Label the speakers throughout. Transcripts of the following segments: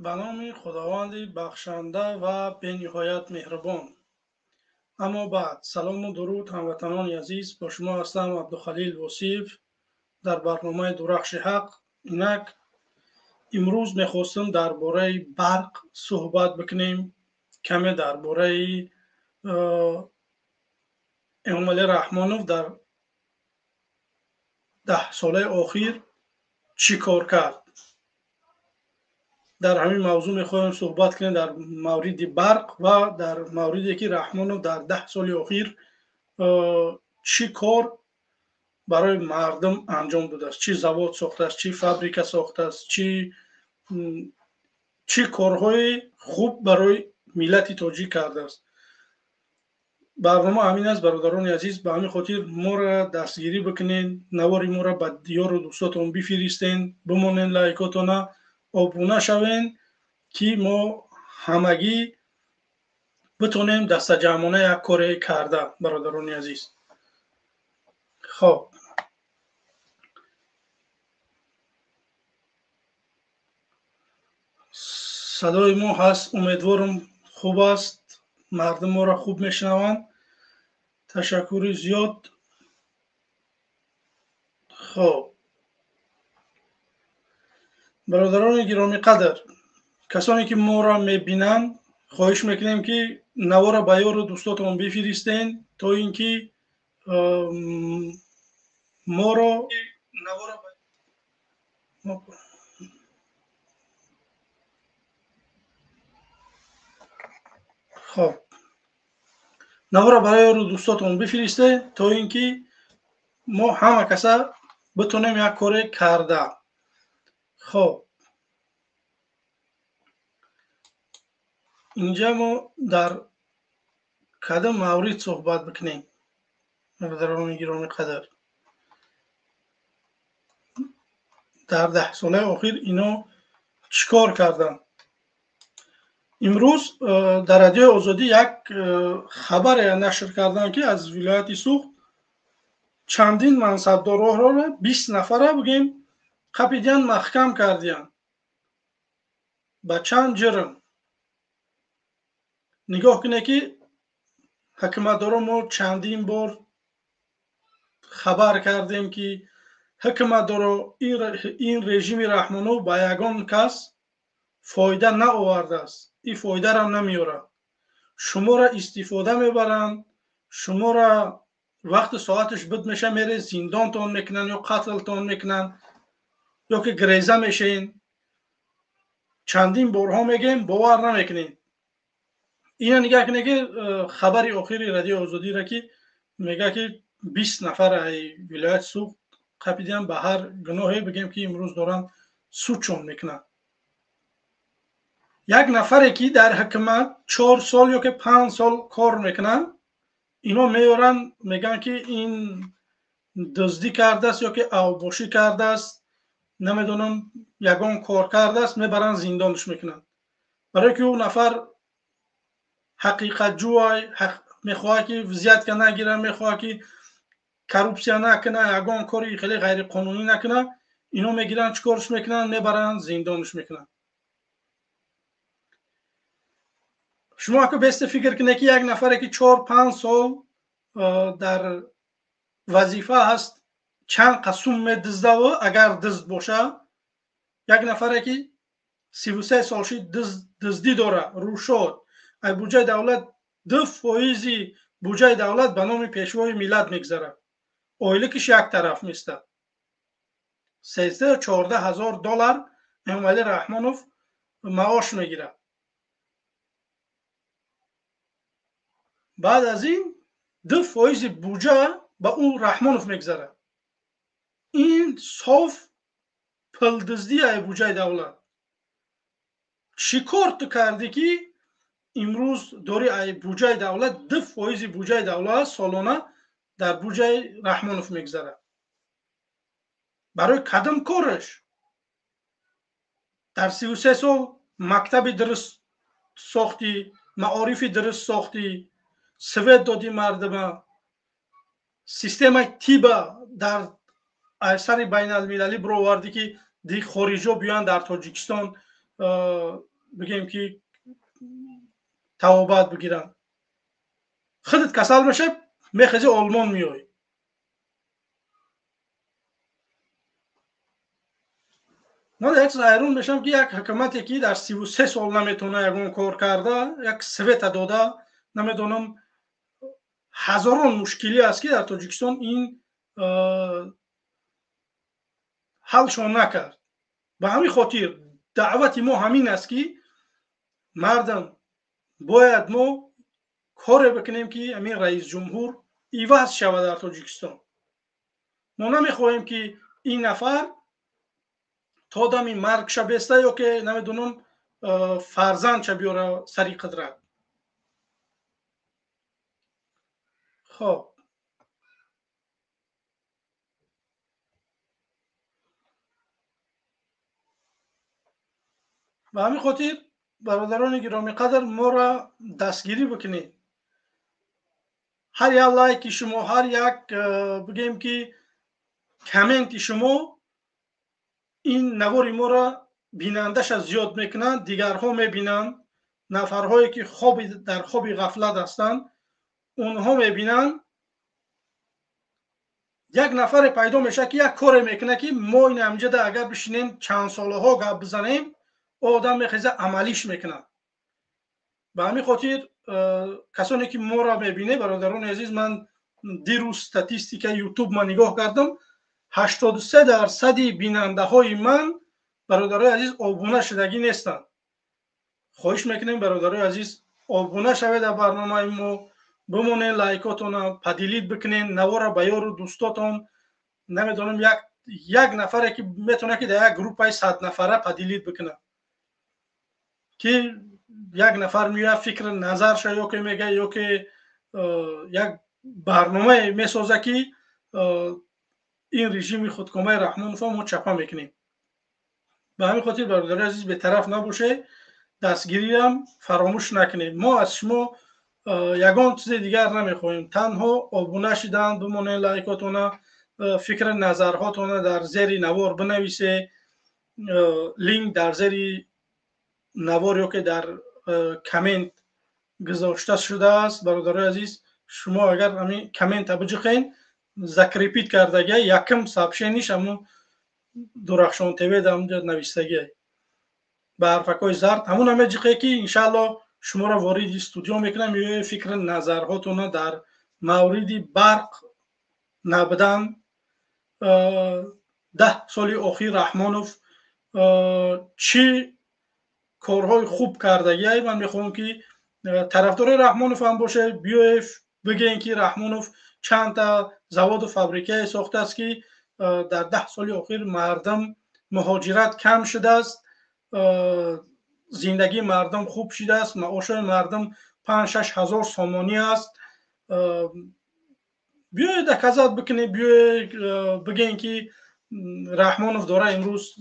Speaker 1: به نام خداوند بخشنده و به نهایت مهربان. اما بعد سلام و درود هموطنان عزیز، با شما هستم عبدالخلیل وصیف در برنامه درخش حق. اینک امروز میخواستم درباره برق صحبت بکنیم، کمی درباره امامعلی رحمانوف در 10 ساله اخیر چی کار کرد. در همین موضوع میخوایم صحبت کنیم در مورد برق و در موردی که رحمانوف در 10 سال اخیر چی کار برای مردم انجام داده است، چی زواد ساخته است، چی فابریکه ساخته است، چی کارهای خوب برای ملت تاجیک کرده است. برنامه همین است برادران عزیز، به همین خاطر ما را دستگیری بکنین، نواری ما را به دیار و دوستاتون بفرستین، بمونین، لایکاتون آبونه شوین که ما همگی بتونیم دست جمعانه یک کاری کرده. برادران عزیز، خب صدای ما هست، امیدوارم خوب است، مردم ما را خوب میشنوند. تشکر زیاد. خب برادران گرامی قدر، کسانی که ما را میبینند خواهش میکنیم که نوار به یار و دوستاتون بفرستین تا اینکه ما را خب نوار به یار و دوستاتون بفرسته تا اینکه ما همه کسا بتونیم یک کاری کرده. خب اینجا ما در کدام مورد صحبت بکنیم برادران گرامی قدر؟ در 10 ساله اخیر اینا چیکار کردن؟ امروز در رادیو آزادی یک خبر نشر کردن که از ولایت سوخت چندین منصبداران را 20 نفره بگیم قپیدین محکم کردین. با چند جرم؟ نگاه کنه که حکومتداران ما چندین بار خبر کردیم که حکومتدارا این رژیم رحمانوف با یگان کس فایده نآورده است، این فایده را نمیاره. شما را استفاده میبرند، شما را وقت ساعتش بد میشه میره زندانتان میکنن یا قتلتان میکنن یا که گریزه میشین. چندین بارها میگیم باور نمیکنین. اینا نگاه کنه که خبری آخری رادیو آزادی را که میگه که 20 نفر ولایت سوخت قپیدن به هر گناهی بگیم که امروز دارن سودشون میکنن. یک نفری که در حکومت 4 سال یا که 5 سال کار میکنن، اینا میارن میگن که این دزدی کرده است یا که اوباشی کرده است، نمیدونم یگان کار کرده است، میبرن زندانش میکنن. برای که اون نفر حقیقت جوی میخواه که وضعیت که نگیره، میخواه که کروپسیا نکنه، یگان کاری خیلی غیر قانونی نکنه، اینو میگیرن چیکارش میکنن؟ میبرن زندانش میکنن. شما که بست فکر کنه که یک نفره که 4-5 سال در وظیفه هست چند قسم میدزده و اگر دزد باشه، یک نفره که 33 سالشی دزدی داره رو شد، ای بودجه دولت 2% بودجه دولت به نام پیشوای ملت میگذره، اویلکش یک طرف میسته. 13-14 هزار دلار امامعلی رحمانوف معاش میگیره. بعد از این 2% بودجه به اون رحمانوف میگذره. این صاف پلدزدی ای بودجه دولت. چی کار تو کردی که امروز داری ای بودجه دولت 2% بودجه دولت سالانه در بودجه رحمانوف میگذره؟ برای کدام کارش؟ در 33 سال مکتب درست ساختی، معارف درست ساختی، سوید دادی مردم، سیستم تیب در اثر بین المللی برآوردی که دی خارجا بیان در تاجیکستان بگیم که توابت بگیرن. خودت کسل بشه میخوای آلمان میای. من یک حیران میشم که یک حکومتی که در 33 سال نمیتونه یگون کار کرده، یک سویت داده، نمیدونم هزاران مشکلی است که در تاجیکستان این حلشون نکرد. به همین خاطر دعوت ما همین است که مردم باید ما کار بکنیم که همین رئیس جمهور عوض شود در تاجیکستان. ما نمیخواهیم که این نفر تا دمی مرگ شه بیسته یا که نمیدونم فرزند شه بیاره سری قدرت. خب به همین خاطر برادران گرامی قدر ما را دستگیری بکنید. هر یک لایک شما، هر یک بگیم که کامنت شما این نوار ما را بینندش از زیاد میکنند، دیگرها میبینند، نفرهایی که در خواب غفلت هستند اونها میبینند. یک نفر پیدا میشه که یک کار میکنه که ما این امجد اگر بشینیم چند ساله ها گپ بزنیم آدم میخیزه عملیش میکنه. به همین خاطر کسانی که ما را میبینه برادران عزیز، من دیروز استاتستیک یوتیوب ما نگاه کردم 83% بیننده های من برادران عزیز آبونه شدگی نیستند. خواهش میکنیم برادران عزیز آبونه شوید در برنامه ما، بمونین، لایکاتون پدیلیت بکنین، نوارا به یار و دوستاتون، نمیدونم یک نفره که میتونه که در یک گروپ 100 نفره پدیلیت بکنه که یک نفر میاد فکر نظر شه یا که میگه یا که یک برنامه میسازه که این رژیم خودکامه رحمانوف ما چپا میکنیم. به همین خاطر برادر عزیز به طرف نباشه، دستگیری هم فراموش نکنید. ما از شما یگان چیز دیگر نمیخوایم، تنها آبونه شدن، بمونه، لایکاتون، فکر نظرهاتون در زیر نوار بنویسه، لینک در زیر نوار یا که در کامنت گذاشته شده است. برادر عزیز شما اگر همین کامنت بجخین ذکر کردگی یکم سابشه نیش همون درخشان تیوی در اونجا نویستگی به حرفکای زرد همون همه جقه که انشالله شما را وارد استودیو میکنم یا فکر نظرهاتون در مورد برق نبودن 10 سال اخیر رحمانوف چی کارهای خوب کرده. من میخوام که طرفدار رحمانوف هم باشه بیاید بگین که رحمانوف چند تا زواد و فابریکه ساخته است که در 10 سال اخیر مردم مهاجرت کم شده است، زندگی مردم خوب شده است، معاش مردم 5-6 هزار سامانی است. بیاید دکازات بکنید، بیاید بگین که رحمانوف داره امروز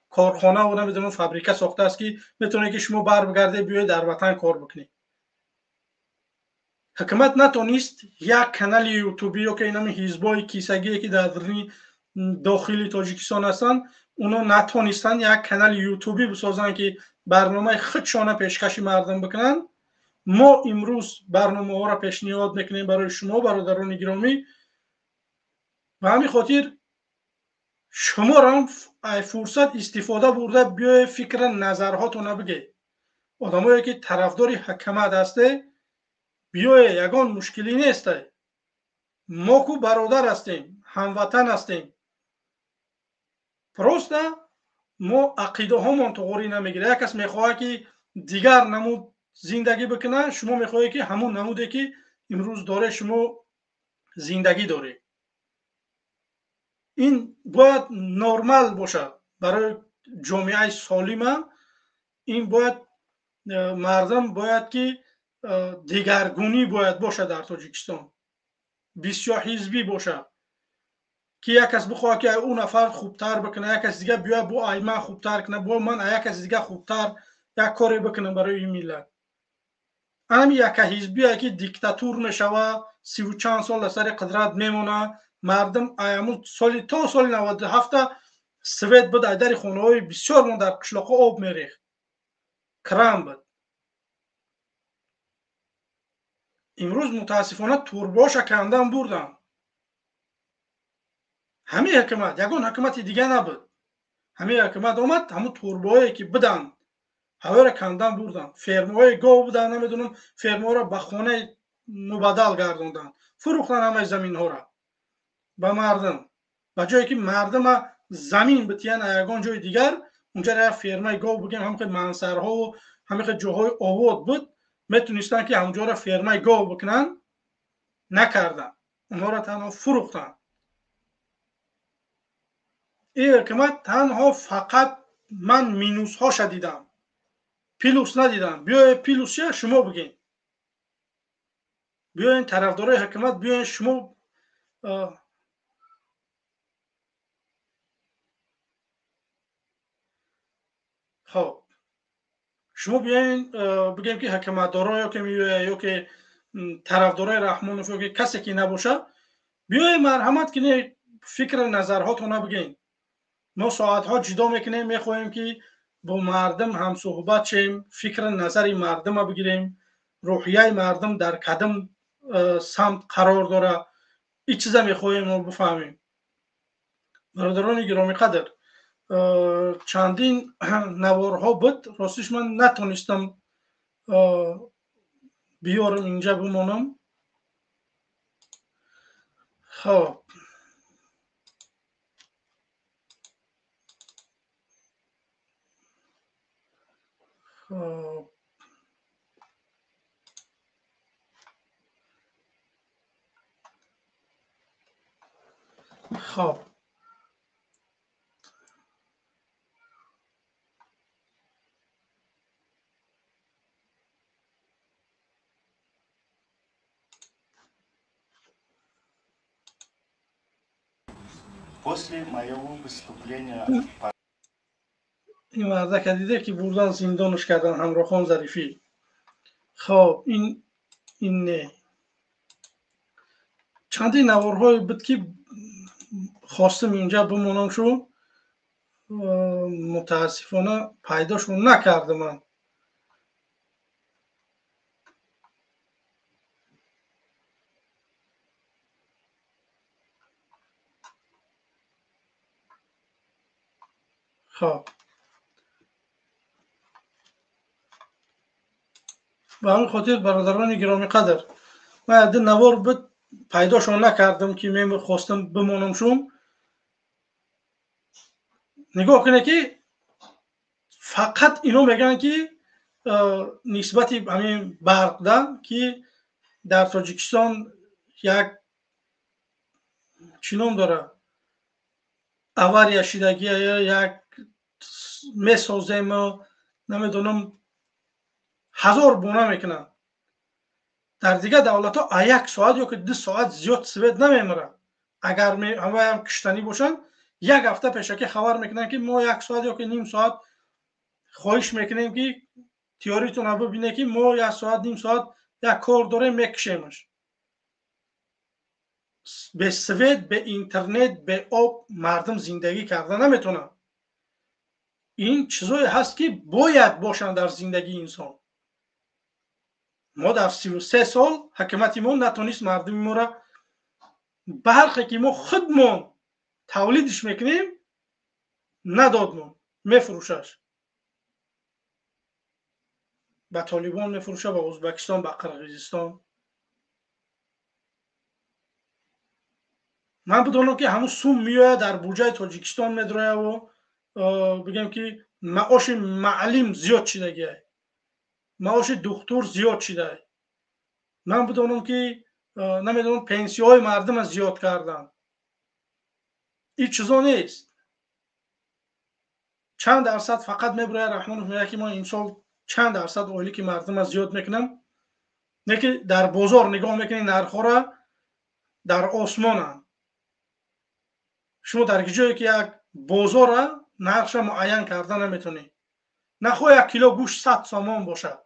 Speaker 1: کارخانه و نمیدونم فابریکه ساخته است که میتونه که شما بر بگرده بیاید در وطن کار بکنید. حکومت نتونست یک کانال یوتیوبی یا که اینم حزبای کیسگی که در داخل تاجیکستان هستن اونا نتونستن یک کانال یوتیوبی بسازن که برنامه خودشانه پیشکش مردم بکنن. ما امروز برنامه ها را پیشنهاد میکنیم برای شما برادران گرامی. و همین خاطر شما را فرصت استفاده برده بیای فکر نظرهاتون بگید. آدمایی که طرفدار حکومت هسته بیای، یگان مشکلی نیسته، ما کو برادر هستیم، هموطن هستیم. پروسته ما عقیده هامون تغییر نمیگیره. یک کس میخواد که دیگر نمود زندگی بکنه، شما میخواهی که همون نموده که امروز داره شما زندگی داره. این باید نرمال باشه برای جامعه سالمه. این باید مردم باید که دیگرگونی باید باشه در تاجیکستان، بسیار حزبی باشه که یک کس بخواد که اون نفر خوبتر بکنه، یک کس دیگه بیا بو من خوبتر کنه، بو من یک کس دیگه خوبتر یک کاری بکنه برای این ملت. همین یک حزبی که دیکتاتور میشوه، 30 و چند سال سر قدرت میمونه، مردم ایامون سال تا سال 97 سوید بود در خانه های بسیار من در قشلاق آب میریخت، کرم بود. امروز متاسفانه تورباش کندن بردن. همین حکومت یگان حکومت دیگه نبود. همین حکومت اومد همون توربایی که بدن هوا را کندن بردن. فرمای گاو بودن، نمیدونم فرما را به خانه مبادل گردوندن، فروختن همه زمین ها را به مردم. به جایی که مردم زمین بتیان یگان جای دیگر، اونجا را فرمای گاو بگیم همه منصرها و همه جاهای آباد بود، میتونستن که همونجا را فرمای گاو بکنن، نکردن. اونها را تنها فروختن. این حکومت تنها فقط من مینوس ها شدیدم، پیلوس ندیدم. بیاین پیلوس چیه شما بگین. بیاین طرفدارای حکومت بیاین شما خب شما بیاین بگیم که حکومت دارا یا که میوه یا که طرفدارای رحمانوف یا که کسی که نباشه، بیاین مرحمت کنین، فکر نظرهاتون بگین. ما ساعت ها جدا میکنیم، میخوایم که با مردم هم صحبت شیم، فکر نظر مردم بگیریم، روحیه مردم در کدام سمت قرار داره، این چیزا میخوایم ما بفهمیم. برادران گرامی قدر، چندین نوارها بود، راستش من نتونستم بیارم اینجا بمانم. خب خب خب
Speaker 2: После моего выступления
Speaker 1: این مرده دیده که بردن زندانش کردن همراه خان ظریفی. خب این نه. چندی نوارهای بود که خواستم اینجا بمونم شو، متاسفانه پیداشون نکردم من. خب به همین خاطر برادران گرامی قدر، من عده نوار بود پیداشون نکردم که من خواستم بمونم شوم. نگاه کنه که فقط اینو میگن که نسبت همین برق ده که در تاجیکستان یک چینوم داره авария шидагӣ як месозем, намедонам ҳазор бона мекунад. дар дигар давлатҳо а 1 соат ё ки 2 соат зиёд свет намемирад. агар ҳамаам киштанӣ бошанд, 1 ҳафта пешакӣ хабар мекунанд ки мо 1 соат ё ки ним соат хоҳиш мекунем ки тиёритонро бибинед ки мо 1 соат ним соат як кор дорем, мекушемаш. به سوید، به اینترنت، به آب مردم زندگی کرده نمیتونن. این چیزایی هست که باید باشن در زندگی انسان. ما در 33 سال حکومت ما نتونست مردم ما را برقی که ما خودمون تولیدش میکنیم ندادمون، میفروشش. به طالبان میفروشه، به ازبکستان، به قرقیزستان. من بدونم که همون سوم میاد در بودجه تاجیکستان میدره و بگم که معاش معلم زیاد شده، معاش دکتر زیاد شده. من بدونم که نمیدونم پنسیون های مردم از زیاد کردن. این چیزا نیست. چند درصد فقط میبره رحمانوف میگه که ما این سال چند درصد اولی که مردم از زیاد میکنم، نه که در بازار نگاه میکنی نرخ‌ها را در آسمان. شما در جایی که یک بازار را نرخش معین کردن نمیتونی. نخواه 1 کیلو گوشت 100 سوم باشه.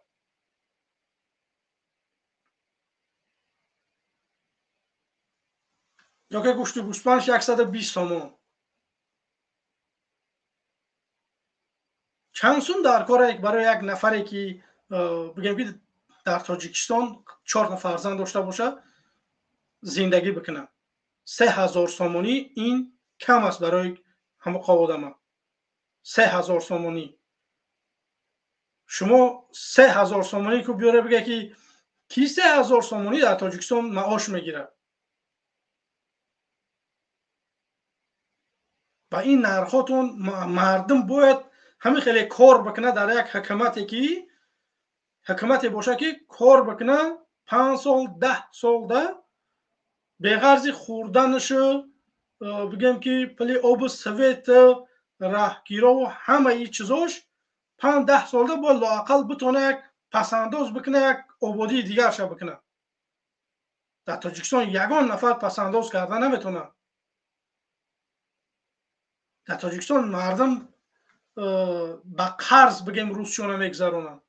Speaker 1: یا که گوشت گوسفندش 120 سوم. چند سوم در کار برای یک نفری که بگیم که در تاجیکستان 4 تا فرزند داشته باشه زندگی بکنه. 3000 سومونی این کم است برای همه آدم. 3000 سومونی شما 3000 سومونی که بیاره بگه که کی 3000 سومونی در تاجیکستان معاش میگیره و این نرخاتون مردم باید همین خیلی کار بکنه در یک حکومتی که حکومتی باشه که کار بکنه 5 سال 10 سال ده به غرض خوردنش بگم که پلی آب سویت راهگیرا و همه ای چیزاش 5-10 سال ده باید لااقل بتونه یک پسنداز بکنه یک آبادی دیگر شو بکنه. در تاجیکستان یگان نفر پسنداز کردن نمیتونه. در تاجیکستان مردم با قرض بگیم روزشون میگذرونن.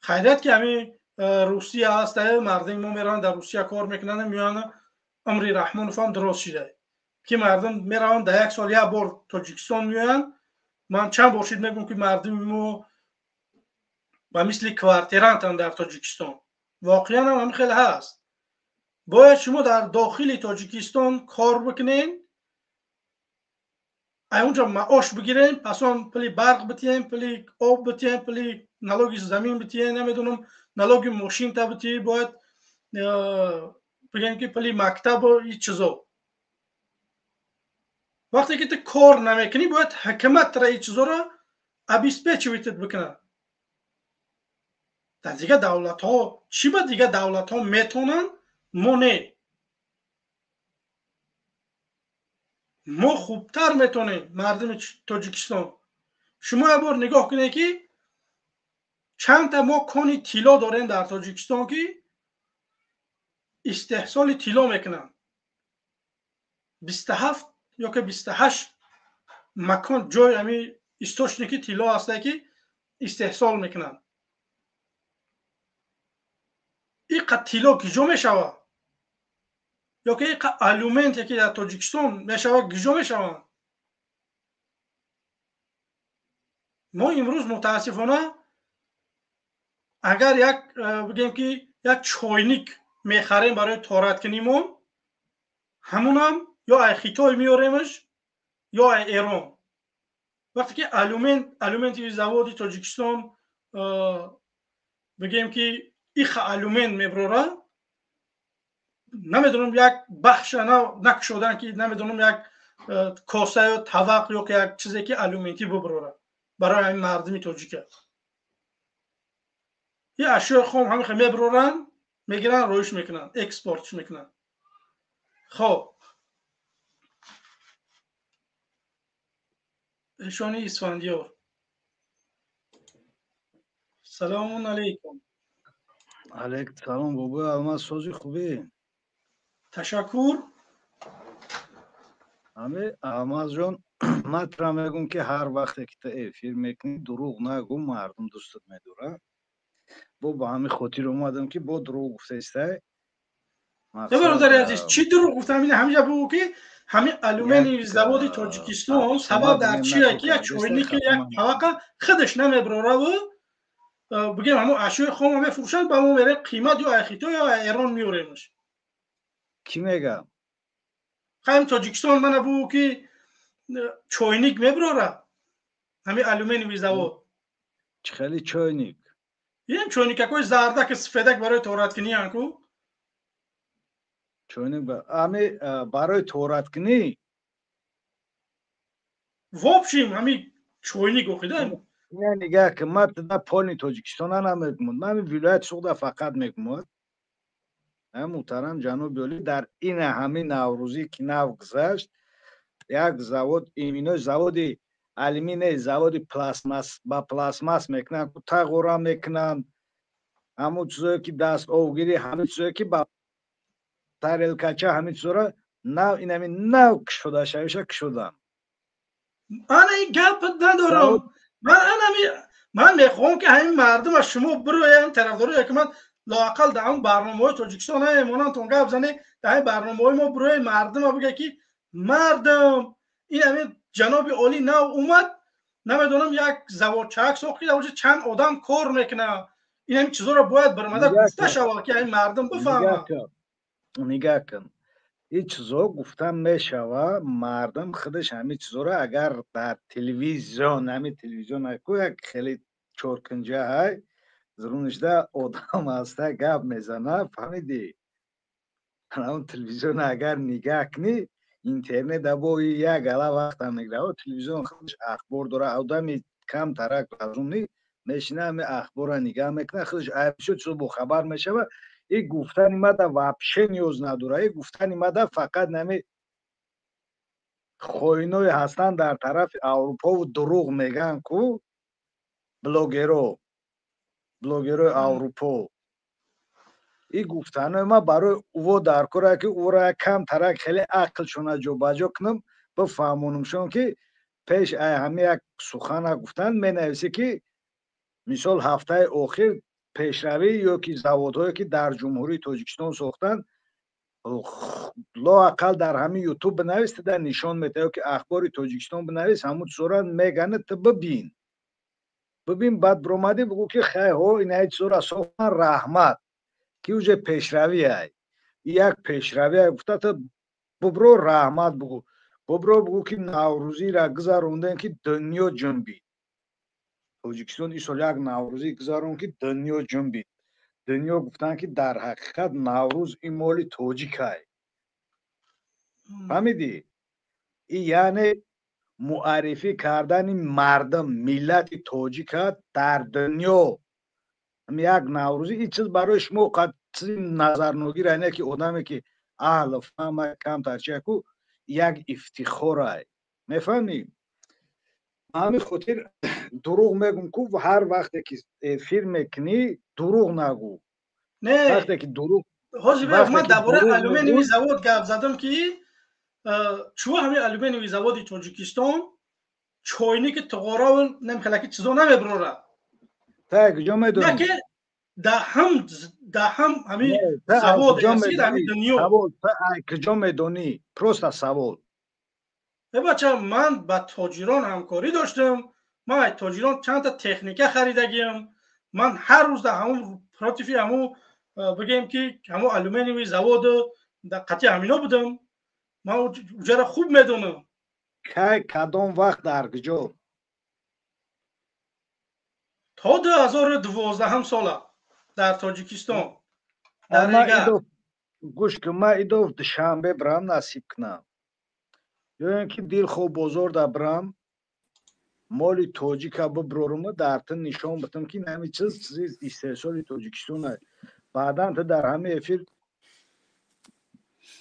Speaker 1: خیلیت که همین روسیه هست مردم ما میرن در روسیه کار میکنن میان امری رحمان فهم درست شده که مردم میرن در یک سال یک بار تاجیکستان میان. من چند بار شد میگم که مردم ما و مثل کوارترانتن در تاجیکستان. واقعا هم خیلی هست. باید شما در داخل تاجیکستان کار بکنین اونجا معاش بگیرین پس اون پلی برق بتین پلی آب بتین پلی نلاگی زمین بتین نمیدونم نلاگی ماشین تا بتین باید بگن که پلی مکتب و این چیزا. وقتی که تو کار نمیکنی باید حکومت را این چیزا را ابیسپیچویتد بکنه. در دیگه دولت ها چی با دیگه دولت ها میتونن ما نه. ما خوبتر میتونیم مردم تاجیکستان. شما یه بار نگاه کنید که چند تا ما کانی طلا داریم در تاجیکستان که استحصال طلا میکنن. 27 یا که 28 مکان جای همی استوشنیکی طلا هسته که استحصال میکنن. این قد طلا گیجا میشوه یا که این قد الومنت که در تاجیکستان میشوه گیجا میشوه. ما امروز متاسفانه اگر یک بگیم که یک چاینیک میخریم برای تارت کنیم همون هم یا ای خیتای میاریمش یا ای ایران. وقتی که الومنت زواد تاجیکستان بگیم که ایخ الومنت میبره نمیدونم یک بخش نکشودن که نمیدونم یک کاسه یا طبق یا که یک چیزی که الومنتی ببره برای این مردمی تاجیکه. یه اشیاء خام همه خیلی میبرن میگیرن رویش میکنن اکسپورتش میکنن. خب ایشانی اسفندیار سلام علیکم.
Speaker 3: علیکم سلام بابا علما سوزی خوبی؟
Speaker 1: تشکر.
Speaker 3: همه علما جان مطرح میگم که هر وقت که تا افیر میکنی دروغ نگو مردم دوستت میدارن. با همین خاطر اومدم که با دروغ گفته استه.
Speaker 1: برادر عزیز چی دروغ گفتم؟ این همیشه بگو که همین الومنی زواد تاجیکستان سبب در چیه که یک چوینی که یک طبقه خودش نمیبره و بگیم همون اشیاء خام میفروشن با ما میره قیمت یا اخیتو یا ایران میوریمش.
Speaker 3: کی میگم؟
Speaker 1: خیلی تاجیکستان من بگو که چوینیک میبره همین الومنی زواد.
Speaker 3: خیلی چوینیک؟
Speaker 1: این چوینیک که زرده که سفیدک برای تورات کنی انکو
Speaker 3: چوینیک برای تورات کنی
Speaker 1: وابشیم همین چوینیک گفتم.
Speaker 3: نه نگاه که من در پانی تاجیکستان نمیگم من ولایت سوخته فقط میگم محترم جناب عالی در این همین نوروزی که نو گذشت یک زواد ایمینو زوادی الومینی زوادی پلاستماس با پلاستماس میکنن تغورا میکنن همون چیزایی که دست آوگیری همین چیزایی که با تاریلکچه همین چیزا نو این همین نو کشوده شویشه کشودن.
Speaker 1: من این گپ ندارم. من میخوام که همین مردم از شما بروین طرفدارای حکومت لااقل در اون برنامه‌های تاجیکستان همونان تون گپ زنه در این برنامه‌های ما بروی مردم بگه که مردم این همین جناب عالی نو اومد نمیدونم یک زوارچک ساختی در چند آدم کار میکنه. این هم چیزا رو باید برمده
Speaker 3: نگاه
Speaker 1: گفته
Speaker 3: کن
Speaker 1: شود که این مردم
Speaker 3: نگاه
Speaker 1: بفهمه.
Speaker 3: کن نگاه کن این چیزا گفتن میشوه مردم خودش همین چیزا رو اگر در تلویزیون همین تلویزیون اکو یک خیلی چورکنجه های زرونشده آدم هسته گپ میزنه فهمیدی اون تلویزیون اگر نگاه کنی اینترنت دبو یک علا وقت هم نگره و تلویزیون خودش اخبار داره آدمی کم ترک لازونی میشینه همه اخبار را نگاه میکنه خودش عیب شد چیز با خبر میشه و این گفتن ایمده وابشه نیوز نداره این گفتن ایمده فقط نمی خوینوی هستن در طرف اروپا و دروغ میگن کو بلوگرو اروپا این گفتن ما برای او در کره که او را کم ترک خیلی عقلشون جو باجو کنم بفهمونمشون که پیش همه یک سخن گفتن می نویسی که مثال هفته اخیر پیشروی یا که زوادهایی که در جمهوری تاجیکستان ساختن لااقل در همین یوتیوب بنویس در نشان میده که اخبار تاجیکستان بنویس همون صورت میگنه تو ببین بعد برآمده بگو که خیلی ها این هیچ صورت ساختن رحمت که اوجه پیشروی های یک پیشروی های گفته تو ببرو رحمت بگو که نوروزی را گذاروندن که دنیا جنبید تاجیکستان این سال یک نوروزی گذارون که دنیا جنبید دنیا گفتن که در حقیقت نوروز این مالی تاجیک های فهمیدی این یعنی معرفی کردن مردم ملت تاجیک در دنیا یک نوروزی این چیز برای شما قد نظرنوگی رانه که آدمی که اهل فهم کم ترچه کو یک افتخار های میفهمیم همین خاطر دروغ میگم کو و هر وقت که فیلم میکنی دروغ نگو
Speaker 1: نه
Speaker 3: وقتی که دروغ
Speaker 1: حاجی بک من درباره الومینیوم زواد گپ زدم که چوه همین الومینیوم زواد تاجیکستان چوینی که تقارا و نمیخلکی چیزا نمیبروره
Speaker 3: تا کجا میدونی
Speaker 1: نه که ده هم همین زواد اصلی در همین دنیا
Speaker 3: سوال تا کجا میدونی پروست سوال
Speaker 1: بچه من با تاجران همکاری داشتم من تاجران چند تا تکنیکه خریدگیم من هر روز در همون پراتیفی همون بگیم که همون الومینیوم زواد در قطعی همینا بودم من اوجه را خوب میدونم
Speaker 3: که کدام وقت در کجا
Speaker 1: تا 2012 هم ساله در تاجیکستان در
Speaker 3: اما
Speaker 1: ایگه
Speaker 3: گوش که ما ایدو شنبه برام نصیب کنم یا اینکه دیل خوب بزرگ در برام مالی تاجیک ببرورم در تن نشان بتم که نمی چیز استحصال تاجیکستان های بعدا تو در همه افیر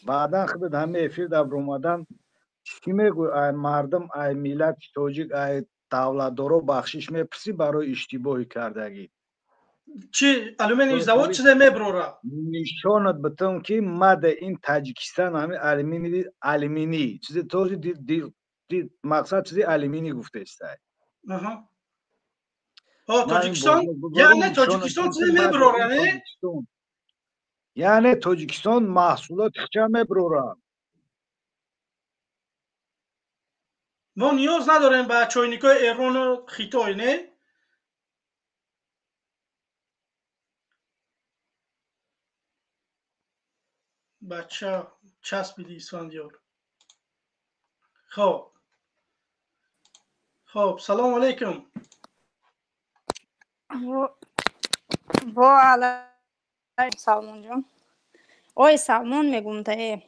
Speaker 3: بعدا خود همه افیر در برامدن چی میگوی ای مردم ای ملت تاجیک ای دولت دارو بخشش میپرسی برای اشتباهی کردگی
Speaker 1: چی الومینیوم زواد چیزه میبروره
Speaker 3: نشانت بتم که مد این تاجیکستان همه المینی چیزی توجی مقصد چیزی المینی گفته است
Speaker 1: تاجیکستان یعنی تاجیکستان چیزه میبروره نه
Speaker 3: یعنی تاجیکستان محصولات چه میبروره
Speaker 1: ما نیاز نداریم به چوینیکای ایران و خیتای نه بچه چسبیدی اسفندیار خب سلام علیکم
Speaker 4: با علیکم سلمان جان اوی سلمان میگم تا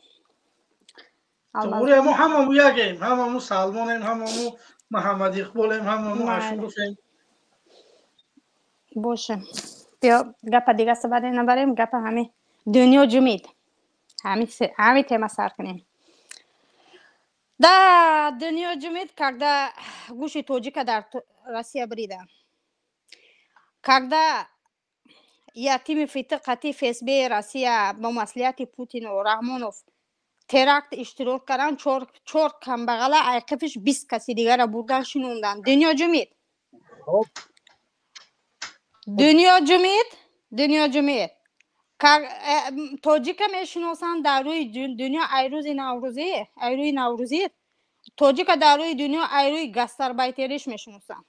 Speaker 1: ما هممو یکیم هممو سلمانیم هممو محمد اقبالیم هممو اشرفیم
Speaker 4: باشه بیا گپ دیگه سبد نبریم گپ همه دنیا جمید همه تیما سر کنیم در دنیا جمید когда гуши тоджика در Россия брида когда ятими фитқати ФСБ Россия با مسئولیت پوتین و رحمانوف تراکت اشتراک کردن چهار کمبغل عقبش 20 کسی دیگر را بردن شنوندن دنیا جمید دنیا جمید تاجیک میشناسن در روی دنیا ایروز نوروزی توجیک در روی دنیا ای روی گستربایتریش میشناسن،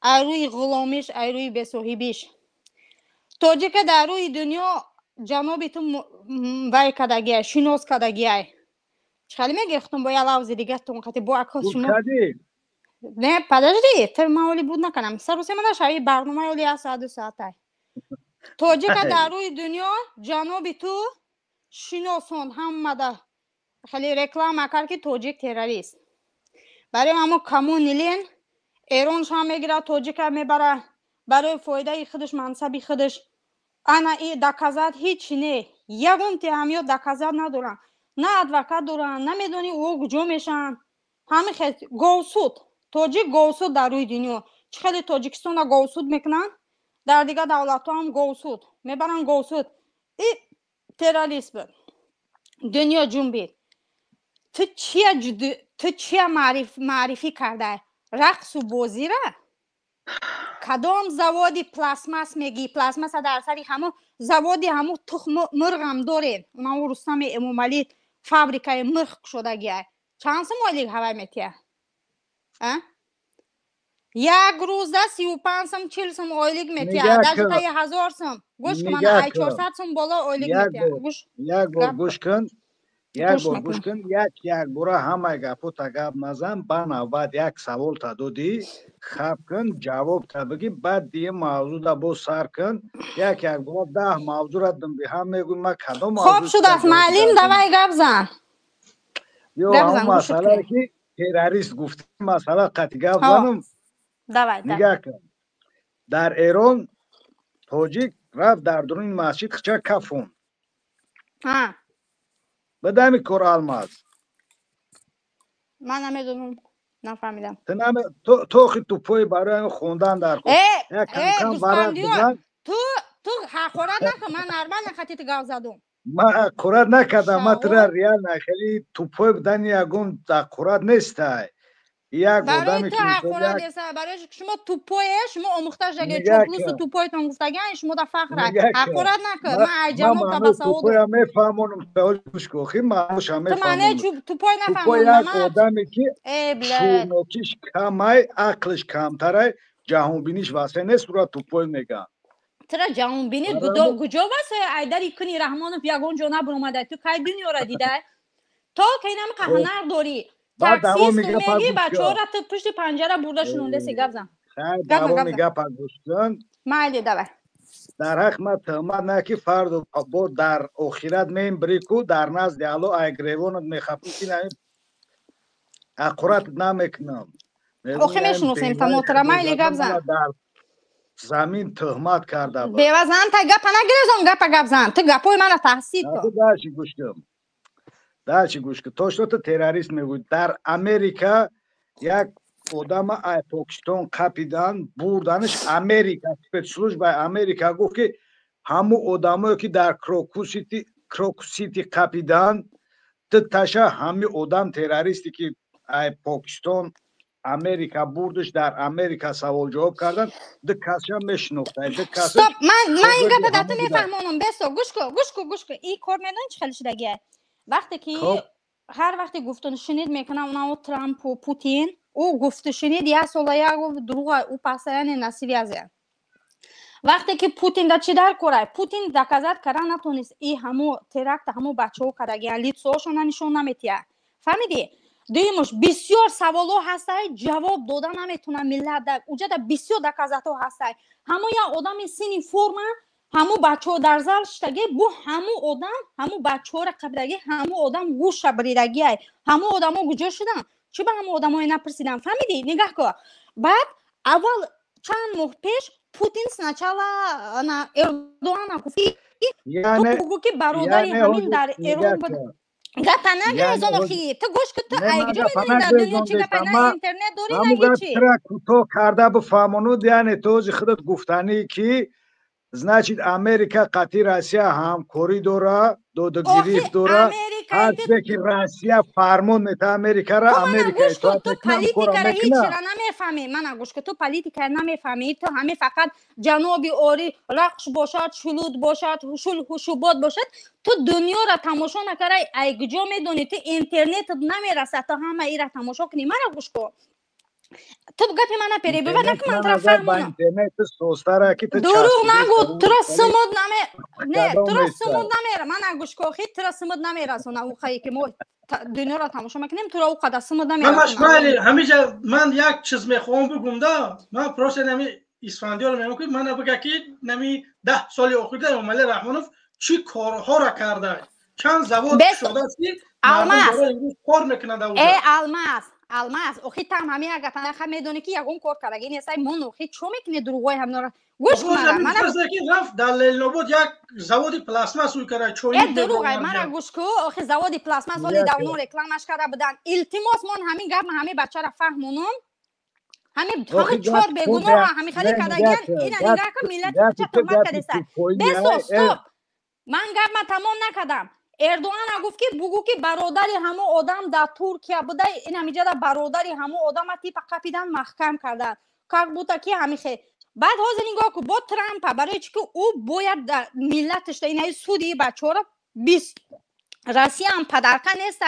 Speaker 4: ای روی غلامیش، ای روی بسوهیبیش. توجیک در روی دنیا جنابی تو وای کدگی شناس کدگی. چخالی میگفتم با یه لحظه دیگه تون قطعی با عکس شما نه подожди تر مالی بود نکنم سر روزی من شبیه برنامه ولی از ساعت 2 ساعته توجیک در روی دنیا جنابی تو شناسان همه خیلی رکلام کرد که توجیک تروریست برای همون کمونیلین ایران شام میگیره توجیک میبره برای فایده خودش منصبی خودش انا این دکازات هیچ نه یگون تهمیت دکازات ندارن نه ادوکات دارن نمیدونی او کجا میشن همه خیلی گوسود توجیک گوسود در روی دنیا چه خیلی توجیکستان گوسود میکنن در دیگه دولت هم گوسود میبرن گوسود این تروریست بود دنیا جنبید تو چیه معرفی کرده رقص و بازی را کدام زوادی پلاسماس میگی پلاسماس در سری همون زوادی همون تخم مرغ هم دارین اونم رستم امامعلی فابریکای مرغ شده گیه چند سم اولیگ هوای میتیه یک روزه 35 سم 40 سم اولیگ میتیه در تا 1000 سم گوش کن من 400 سم بالا اولیگ میتیه
Speaker 3: یک بار گوش کن یک بار همه گپو تا گپ نزن بعد یک سوال تا دادی خب کن جواب تا بگی بعد دیگه موضوع دا باز سر کن یک بار 10 موضوع را دم به هم میگویم ما کدام موضوع
Speaker 4: خوب شد از معلم دوای گپ زن
Speaker 3: یو هم مسئله که تروریست گفت مسئله قطعی گپ زنم نگاه کن در ایران توجیک رفت در درون مسجد خچه کفون بدمی کار الماس
Speaker 4: من نمیدونم نفهمیدم
Speaker 3: تو خی تو پای برای خوندن در خود
Speaker 4: کم برات بزن تو خورد نکن من نرمال نخطیت گاو زدم
Speaker 3: من خورد نکردم من ترا ریال نخلی تو پای بدن یگون خورد نیسته
Speaker 4: برای تو خورد نیسته برای شما تو پای شما امختش اگه چوپلوس تو پایتون گفتگی شما دا فخره خورد نکن من ایجانم تا بسا
Speaker 3: تو پای میفهمونم تا گوش کوخی مانوش هم میفهمونم
Speaker 4: تو پای
Speaker 3: نفهمونم تو پای آدمی که شورنوکیش کمای عقلش کمتره جهان بینیش واسه نیست را تو پای میگن
Speaker 4: ترا جهان بینی کجا واسه ایداری کنی رحمانو یگون جا نبر اومده تو کی دنیا را دیده تو که اینم که هنر داری تاکسیست میگی بچه ها را تو پشت پنجره برده شنونده سی گپ زن
Speaker 3: دوام میگه پس گوش کن
Speaker 4: مایلی دبر
Speaker 3: در حق ما تهمت نکی فرد با در آخرت میم بریکو در نزد الله اگریوانت میخفون که نمیم اقرات نمیکنم
Speaker 4: آخه میشنوسیم تا محترمه گپ زن
Speaker 3: در زمین تهمت کرده بود
Speaker 4: بیوزن تا گپ نگیرزم گپ زن تو گپوی من تحصیل کن
Speaker 3: داشی گوش کن تو شد تروریست میگوید در امریکا یک آدم پاکستان قپیدن بردنش امریکا سپیشلش به امریکا گفت که همو آدمایی که در کروکسیتی قپیدن تشا همه آدم تروریستی که پاکستان امریکا بردش در امریکا سوال جواب کردن ده کسی هم میشنوخته
Speaker 4: من این گپ داتو میفهمونم بسو گوش کو این کار میدون چه خیلی شدگیه وقتی که هر وقتی گفتن شنید میکنم اونا ترامپ و پوتین او گفت شنید یه ساله یک دروغ او پاسیان نصیبی ازه وقتی که پوتین دا چی در کره پوتین دکازات کرده نتونست این همو ترکت همو بچه ها کرده لیت سوشون نشون نمیتیه فهمیدی؟ دیمش بسیار سوالو هسته جواب دادن نمیتونه ملت در اونجا در بسیار دکازات ها هسته همو یا آدم سینی فرمه همو بچه ها در زل شتگه بو همو آدم همو بچه ها را قبیدگه همو آدم گوش بریدگی همو آدم ها گجا شدن چه به همو آدم های نپرسیدن فهمیدی؟ نگاه که بعد اول چند ماه پیش پوتین سنچالا اردوان کفی تو بگو که برادری همین در ایران بود گپا نگرزون اخی تو گوش که تو ایگجا میدونی در دنیا چی گپا نه اینترنت داری نه هیچی
Speaker 3: تو کرده بفهمونو دیانه توزی خودت گفتنی که значит Америка قطعی Россия همکاری داره دودگیری داره هرچه که Россия فرمان میده امریکا را امریکا اطاعت
Speaker 4: تو
Speaker 3: میکنه
Speaker 4: پالیتیکا را هیچ را نمیفهمی من گوش که تو پالیتیکا نمیفهمی تو همین فقط جنابی اوری رقص باشد شلود باشد حشوبات باشد تو دنیا را تماشا نکردی ای کجا میدونی تو اینترنت نمیرسه تا همه ای را تماشا کنی من گوش کن تو گپی من پری ببر نکن من طرف فهمونم دروغ نگو تو را سمود نه تو را سمود نمیره من گوش کن خیلی تو را سمود نمیرسونه او خیلی که ما دنیا را تماشا میکنیم تو را او قدر سمود نمیرسونه
Speaker 1: همیشه من یک چیز میخوام بگم ده من پروسه نمی اسفندیار میگم که من بگم که نمی 10 سال اخیر امالی رحمانوف چی کارها را کرده چند زواد شده است که مردم برای امروز کار میکنند
Speaker 4: ای الماس اوخی تام همین اگه پناه میدونی که یگون کار کرده نیست من اوخی چون میکنه دروغای هم نورا گوش کنم من
Speaker 1: که رفت در لیل‌نوباد یک زواد پلاسما سوی کرده چوی
Speaker 4: دروغای من گوش کو اوخی زواد پلاسما سالی داونو رکلامش کرده بودن التماس من همین گپ همین بچه را فهمونم همین چهار بگونو همین خالی کردگیان اینا نگاه کن ملت چه تهمت کرده سر بسو من گپ من تمام نکردم اردوغان گفت که بگو که برادری همه آدم در ترکیه بوده این همیجا در برادری همه آدم تیپ قپیدن محکم کردن که بوده که همیشه بعد حاضر نگاه که با ترامپ برای چی که او باید در ملتش در این سودی بچه را 20 روسیه هم پدرکه نیست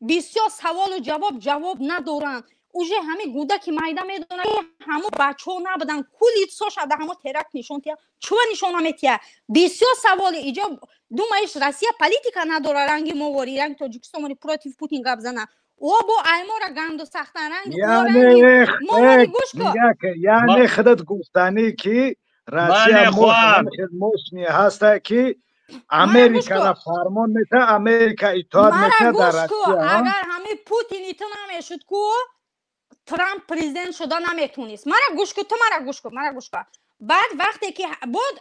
Speaker 4: بسیار سوال و جواب ندارن اوجه همه گوده که مایده میدونه همه بچه ها نبودن کلی سو شده همه ترک نشون تیا چوه نشون همیتیا بسیار سوال ایجا دومایش روسیه پالیتیکا نداره رنگی مواری رنگ تاجیکستان ماری پروتیف پوتین گپ زنه او با ایمورا گند و سختن رنگ
Speaker 3: یعنی یعنی خودت گفتنی که روسیه موشنی هسته که امریکا را فرمان میده امریکا اطاعت میده در روسیه
Speaker 4: اگر همه پوتین ایتون نمیشد که ترامپ پرزیدنت شده نمیتونست مرا گوش کن تو مرا گوش کن بعد وقتی که بود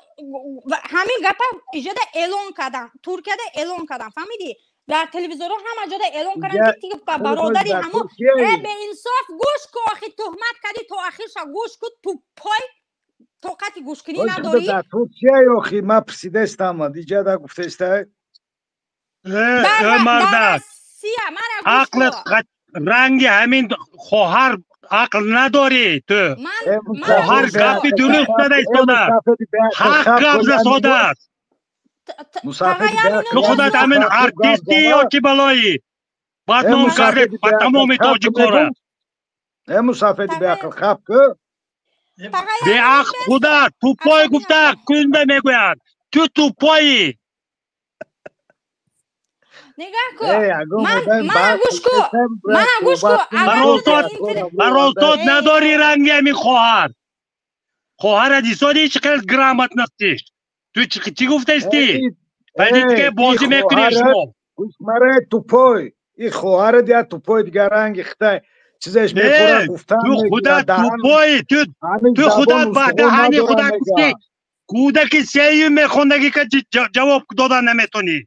Speaker 4: همین گپا ایجاد اعلان کردن ترکیه اعلان کردن فهمیدی در تلویزیون همه جا اعلان کردن که برادری همو به انصاف گوش کن آخی تهمت کردی تو آخرش گوش کن تو پای طاقت گوش کنی نداری
Speaker 3: در ترکیه آخی ما پرسیده استم دیگه دا گفته استه
Speaker 4: مرد
Speaker 5: عقل رنگ همین خواهر عقل نداری تو خواهر گپی درست ندیستاده حق گپ زاده است تو خودت همین ارتیستی یا که بلایی بدنام کرده با تمام تاجیک‌ها
Speaker 3: را مسافتی به عقل خب که
Speaker 5: به عقل خودت تو پای گفته کنده میگوید تو پایی
Speaker 4: نگاه کن من گوش کن
Speaker 5: برای نداری رنگی همی خواهر دیسانی چقدر گرامت نستیش تو چی گفته استی؟ باید که بازی میکنی شما
Speaker 3: گوش مره تو پای این خواهر دیگه تو پای دیگه رنگ خطه چیزش میخوره گفتن
Speaker 5: تو خودت تو پای تو خودت به دهانی خودت گفتی کودک سیایی میخوندگی که جواب دادن نمیتونی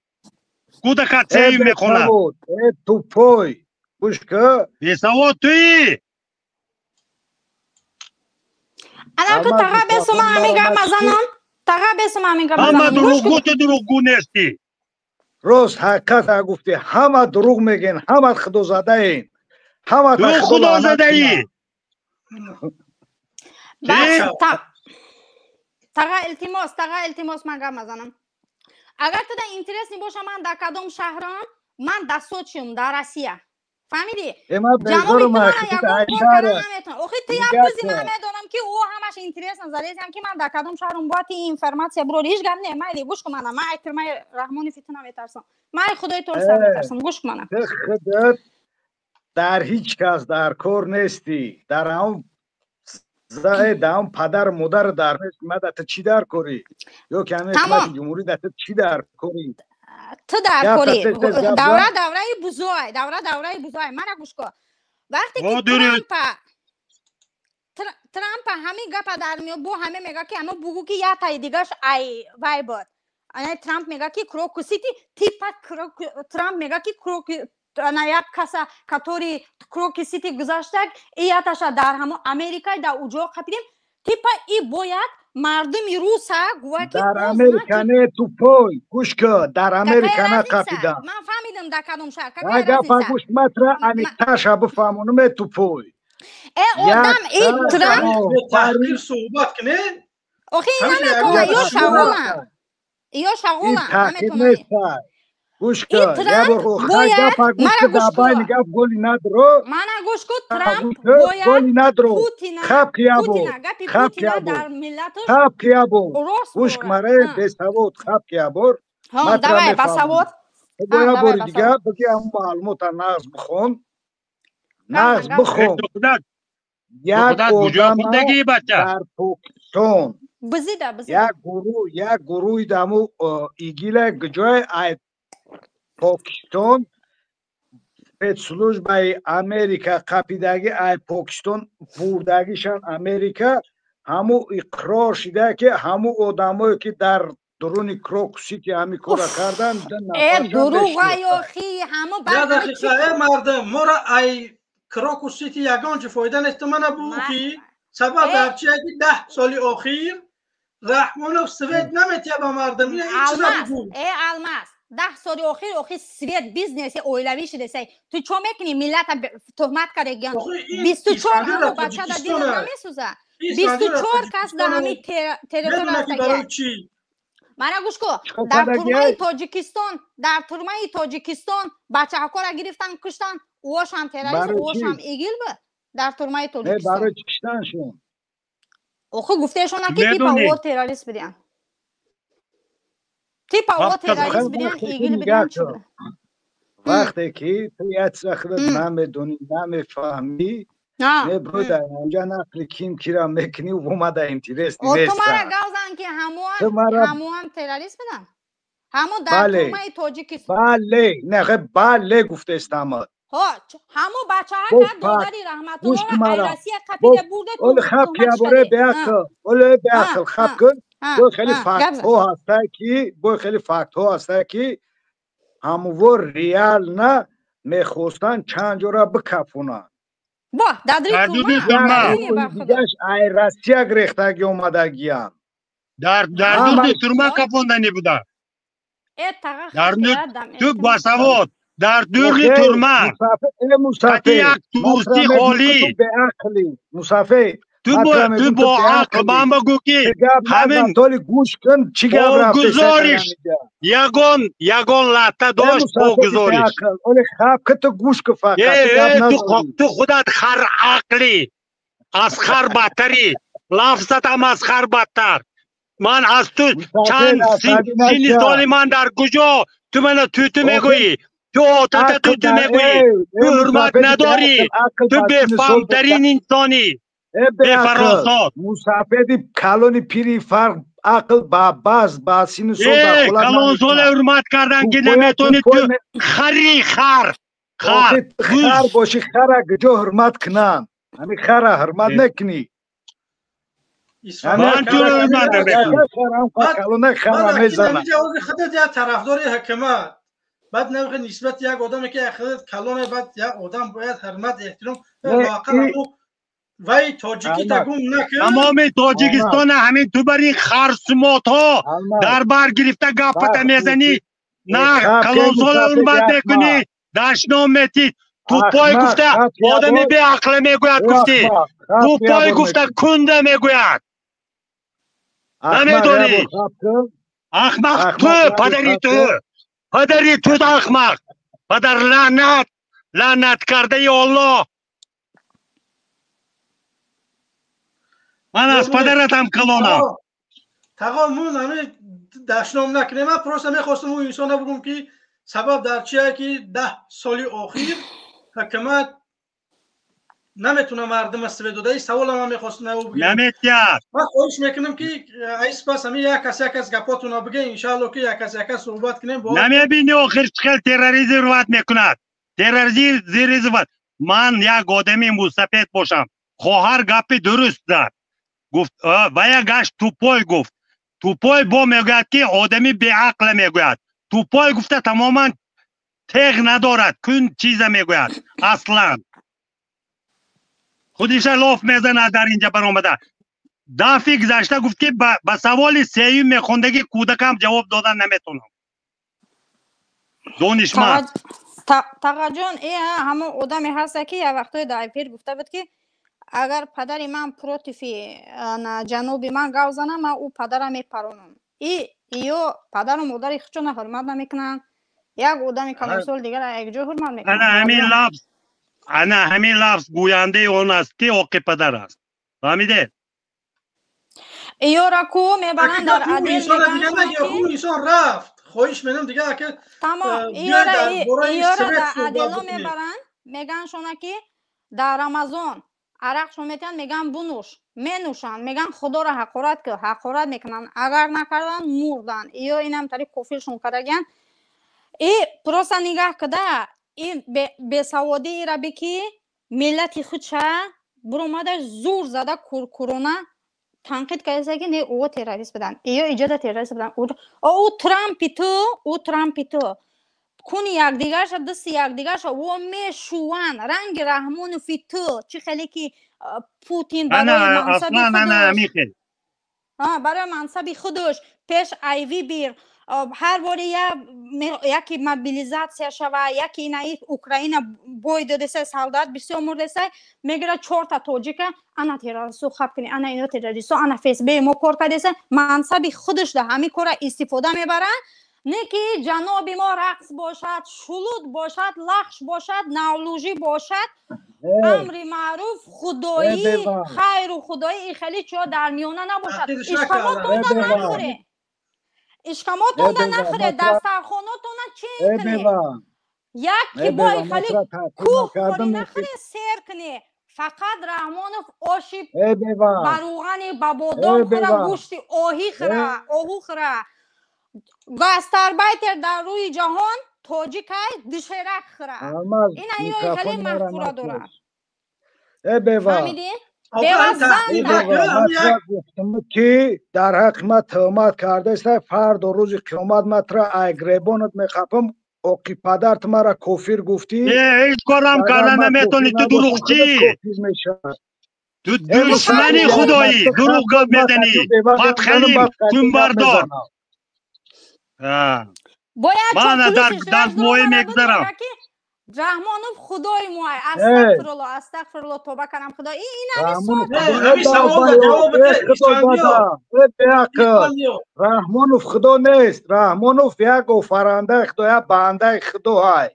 Speaker 5: کودک سیایی میخونه
Speaker 3: تو پای گوش که
Speaker 5: بیسواد تویی
Speaker 4: الان که تقا بسم همین گپ مزنم
Speaker 5: همه دروغگو تو دروغگو نیستی
Speaker 3: روز حقیقت گفتی همه دروغ میگین همه خدا زده این همه
Speaker 5: تو خدا زده ای
Speaker 4: تقا التماس من گپ مزنم اگر تو در اینترس باشه من در کدام شهرم من در سوچیم در روسیه فهمیدی؟ جنوبی تو من یکم کار کردن نمیتونم اوخی تو یک روزی من میدونم که او همش اینترس نظریه هم که من در کدام شهرم باید این انفرماسیا برو هیچ گپ نه من گوش کن من احترام رحمانی فیتو نمیترسم من خدای تو رو سر میترسم گوش کن
Speaker 3: خودت در هیچ کس در کار نیستی در هم دام پدر مادر در مدت چی در کاری یا که همه حکومت جمهوری در چی در کاری
Speaker 4: تو در کاری دوره بزرگ من گوش کن وقتی که ترامپ همین گپ در میاد بو همه میگه که اما بگو که یا تای دیگهش ای وای بود ترامپ میگه که کروکوسیتی تیپ ترامپ میگه که на як каса который кроки сити гузаштак и яташа дар ҳамо америкай дар уҷо қапидем типа и бояд мардуми руса гӯя ки
Speaker 3: در امریکا نه تو پای گوش که در امریکا نه
Speaker 4: какая
Speaker 3: قپیدم
Speaker 4: разница man фаҳмидам дар кадом шаҳр
Speaker 3: اگه
Speaker 4: какая
Speaker 3: پا
Speaker 4: разница
Speaker 3: گوش مطرح امیتاشا بفهمونم تو پای
Speaker 4: одам Трамп
Speaker 1: تحقیر صحبت کنه
Speaker 4: охи ин
Speaker 1: همین
Speaker 4: наметавона
Speaker 1: اگر
Speaker 4: ё
Speaker 1: باشی
Speaker 4: шағулам ё
Speaker 3: این
Speaker 4: шағулам
Speaker 3: تحقیر
Speaker 4: наметавонӣ
Speaker 3: نیست گوش که
Speaker 4: این
Speaker 3: یه
Speaker 4: ترامپ
Speaker 3: برو
Speaker 4: باید
Speaker 3: خیلی پا گوش
Speaker 4: مرا
Speaker 3: که
Speaker 4: گوش
Speaker 3: دابای
Speaker 4: کن.
Speaker 3: نگه گولی ندارو
Speaker 4: мана гӯш кун Трамп
Speaker 3: گولی
Speaker 4: бояд
Speaker 3: ندارو
Speaker 4: Путина
Speaker 3: خب کیا بود
Speaker 4: гапи
Speaker 3: خب
Speaker 4: Путина
Speaker 3: کیا
Speaker 4: дар
Speaker 3: بود
Speaker 4: миллаташ
Speaker 3: خب کیا بود
Speaker 4: рост
Speaker 3: گوش
Speaker 4: борад.
Speaker 3: مره بسواد خب کیا بود
Speaker 4: ҳон
Speaker 3: مطرح
Speaker 4: давай ба
Speaker 3: میفهمم
Speaker 4: савод
Speaker 3: باید
Speaker 4: давай
Speaker 3: باری
Speaker 4: ба
Speaker 3: دیگه
Speaker 4: савод
Speaker 3: بگی هم معلومات نغز بخون
Speaker 4: گавзан
Speaker 3: نغز
Speaker 4: гавзан
Speaker 3: بخون یک
Speaker 5: کجا
Speaker 3: آدم
Speaker 5: خوندگی بچه
Speaker 3: در پاکستان
Speaker 4: бизида бизида
Speaker 3: یک گروه دمو ایگیل گجای ای پاکستان службаи Америка қапидаги ай Покистон бурдагишан Америка ҳаму иқрор шида ки ҳаму одамое ки дар дуруни Крокус-Сити ҳами кора кардан
Speaker 4: дуруға ёхи ҳаму
Speaker 1: я дақиқа мардам мора ай Крокус-Сити ягон ҷо фоида нест мана бу ки сабаб дар чия ки 10 соли охир Раҳмонов свет наметия ба мардам ин чиза бугу
Speaker 4: алмаз 10 соли охир свет бизнеси оилавӣ шидасай ту чо мекунӣ миллата тӯҳмат карегиан 24 ҳаму бача да дилат намесӯза 24 кас да ҳами территория ҳастагия мана гӯш ку дар турмаи тоҷикистон бачаҳакора гирифтан куштан уошам террорист уошам игил буд дар турмаи тоҷикистон охи гуфтаешона ки типа о террорист будиан типа о террорист будиан игил будиан чӣ буд
Speaker 3: вақте ки ту як сахлат намедонӣ намефаҳмӣ мебурӣ дар онҷа нақли ким кира мекунӣ омада интереси нест
Speaker 4: ту мара гавзан ки ҳамуам террорист буданд ҳаму дар турмаи тоҷикистон
Speaker 3: бале гуфтестамад
Speaker 4: ҳаму бачаҳа кар додари раҳматуллоро айрасия қапида бурда
Speaker 3: хаб кияборе беақл хаб кун бо хеле фактҳо ҳастае ки ҳамувор реална мехостанд чанд ҷора бикафунанд дигаш ай Россия грехтаги омадагиам
Speaker 5: дар дурди турма кафондани буда ту басавод дар дурди турма қати як тӯсти холӣ ту бо ақл ман багӯ ки ҳамин огузориш ягон латта дошт огузориш ту худат хар ақлӣ аз хар бадтарӣ лафзатам аз хар бадтар ман аз ту чанд сини соли ман дар куҷо ту мана туту мегӯӣ ту отата туту мегӯӣ ту ҳурмат надорӣ ту бефаҳмтарин инсонӣ бефаросот
Speaker 3: мусафеди калони пири фарқ ақл ба баз ба сини сол
Speaker 5: калон сола ҳурмат кардан ки наметонӣ ту хари хар
Speaker 3: боши хара гуҷо ҳурмат кунанд ҳами хара ҳурмат накунӣ
Speaker 5: ман ту ҳурмат
Speaker 1: намекунам худат як тарафдори ҳукумат баъд навқи нисбати як одаме ки худат калоне баъд як одам бояд ҳурмат эҳтиром вай тоҷикӣ тагум накун
Speaker 5: тамоми тоҷикистона ҳамин ту бар ин харсумотҳо дар бар гирифта гапата мезанӣ на калонсола ҳурмат мекунӣ дашном метӣ тупой гуфта одами беақле мегӯяд гуфтӣ тупой гуфта кунда мегӯяд намедонӣ ахмақ ту падари ту ахмақ падар лаънат кардаи Аллоҳ ман аз падаратам калонам
Speaker 1: тағо мун ҳами дашном накунем ман просто мехостам у инсона бугум ки сабаб дар чия ки 10 соли охир ҳукумат наметуна мардума свет дода ин савола ман мехостам
Speaker 5: наметиҳад
Speaker 1: ман хоҳиш мекунам ки ай спас ҳами як кас гапотуна биге иншаалло ки як кас суҳбат кунем
Speaker 5: намебини охир чӣ хел терроризм руват мекунад терроризм ман як одами мусафед бошам хоҳар гапи дуруст зад гуфт вая гашт тупой гуфт тупой бо мегӯяд ки одами беақле мегӯяд тупой гуфта тамоман теғ надорад кун чиза мегӯяд аслан худиша лоф мезанад дар инҷа баромада دفعه گذشته گفتی به سوال سیوم میخوندگی کودکم جواب دادن نمیتونم. دانشمند
Speaker 4: تقا جان ای همون آدمی هست که یه وقتای در پیر گفته بود که اگر پدر من پروتیفی جنوبی من گاو زنم من او پدرم میپرونم. ایو پدر و مادر خودشون حرمت نمیکنن. یک آدمی کلمسول دیگر یک جا حرمت میکنن.
Speaker 5: انا همین لفظ گوینده اون است که اوکی پدر است. فهمیده؟
Speaker 4: ایو را کو میبرن در عدل میگن
Speaker 1: که اون انسان رفت خواهش میدم دیگه که
Speaker 4: تمام ایو را در عدل میبرن میگن شونه که در رمضان عرق شو میتن میگن بنوش مینوشن میگن خدا را حقارت که حقارت میکنن اگر نکردن مردن. ایو اینم طریق کفرشون کردن. ای پروسا نگاه کده این بیسوادی را بکی ملت خودشه برومده زور زده کرونا تنقید کرده که نه او تروریست بدن ایو ایجاد تروریست بدن او ترامپی تو کنی یک دیگر شد دست یک دیگر شد و میشوان رنگ رحمان فی تو چی خیلی که پوتین برای منصبی خودش برای منصبی خودش پیش ایوی بیر هر باری یکی موبیلیزاسیا شوه یکی اینایی اوکراین بوی داده سه سالدات بسیار مرده سه میگره 4 تا توجیکه انا تیراریستو خواب کنی انا اینو تیراریستو انا فیسبی مو کار کرده سه منصبی خودش ده همین کار استفاده میبره نه که جنابی ما رقص باشد شلود باشد لخش باشد نولوژی باشد امر معروف خدایی خیر و خدایی خیلی چیا در میونه نباشد اشکاماتون نخوره اشکاماتون نخوره دسترخوناتون چین کنه یکی بای خیلی کوه خوری نخوره سیر کنه فقط رحمانوف آشی بروغانی بابادان خوره گوشت آهی خوره گاستربایتر در روی جهان توجیک های دشرک خوره این ایوی خیلی محفوره داره فهمیدی؟
Speaker 3: که در حق ما تهمت کرده است فرد و روز قیامت ما ترا اگریبانت میخپم اوکی پدرت مرا کافر گفتی
Speaker 5: هیچ کارم کردن نمیتونی تو دروغچی تو دشمنی خدایی دروغ میزنی فتخلی کنبردار من در موی میگذارم
Speaker 4: رحمانوف خدای موی استغفرالله توبه کنم خدا این
Speaker 3: رحمانوف خدا نیست رحمانوف یک گفرنده خدا یک بنده خدا های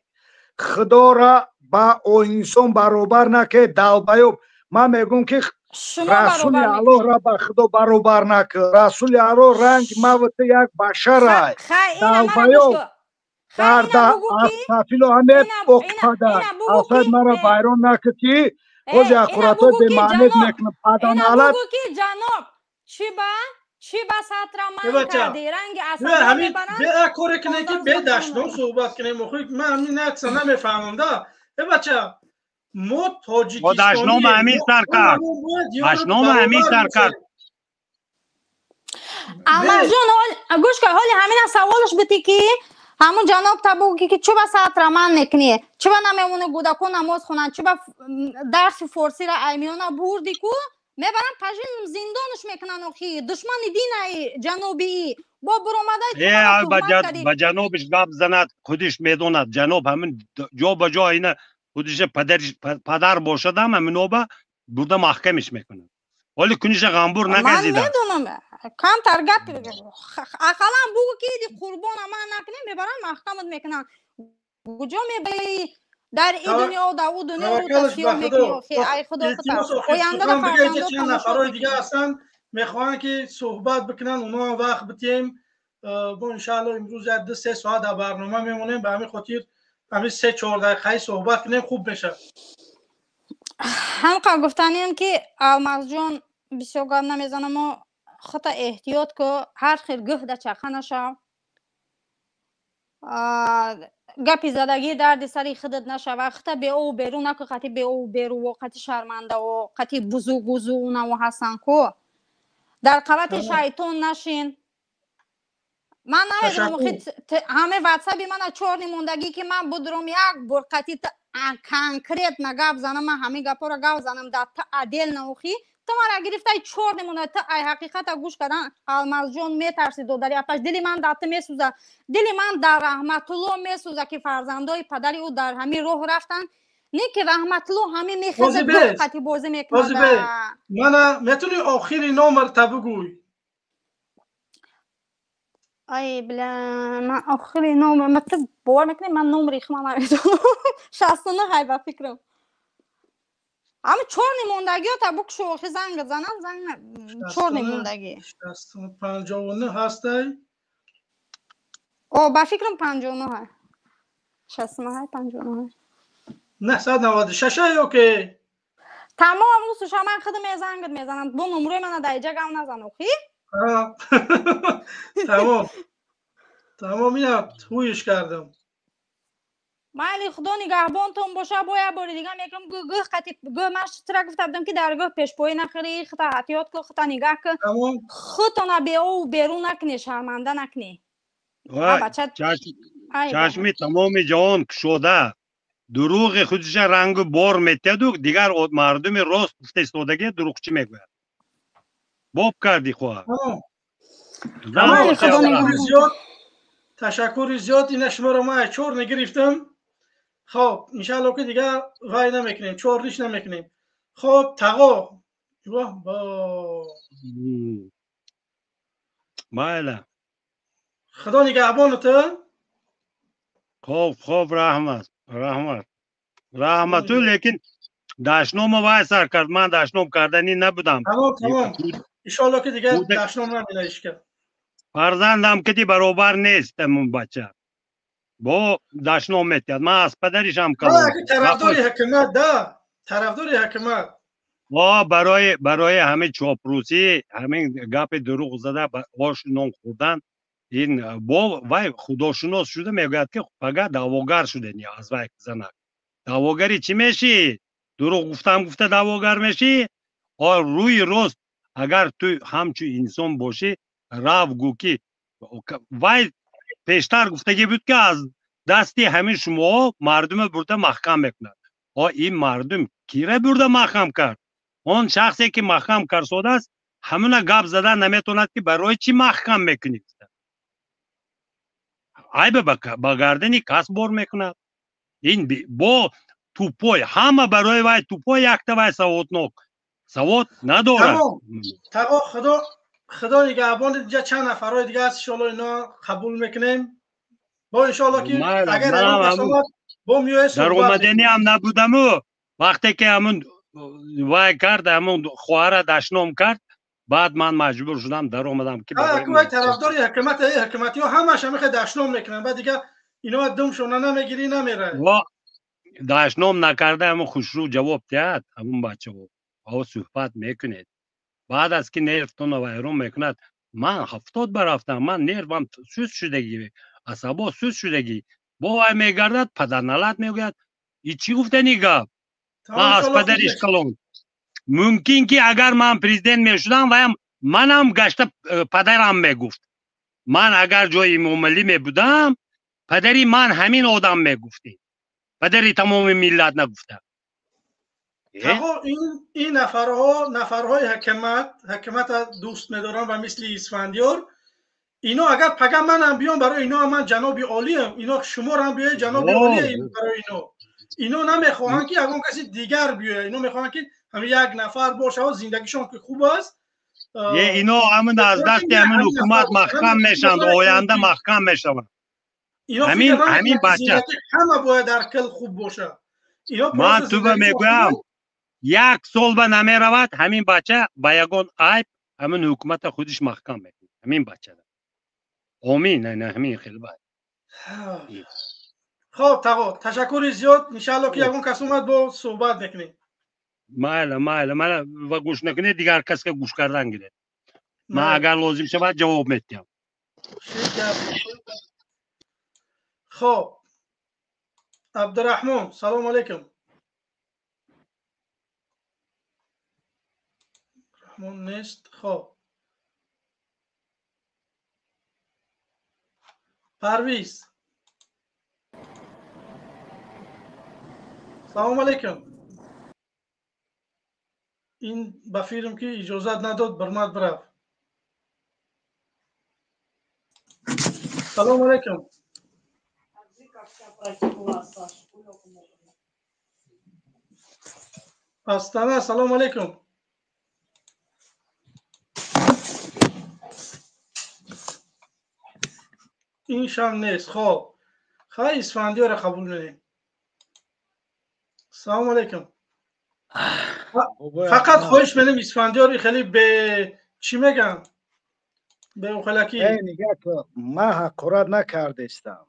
Speaker 3: خدا را با انسان برابر نکه دلبیوب من میگم که رسول الله را با خدا برابر نکه رسول الله رنگ موت یک بشر های دلبیوب در تفیلو همه اقتدار اصد مرا بایرون نکتی خوز اقراطات به معنیت میکنه پدان حالت
Speaker 4: جناب چی با ساتر من کردی رنگ اصلا همین
Speaker 1: به اکوره کنه که به دشنام صحبت کنه مخوی من همین نکسا نمیفهمم ده بچه ما تاجیکستانی
Speaker 5: دشنام همین سرکر دشنام همین سرکر
Speaker 4: اما جون گوش که حالی همین سوالش بودی که همون جناب تبو که چه با ساعت رمان میکنی چه با نمیمونه گودکو نماز خونن چه با درس فارسی را ایمیونا بوردی کو میبرن پجین زندانش میکنن اخی دشمن دین جنوبی با برآمده
Speaker 5: با جنوبش گپ زند خودش میدوند جنوب همین جا با جا اینه خودش پدر باشد هم همین نوبه بوده محکمش میکنن ولی کنیش غنبور نگزیدن
Speaker 4: من میدونم کم ترگت اقلا بگو که دی قربان من نکنه میبرن محکمت میکنن کجا میبری در این دنیا و در اون دنیا رو تصفیه میکنی ای خدا آینده در فرزندات
Speaker 1: چند نفرهای دیگه هستن میخوان که صحبت بکنن اونا وقت بتیم با انشاءالله امروز 2-3 ساعت در برنامه میمونیم به همین خاطر همین 3-4 دقیقه صحبت کنیم خوب بشه
Speaker 4: هم گفتنیم که الماس جان بسیار گپ نمیزنم و خطا احتیاط که هر خیل گه در چخه نشه گپی زدگی درد سری خودت نشه و خطا به او بیرو نکه خطی به او بیرو و خطی شرمنده و خطی بزو اونو هستن که در قوت شیطان نشین من نمیدونم همه واتسابی من 4 موندگی که من بدرم یک برقتی کنکریت نگاب زنم من همه گپا را گاو زنم در عدل نوخی تو مرا گرفته 4 نمونه تو ای حقیقت گوش کردن الماس جان میترسید و در اپش دل من دات میسوزه دل من در رحمت الله میسوزه که فرزندای پدری او در همین راه رفتن نه که رحمت الله همین میخزه دقتی بازی میکنه
Speaker 1: من میتونی آخری نمر تا بگوی
Speaker 4: ای بلا من آخری نمر مطلب باور میکنی من نمری خما نمیدونم 69 های با فکرم اما 4 نموندگی ها تا بکشو آخی زنگ زنم 4 نموندگی
Speaker 1: 59 هستی
Speaker 4: او با فکرم 59 های 69 های 59 های
Speaker 1: نه 196 اوکی
Speaker 4: تمام روز شما من خودم زنگ میزنم با نمره من در اینجا گام نزن اوکی
Speaker 1: تمام اینا تویش کردم
Speaker 4: مالی خدا نگهبانتون باشه باید باری دیگه میگم گوه خطی گوه ماش ترا گفتم که درگاه پیشپایی نخری خطا احتیاط کن خطا نگاه کن خودتون به او بیرون نکنی شرمنده نکنی
Speaker 5: چشمی تمام جهان شده دروغ خودش رنگ بار میتید و دیگر مردم راست گفته ایستادگی دروغچی میگوید باب کردی خواه
Speaker 1: تشکر زیاد این شما رو ما 4 نگرفتم خب انشالله که دیگه وای نمیکنیم 4 ریش نمیکنیم خب تقا با
Speaker 5: بله
Speaker 1: خدا نگهبانته
Speaker 5: خوب رحمتو لیکن داشنوم وای سر کرد من داشنوم کردنی نبودم
Speaker 1: تمام انشالله که دیگه داشنوم نمیدهش کرد
Speaker 5: فرزندم که دی برابر نیست همون بچه با داشنوم میتید من از پدرش هم کلم
Speaker 1: طرفداری حکومت ده طرفداری حکومت
Speaker 5: برای همه چاپروسی همین گپ دروغ زده باش نون خوردن این با وای خداشناس شده میگوید که فقط دعواگر شده از وای زنک دعواگری چی میشی دروغ گفته دعواگر میشی روی راست اگر تو همچو انسان باشی راو گو کی وای پیشتر گفتگی بود که از دستی همین شما مردم برده محکم میکند این مردم کیره برده محکم کرد اون شخصی که محکم کرد است همون گپ زده نمیتوند که برای چی محکم میکنید ای با گردنی کس بار میکند این با توپای همه برای وای توپای یک وای سواد نداره
Speaker 1: تقا خدا نگهبان دیگه چند نفرای دیگه هست انشالله اینا قبول میکنیم با انشالله که اگر همون با میوه
Speaker 5: در اومدنی هم نبودم وقتی که همون وای کرد همون خواهر دشنام کرد بعد من مجبور شدم در اومدم که
Speaker 1: برای طرفداری حکومتی ها همش همیشه دشنام میکنن بعد دیگه اینا دمشون نمیگیری نمیره
Speaker 5: دشنام نکرده همون خوشرو جواب داد همون بچه ها صحبت میکنید بعد از که نرفتون و ویرون میکند من 70 برفتم من نرفم سوز شدگی عصبا سوز شدگی با وای میگردد پدر نلت میگوید ای چی گفته نیگه من از پدرش کلون ممکن که اگر من پریزیدنت میشدم و منم گشته پدرم میگفت من اگر جای موملی میبودم پدری من همین آدم میگفتی پدری تمام ملت نگفته
Speaker 1: این نفرهای حکمت دوست میدارم و مثل اسفندیار اینا اگر پگه منم بیام برای اینا من جناب عالی ام اینا شما هم بیای جناب عالی برای اینا نمیخواهن که اگه کسی دیگر بیای اینا میخواهن که همین یک نفر باشه و زندگیشون که خوب است
Speaker 5: اینا همون از دست همون حکومت محکم میشند آینده محکم میشوند همین بچه
Speaker 1: همه باید در کل خوب باشه
Speaker 5: من تو میگویم 1 سال به نمی رود همین بچه با یگان عیب همین حکومت خودش محکم میکنه همین بچه آمین نه همین خیلی باید
Speaker 1: خب تقا تشکر زیاد انشالله که یگان کس اومد با صحبت نکنیم
Speaker 5: مایل من و گوش نکنه دیگر کس که گوش کردن گیره من اگر لازم شود جواب میدم
Speaker 1: خب عبدالرحمن سلام علیکم رحمان نیست خب پرویز سلام علیکم این به فیلم که اجازت نداد برمد برفت. سلام علیکم. استانه سلام علیکم. این شم نیست. خب خیلی اسفندی ها را قبول نیم. سلام علیکم. فقط خواهش منم اسفندی ها را خیلی به چی میگم؟ به اخلکی.
Speaker 3: نگه که من حقارت نکردستم.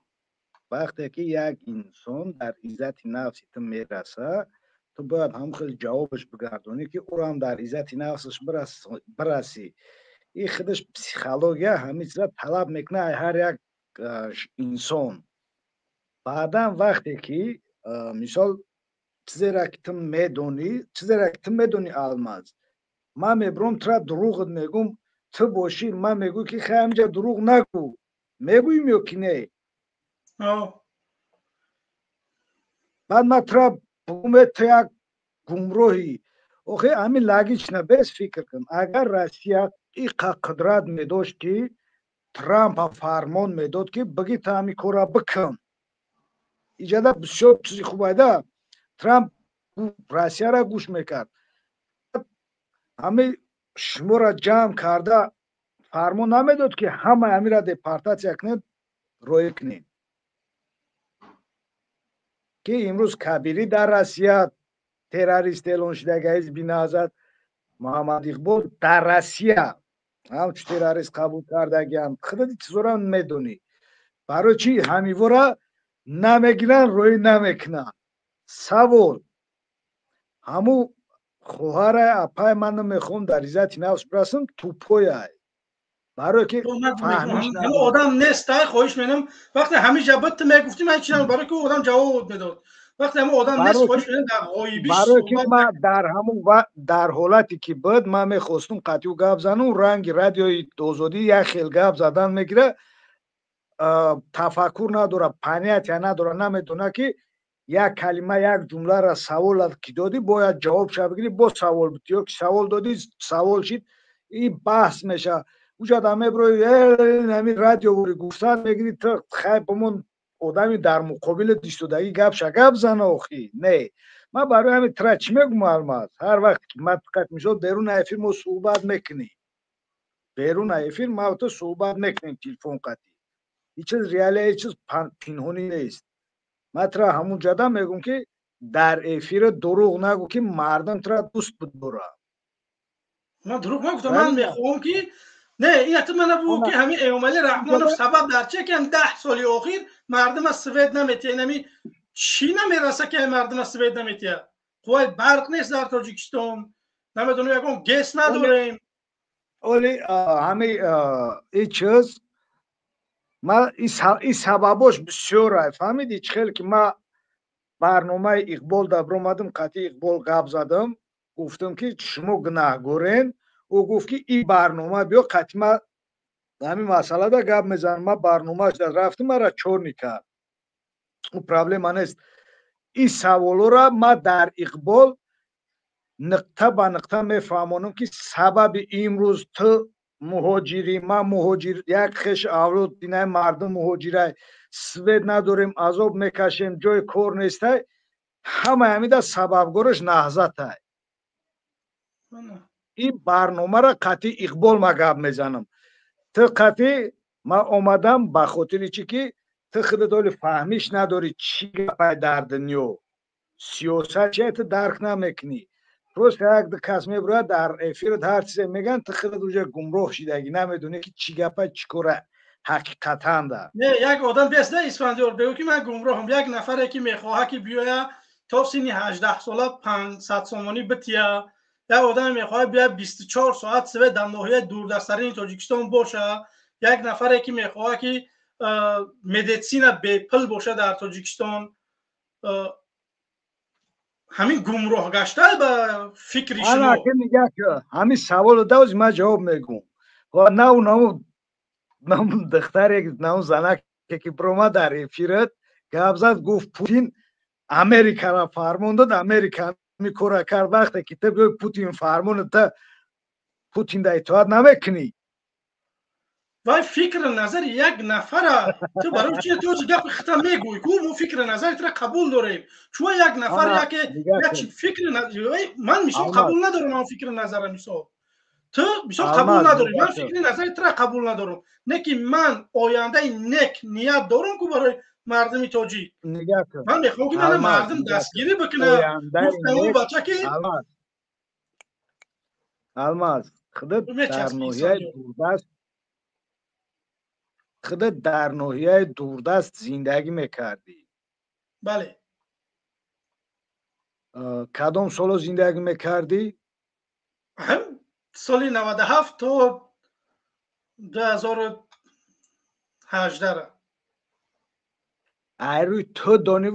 Speaker 3: وقتی که یک انسان در عزت نفسی تو میرسه تو باید هم خیلی جوابش بگردونی که او هم در عزت نفسش برسی. این خودش پسیخولوژیا همین چیزا طلب میکنه هر یک انسان. بعدا وقتی که مثال چیزی را که تو میدونی الماس من میبرم تو را دروغ میگم تو باشی من میگو که خیلی همجا دروغ نگو میگویم یا که نه. بعد من تو را بگم تو یک گمراهی. اوخی همین لاگیچ نبیس فکر کن اگر روسیه این قدرت میداشت که ترامپ فرمان میداد که بگی تا همین کارا بکن ایجاده بسیار چیزی خوبه ده. ترامپ روسیه را گوش میکرد همه شما را جمع کرده فرمان نمیداد که همه همین را دیپارتاسیا کنید روی کنید که امروز کبیری در روسیه تروریست اعلان شده حزب نهضت محمد اقبال در روسیه همچون تروریست قبول کردگی خودت چیزا را میدونی برای چی همیو را نمیگیرن روی نمیکنن. سوال همو خواهر اپای من نمیخوام در عزت نفس برسن توپوی برای که فهمیش
Speaker 1: ندارم آدم نیست. خواهش منم وقتی همه جبت میگفتی من چیزام برای که آدم جواب میداد. وقتی همه آدم نیست خواهش منم در غایبی
Speaker 3: برای که من در همون در حالتی که بود من میخواستم قطعی گپ زنم رنگ رادیوی دوزودی یک خیل گپ زدن میگیره تفکر نداره پنیت یا نداره نمیدونه که یک کلمه یک جمله را سوال که دادی باید جواب شد بگیری با سوال بودی یا که سوال دادی سوال شد این بحث میشه اوجا دمه بروی همین رادیو بوری گفتن میگیری تو خیلی بمون آدمی در مقابل دیستودگی گپ شگپ زنه آخی نه. من برای همین ترچ میگم الماس هر وقت که مدقت میشد بیرون افیر ما صحبت میکنی بیرون افیر ما تو صحبت میکنیم تلفن قطعی هیچ چیز ریاله هیچ چیز پنهانی نیست. من ترا همون جدا میگم که در افیر دروغ نگو که مردم ترا دوست بداره.
Speaker 1: من دروغ نگفتم. من میخوام که نه این حتی من بگو که همین ایومالی رحمانوف سبب در چه که 10 سال اخیر مردم از سوید نمیتیه نمی چی نمیرسه که مردم از سوید نمیتیه. قوی برق نیست در تاجیکستان نمیدونم یکم گیس نداریم
Speaker 3: ولی همین این چیز ما این سبباش بسیاره فهمیدی چخیل که ما برنامه اقبال در برامدم قطعی اقبال گپ زدم گفتم که شما گناه گورین او گفت که این برنامه بیا قطعی ما همین مسئله در گپ میزنم ما برنامهش در رفتم مرا چور نکرد اون پرابلم نیست. این سوالو را ما در اقبال نقطه به نقطه میفهمونم که سبب امروز تو مهاجری ما مهاجر یک خش اولاد دینه مردم مهاجره سوید نداریم عذاب میکشیم جای کار نیسته همه همیده سببگارش نهضت های. این برنامه را قطعی اقبال ما گپ میزنم تو قطعی ما آمدم به خاطر چی که تو خودت داری فهمیش نداری چی گپ در دنیا سیاست چی تو درک نمیکنی روز یک کس میبره در افیر هر چیز میگن تو خودت اونجا گمراه شدگی نمیدونی که چی گپه چی کاره حقیقتا ده.
Speaker 1: نه یک آدم بیست نه اسفندیار بگو که من گمراهم یک نفره که میخواه که بیاید تا سینی 18 ساله 500 سومانی بتیه یک آدم میخواه بیاید 24 ساعت سوی در ناحیه دوردستترین تاجیکستان باشه یک نفره که میخواه که مدیسین به پل باشه در تاجیکستان همین گمراه گشته به فکر شما.
Speaker 3: انا که میگه که همین سوال دوز من جواب میگم و نو دختر یک نو زنک که برما در افیرت گپ زد گفت پوتین امریکا را فرمان داد امریکا میکره کرد وقتی که تو به پوتین فرمون تا پوتین در اطاعت نمیکنی.
Speaker 1: وای فکر نظر یک نفر تو برای چی تو گپ ختم میگویی کو مو فکر نظر تو قبول داریم چون یک نفر یک فکر نظر من میسو قبول ندارم من فکر نظرم میسو تو میسو قبول نداری من فکر نظر تو قبول ندارم نه که من آینده نک نیت دارم که برای مردم تاجیک من میخوام که من مردم دستگیری بکنه گفتم بچه که
Speaker 3: الماس خودت در ناحیه دوردست خودت در ناحیه دوردست زندگی میکردی.
Speaker 1: بله.
Speaker 3: کدام سال زندگی میکردی؟
Speaker 1: هم سال 97 تا 2018 را.
Speaker 3: ایروی تو دانی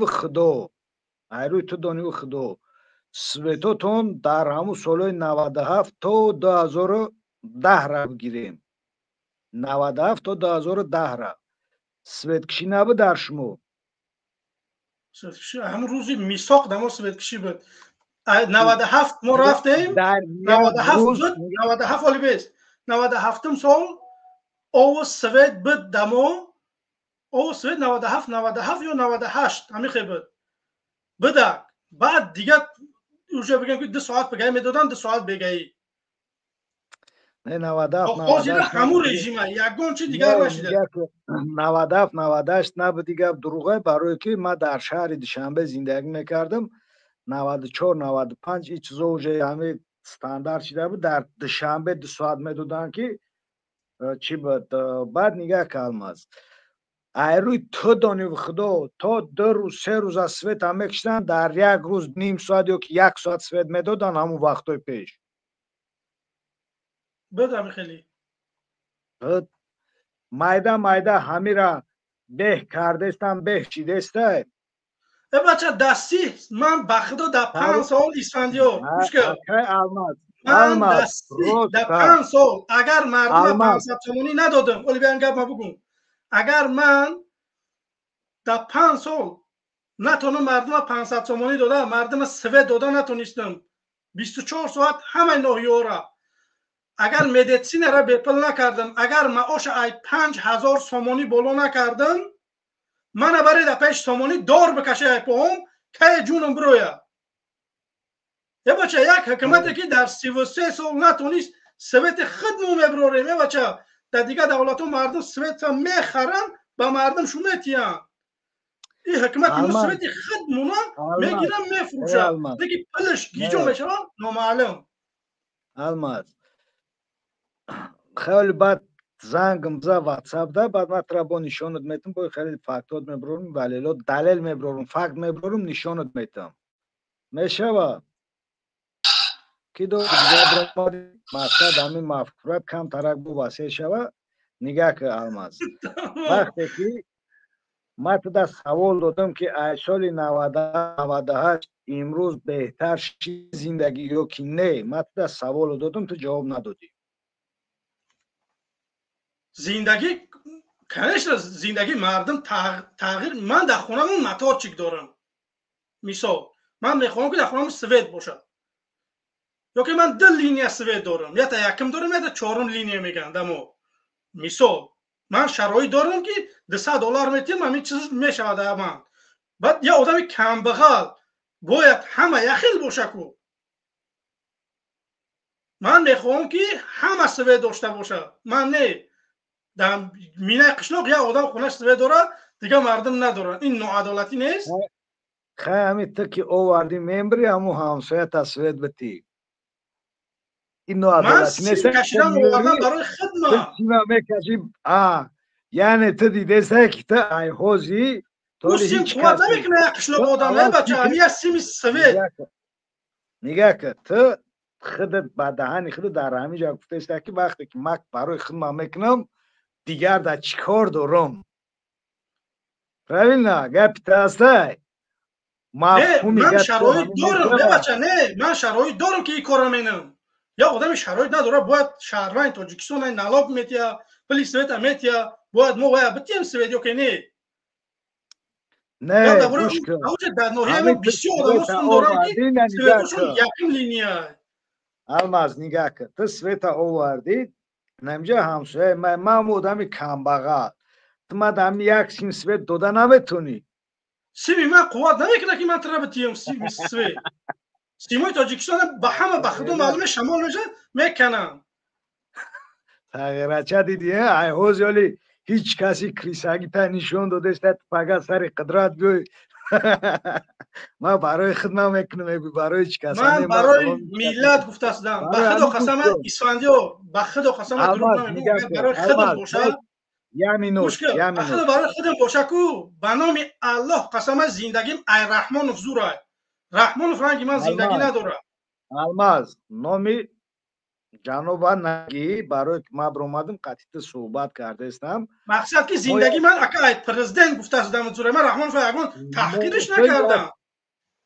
Speaker 3: و خدا سویتاتون در همون سال 97 تا 2010 را بگیریم. 97 تا 2010 را سویت کشی نبود در شما؟
Speaker 1: سویت کشی همون روزی میساق دما سویت کشی بود. 97 ما رفتیم 97 ولی بیست 97 سال او سویت بود دما او سویت 97 یا 98 همین خیلی بود بده. بعد دیگه اونجا بگم که 2 ساعت بگه میدادن 2 ساعت بگهی
Speaker 3: نه 97
Speaker 1: همون رژیمه یکگون چی دیگر نشده
Speaker 3: 97 98 نبود دیگه دروغه برای که من در شهر دوشنبه زندگی میکردم 94 95 این چیزا اوجه همه استاندارد شده بود در دوشنبه 2 ساعت میدادن که چی بود. بعد نگاه کلماز ایروی تو دانی و خدا تا 2 روز 3 روز از سویت هم میکشتن در یک روز نیم ساعت یا که 1 ساعت سویت میدادن همون وقتای پیش
Speaker 1: بدم خیلی
Speaker 3: مایده همه را به کردستم به چیدسته
Speaker 1: بچه دستی من بخدا در 5 سال اسفندیار من دستی در 5 سال اگر مردم 500 تومانی ندادم ولی بیان گفت ما بگم اگر من در 5 سال نتونم مردم 500 تومانی داده مردم سوه داده نتونستم 24 ساعت همه ناحیه را اگر مدیسین را بپل نکردم اگر معاش ای 5000 تومانی بالا نکردم من برای در پیش تومانی دار بکشه ای پاهم که جونم برویا یه بچه یک حکمتی که در 33 سال نتونست سویت خدمو میبروریم یه بچه در دیگه دولتو مردم سویت میخرن با مردم شو میتیان این حکمت اینو سویت خدمونا میگیرن میفروشن دیگه پلش گیجو میشه نامعلم
Speaker 3: الماز خیلی بعد زنگم زد واتساپ ده بعد من ترا با نشانت میتم با خیلی فاکتات میبرم ولی دلیل میبرم فاکت میبرم نشانت میتم میشه با که دو دیگه برای مقصد همین مفکورت کم ترک بو واسه شوا نگاه که الماز وقتی که من تا سوال دادم که ای سال 98 امروز بهتر شی زندگی یا که نه من تا سوال دادم تو جواب ندادی
Speaker 1: زندگی کنش زندگی مردم تغییر من در خونمون متار چیک دارم مثال من میخوام که در خونم سوید باشه یا که من 2 لینی سوید دارم یا تا یکم دارم یا تا 4م لینی میگن دمو مثال من شرایط دارم که $200 میتیم همین چیز میشود من بعد یه آدم کم بغل باید همه یخیل باشه کو من میخوام که همه سوید داشته باشه من نه در مینه قشلاق یا آدم خونش سوید داره دیگه مردم ندارن این نوعدالتی نیست
Speaker 3: خیلی همین تا که آوردی ممبری همون همسایه تصوید بتی این نوعدالتی نیست
Speaker 1: من کشیدم آوردم برای خدمه
Speaker 3: یعنی تو دیده سه که تو ای حوزی
Speaker 1: او سیم قوت نمیکنه یک قشلاق آدم بچه همی از سیم سوید
Speaker 3: نگه که تو خودت بدهانی خودت در همین جا گفته است که وقتی که من برای خدمه میکنم دیگر در چیکار دارم نه گپ تاسته
Speaker 1: من شرایط دارم بچه نه من شرایط دارم که این کارو مینم یا آدم شرایط نداره باید شهروند تاجیکستان نلاق میتیا پلیس سویت میتیا باید ما باید بتیم سویت یا که نه
Speaker 3: نه گوش کن
Speaker 1: در ناحیه ما بسیار آدم هستون دارن که سویتاشون یکم لینیه.
Speaker 3: الماس نگاه کن تو سویتا آوردی نمیجا همسایه من آدمی کمبغل تو من دمی یک سیم سویت دوده نمیتونی.
Speaker 1: سیمی من قوت نمیکنه که من تربتیم سویت. سیمای تاجیکستان به همه بخدو معلومه شمال میشه میکنم.
Speaker 3: تغییرچه دیدی ای حوزیالی هیچ کسی کریساگی تا نشون داده است فقط سر قدرت بیوی. من برای خدمت میکنم برای هیچ کسی
Speaker 1: من برای میلاد گفته استم بخدا قسم اسفندیو بخدا قسم دروغ نمیگم برای خودم باشه بخدا برای خودم باشه کو به نام الله قسم زندگیم ای رحمان زورای رحمان فرنگی من زندگی ندارم.
Speaker 3: الماس نامی جنوبا نگی برای ما برآمدم قطعی صحبت کرده استم
Speaker 1: مقصد که زندگی من اکای پرزیدنت گفته استم زوره من رحمان فرنگی تحقیرش نکردم.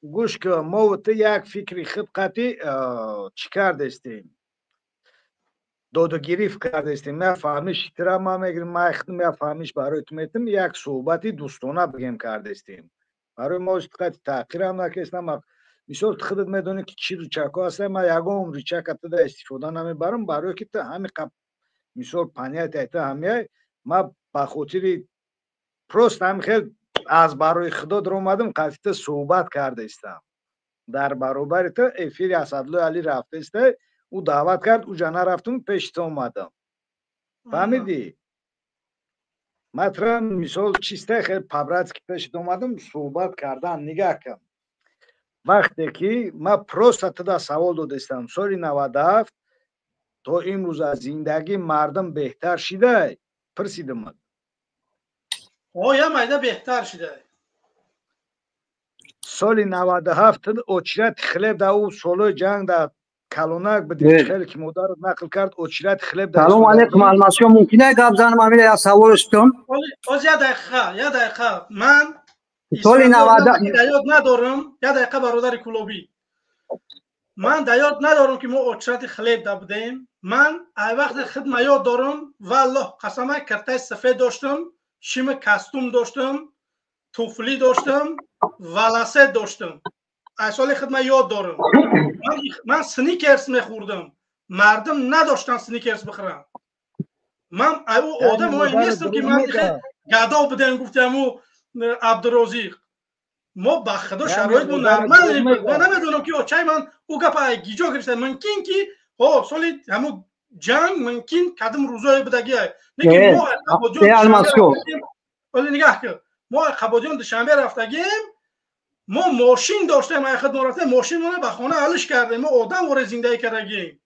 Speaker 3: گوش کن ما و تو یک فکری خود قطعی چی کرده استیم دودگیری کرده استیم میفهمیش ترا ما میگیم ما میفهمیش برای تو میتم یک صحبتی دوستانه بگیم کرده استیم برای ما قطعی تحقیر هم نکردم. مثال خودت میدونی که چی رو چکا هست ما یگام رو چکا تا استفاده نمیبرم برای که تا همین مثال پنیت ایتا همیه ما با خاطر پروست هم خیلی از برای خدا در اومدم قصد صحبت کرده استم در برابر تا افیر اسدالله علی رفته است او دعوت کرد او جا نرفتم پیش تو اومدم فهمیدی مثلا مثال چیسته خیلی پبرت که پیش تو اومدم صحبت کردن نگاه کن وقتی که ما پروست تا سوال دادستم سال 97 تا امروز از زندگی مردم بهتر شده پرسیدم
Speaker 1: آیا مایده بهتر شده
Speaker 3: سال 97 اوچرت خلیب در او سالو جنگ در کلونک بدید خیلی که مادر نقل کرد اوچرت خلیب در
Speaker 6: سلام علیکم الماسیو ممکنه گپ زنم امیل یا سوالشتم
Speaker 1: از یه دقیقه من
Speaker 6: سال 90
Speaker 1: یاد ندارم یه دقیقه برادر کلوبی من یاد ندارم که ما اوچرت خلیب در بودیم. من ای وقت خدمت یاد دارم والله قسمه کرته سفید داشتم شیم کاستوم داشتم توفلی داشتم ولاسه داشتم ای سال خدمت یاد دارم. من سنیکرز میخوردم مردم نداشتن سنیکرز بخورن. من او آدم هایی نیستم که من گدا بدم گفتم او عبدالرزاق ما با خدا شرایط ما نرمال من نمیدونم که چای من او گپا گیجا گرفته ممکن که سالی همون جنگ ممکن قدم روزای بدگی لیکن ما نگاه کن ما قبادیان دوشنبه رفتگیم ما ماشین داشتیم ما خدمت رفته ماشین ما به خانه حلش کردیم ما آدم واره زندگی کردیم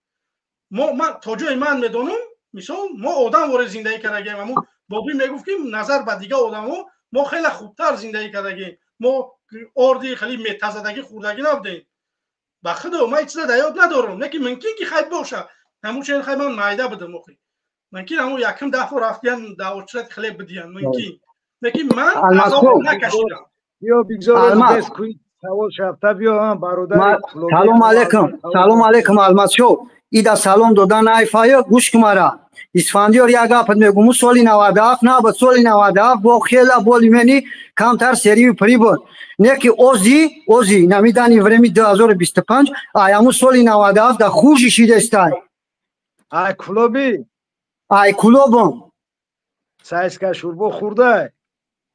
Speaker 1: من تا جای من میدونم مثلا ما آدم واره زندگی کردیم اما بابی میگفت که نظر به دیگه آدمو ما خیلی خوبتر زندگی کردیم ما اردی خیلی متزدگی خوردگی نبودیم به خدا ما هیچ چیز یاد ندارم لیکن ممکن که خیلی باشه همون چیز خیلی من مایده بدم مخی ممکن همون یکم دفعه رفتن دعوت خیلی بدیان ممکن لیکن من عذاب نکشیدم
Speaker 3: بیا بگذار دست کوی سوال شفته بیا برادر
Speaker 6: سلام علیکم الماسیو ایدا سلام دادن ایفای گوش کمارا اسفندیار یا گپت میگم سالی 97 نه به سالی 97 با خیلی بولیمنی کمتر سری پری بود نه که اوزی نمیدانی ورمی 2025 ایامو سالی 97 دا خوشی شده است
Speaker 3: ای کلوبی
Speaker 6: ای کلوبم
Speaker 3: سایسکا شوربا خورده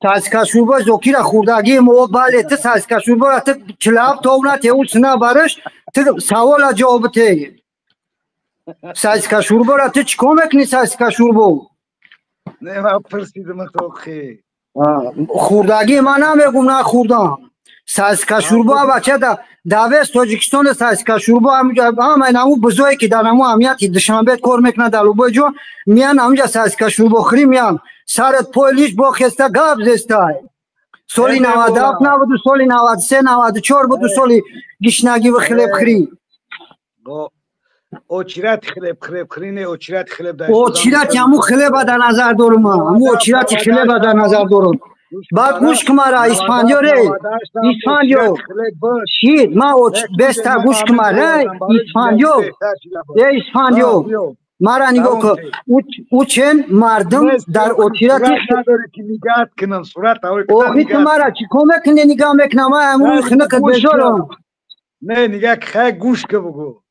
Speaker 6: سایسکا شوربا زوکیرا خوردگی مو باله ته سایسکا شوربا ته کلاب تونا ته اوسنا بارش ته سوال جواب ته سایسکا شوربا را ته چیکار میکنی سایسکا شوربا
Speaker 3: نه من پرسیدم تو خی
Speaker 6: خوردگی من نمیگم نه خوردم سایسکا شوربا بچه داوست تاجیکستان سایسکا شوربا همین همون بزرگی که در همون امیتی دوشنبه کار میکنه در لوبای جون میان همونجا سایسکا شوربا خری میان سرت پولیش با خسته گاب زستای سالی 97 نبود سالی 93 94 بود سالی گشنگی و خلیب خری
Speaker 3: اوچرت خلیب خری نه اوچرت خلیب داشت
Speaker 6: اوچرت همون خلیب در نظر دارم همون اوچرت خلیب در نظر دارم بعد گوش کمارا اسفندیار شیر ما بستا گوش کمارا اسفندیار مرا نگاه کن او چند مردم در اوتیرات
Speaker 3: نداره که نگاه کنن صورت
Speaker 6: اوخی تو مرا چی کمه کنه نگاه میکنم امروز خنک بجارم
Speaker 3: نه نگاه که خیلی گوش که بگو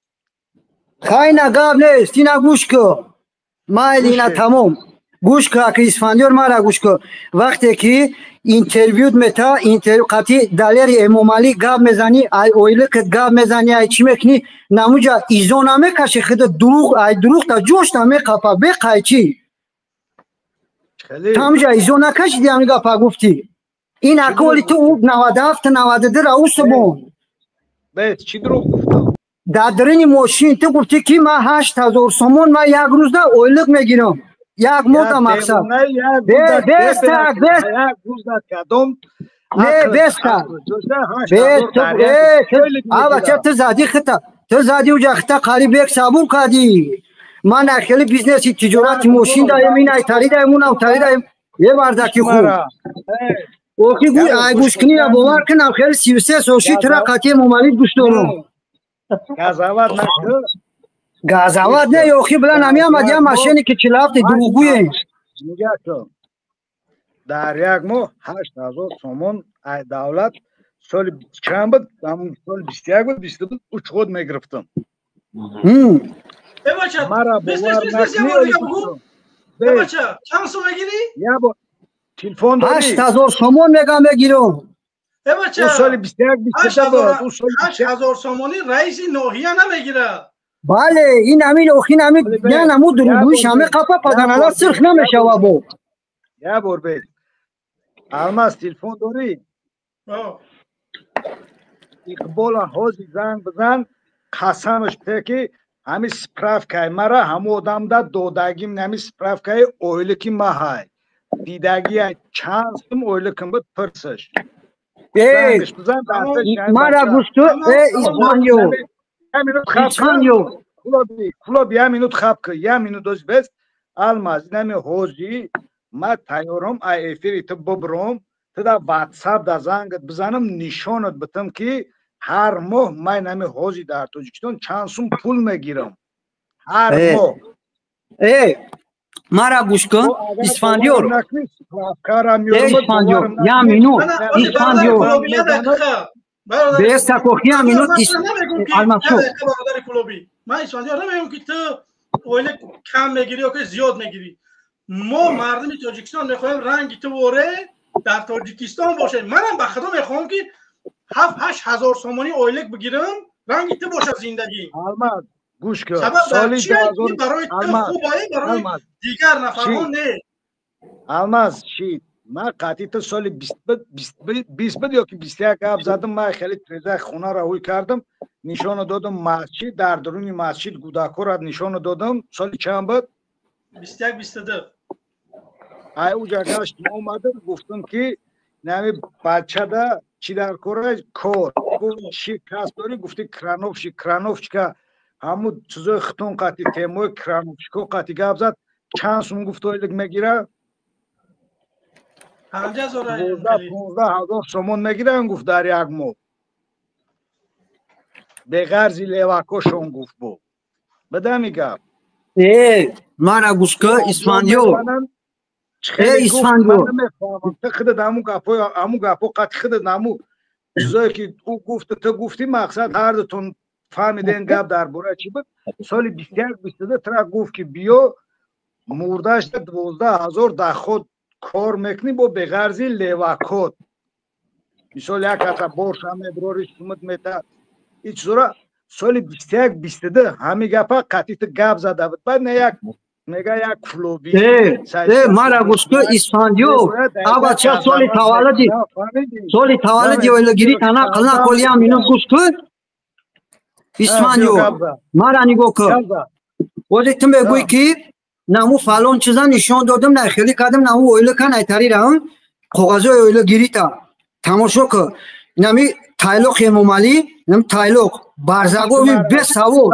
Speaker 6: خیلی نگاه نیست اینا گوش که مایل اینا تمام گوش که اکر اسفندیار مرا گوش که وقتی که اینترویوت میتا اینترویو قطعی دلیر امامالی گاب میزنی ای اویله که گاب میزنی ای چی میکنی نموجا ایزو نمیکشی خود دروغ ای دروغ تا جوش نمیقپا بقای چی نموجا ایزو نکشی دی همیگا پا گفتی این اکولی تو او 97 92 را او سبون
Speaker 3: بیت چی دروغ گفتم
Speaker 6: در درین ماشین تو گفتی که من 8000 سومون من یک روز ده اویلک میگیرم یک موتا مقصد بستا
Speaker 3: کدام
Speaker 6: نه بستا آبا چه تو زادی خطا تو زادی اوجا خطا قریب یک صابون کردی من اخیلی بیزنسی تجارتی موشین دایم این ای تاری دایم اون او تاری دایم یه بردکی خوب اوکی گوش کنی یا باور کنم خیلی 33 سوشی ترا قطعی ممالی گوش دارم
Speaker 3: گازاوات نشد
Speaker 6: گازاوات نه اوکی بلن همی آمد یا ماشینی که چلافت دروگویه
Speaker 3: نگاه کن در یک ماه 8000 سومون دولت سال چند بود سال 21 بود 20 بود اوچ خود میگرفتم
Speaker 1: مرا باور نکنی بچه چند سو میگیری؟
Speaker 3: یا با تلفن داری
Speaker 6: 8000 سومون میگیرم
Speaker 1: بچه
Speaker 3: او سال 21 23 بود
Speaker 1: 8000 سومونی رئیس ناحیه نمیگیره
Speaker 6: بله این همین اوخین همین نه نمو دروگویش همه قپا پدنالا سرخ نمیشه وابو
Speaker 3: یا بور بید الماس تلفن داری اقبال حوزی زنگ بزن قسمش پکی همی سپراف که مرا همو آدم دا دودگیم نمی سپراف که اویلکی ما های دیدگی چند سم اویلکم بود پرسش
Speaker 6: مرا گوشتو اسفانیو
Speaker 3: کلوب یه مینوت خواب که یه مینوت دوست بست الماس نمی حوزی ما تایورم ای افیری تو ببرم تو دا واتساپ دا زنگت بزنم نشانت بتم که هر ماه من نمی حوزی در تاجیکستان چند سوم پول میگیرم هر ماه
Speaker 6: مرا گوش کن اسفندیار اسفندیار یا مینوت اسفندیار بیستا کوخی یا مینوت الماسو
Speaker 1: من اسفندیار نمیگم که تو اویل کم میگیری یا که زیاد میگیری ما مردم تاجیکستان میخوایم رنگ تو وره در تاجیکستان باشه منم به خدا میخوام که 7-8 هزار سومانی اویلک بگیرم رنگ تو باشه زندگی
Speaker 3: الماس گوش کن
Speaker 1: سالی 2000 برای تو خوبه برای دیگر نفران نه
Speaker 3: الماس چی من قطعی تو سال 20 بود یا که 21 گپ زدم من خیلی تریزه خونه را روی کردم نشان دادم مسجد در درون مسجد گوداکو را نشان دادم سال چند بود
Speaker 1: 21 22
Speaker 3: ای اوجا گشت اومدم گفتم که نمی بچه دا چی در کار کار چی کس داری گفتی کرانوف که همو چیزای خطون قطعی تیموی کرانوفشکو قطعی گپ زد چند سوم گفت اویلک میگیره 15,000 سومون میگیرن گفت در یک ماه به غرضی لیواکوشون گفت بو بده میگم
Speaker 6: من گوش که اسفندیار اسفندیار
Speaker 3: تو خود همو گپو قطع خود همو چیزایی که او گفت تو گفتی مقصد هر دوتون فهمیدین گپ در باره چی بود سال 21-22 ترا گفت که بیا موردش 12,000 در خود کار میکنی با به غرضی لیواکوت مثال یک کتا بورس همه بروریش سومت میتا این چیزورا سال 21-22 همی گپا قطعی تو گپ زده بود بعد نه یک میگه یک کلوبی
Speaker 6: مرا گوشتو اسفندیار آبا چه سالی تولدی ویلگیری کنا قلنا کلیا مینو گوشتو اسفندیار مرا نگو که وقتی تو میگوی که نمو فلان چیزا نشان دادم نه خیلی کردم نمو اویل کن ایتاری رام کاغذ اویل گیری تا تماشا که نمی تایلوق امامالی نمی تایلوق بارزاگو بی بساو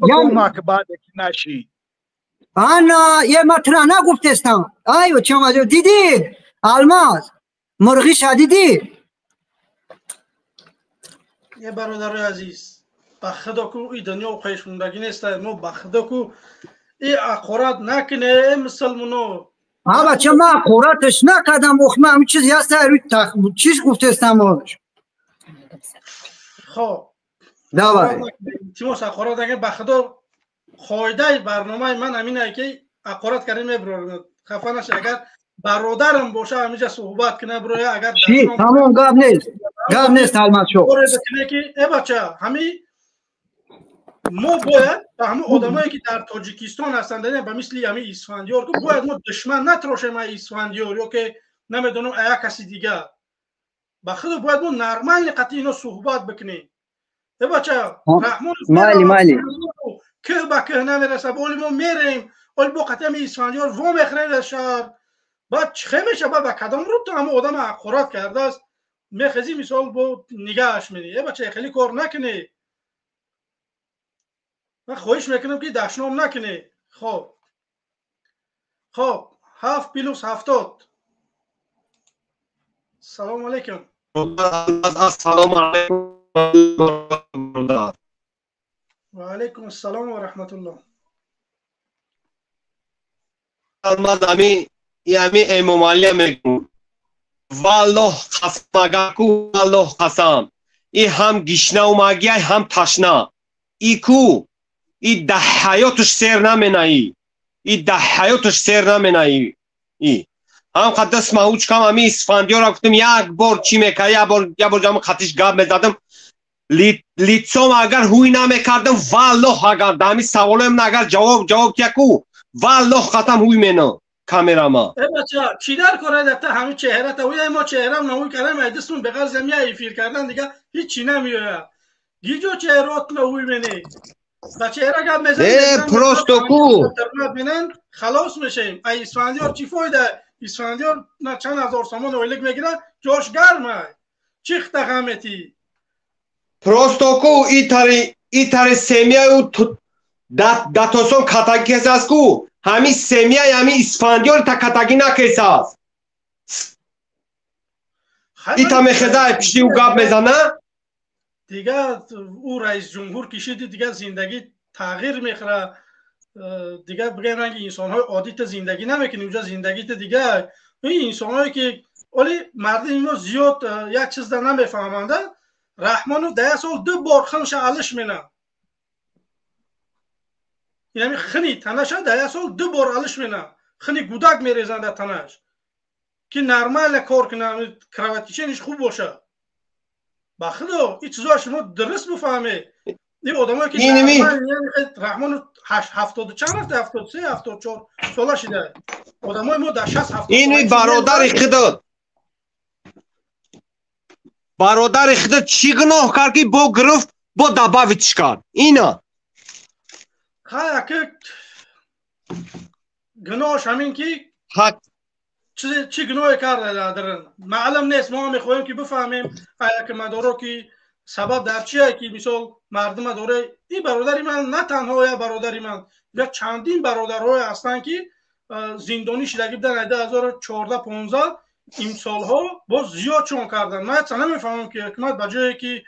Speaker 3: یا که بعد نشی
Speaker 6: آنا یه مطرح نگفتستم ایو چه ماجرا دیدی الماس مرغی شدیدی
Speaker 1: یه برادر عزیز به خدا کو این دنیا پیشوندگی نیست ما به خدا کو ای اقارت نکنه مسلمانو.
Speaker 6: ها بچه ما اقارتش نکردم اخمه همین چیز یا روی چیز گفته استعمالش.
Speaker 1: خب
Speaker 6: داوری
Speaker 1: تیموس اقارت اگر بخدا خواهده برنامه من همینه که اقارت کردیم میبرارم خفه نشه. اگر برادرم باشه همیشه صحبت کنه بروی اگر
Speaker 6: چی؟ تمام گاب نیست حلمت شو
Speaker 1: ای بچه همی ما باید به همه آدمایی که در تاجیکستان هستند به مثل همین اسفندیار که باید ما دشمن نتراشیم اسفندیار یا که نمیدونم ایا کسی دیگه بخدا باید ما نرمال قطعی اینا صحبت بکنیم. ای بچه رحمان
Speaker 6: مالی
Speaker 1: که با که نمیرسه ولی ما میریم ولی با قطعی همین اسفندیار و میخریم در شهر بعد چه میشه با کدام رو تو همه آدم اقارت کرده است میخزی مثال با نگاهش میدی. ای بچه خیلی کار نکنی. من خواهش میکنم که دشنام نکنی. خب 7 پلوس 70. سلام علیکم.
Speaker 7: السلام علیکم
Speaker 1: و علیکم السلام و رحمت الله.
Speaker 7: یعنی امامالی میگم والله قسم اگر کو والله قسم ای هم گشنه و مگی هم تشنه ای کو ای ده حیاتش سیر نمینایی ای ده حیاتش سیر نمینایی ای هم قدس محوچ کم همی اسفندیار را گفتم یک بار چی میکنه یک بار جمع خطیش گب میزدم لیتسوم اگر هوی نمیکردم والله اگر دمی سوالم اگر جواب تکو والله ختم هوی مینه کامراما.
Speaker 1: ای بچه چی در کاره دفته همین چهره تا وی ما چهره هم نموی کردم ایدستون بغیر زمیه ایفیر کردن دیگه هیچی نمیوه گیجو چهرات نوی منی و چهره گم میزن
Speaker 7: پروستوکو
Speaker 1: بینن خلاص میشیم. ای اسفندیار چی فایده؟ اسفندیار نه چند هزار سامان اویلک میگیرن جوش گرمه چیخ تخمتی
Speaker 7: پروستوکو ای تاری سمیه و داتوسون کتاگی کسی است کو همی سمیه همی اسفندیار تا کتاگی نکسی است ای تا میخزه پیشی و گاب میزنه
Speaker 1: دیگه او رئیس جمهور کشید دیگه زندگی تغییر میخوره دیگه بگم رنگ انسان های عادی تا زندگی نمیکنیم اونجا زندگی تا دیگه این انسان هایی که ولی مردم ما زیاد یک چیز در نمیفهمنده رحمانو 10 سال 2 بار خنش علش مینه یعنی خنی تنش 10 سال 2 بار علش مینه خنی گودک میریزن در تنش که نرمال کار کنه کراواتیشنش خوب باشه بخدا این چیزا شما درست بفهمه. این آدمایی که یعنی رحمان 70 چند رفته 73 74 ساله شده آدمای ما در 60 70
Speaker 7: این برادر خداد چی گناه کرد که با گرفت با دباوی چکار اینا
Speaker 1: خواهی که گناهش همین که چی گناهی کرده دارن معلوم نیست. ما میخواهیم که بفهمیم ایا که مدارو که سبب در چیه که مثال مردم داره این برادری من نه تنها یا برادری من یا چندین برادرهای هستن که زندانی شدگی بودن 2014 15 این سالها باز زیاد چون کردن. من اصلا نمیفهمم که حکومت بجایی که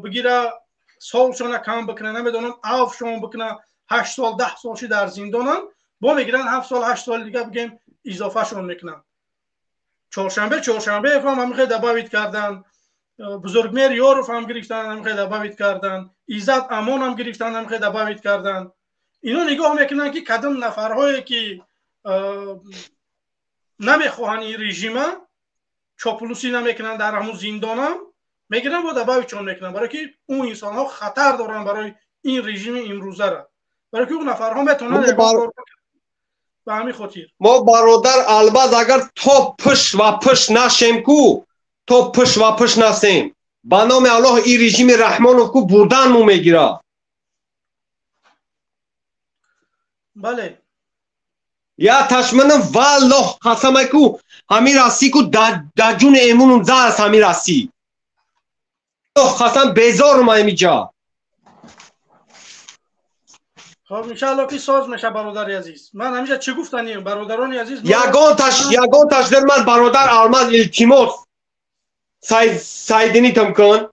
Speaker 1: بگیره سالشون کم بکنه نمیدونم عفوشون بکنه 8 سال 10 سالشی در زندانن با میگیرن 7 سال 8 سال دیگه بگیم اضافه شون میکنن. چهارشنبه فهم هم خیلی دباویت کردن بزرگمیر یارو هم گرفتن هم خیلی دباویت کردن ایزد امان هم گرفتن هم خیلی دباویت کردن. اینا نگاه میکنن که کدام نفرهایی که نمیخواهن این رژیم چاپلوسی نمیکنن در همون زندان هم میگیرن با دباویت چون میکنن برای که اون انسان ها خطر دارن برای این رژیم امروزه را برای که اون نفرها میتونن به همین خاطر
Speaker 7: ما برادر البته اگر تو پش نشیم کو تو پش نسیم به نام الله این رژیم رحمانو کو بردن مو میگیره.
Speaker 1: بله
Speaker 7: یا تشمنم والله قسم کو همین راستی کو در جون ایمون زر است همین راستی قسم بیزار ما اینجا.
Speaker 1: خب انشاءالله که ساز میشه برادر عزیز. من همیشه چی گفتنیم برادران عزیز
Speaker 7: یگان تاش در من برادر آلمان التیموس سایدینی تم کن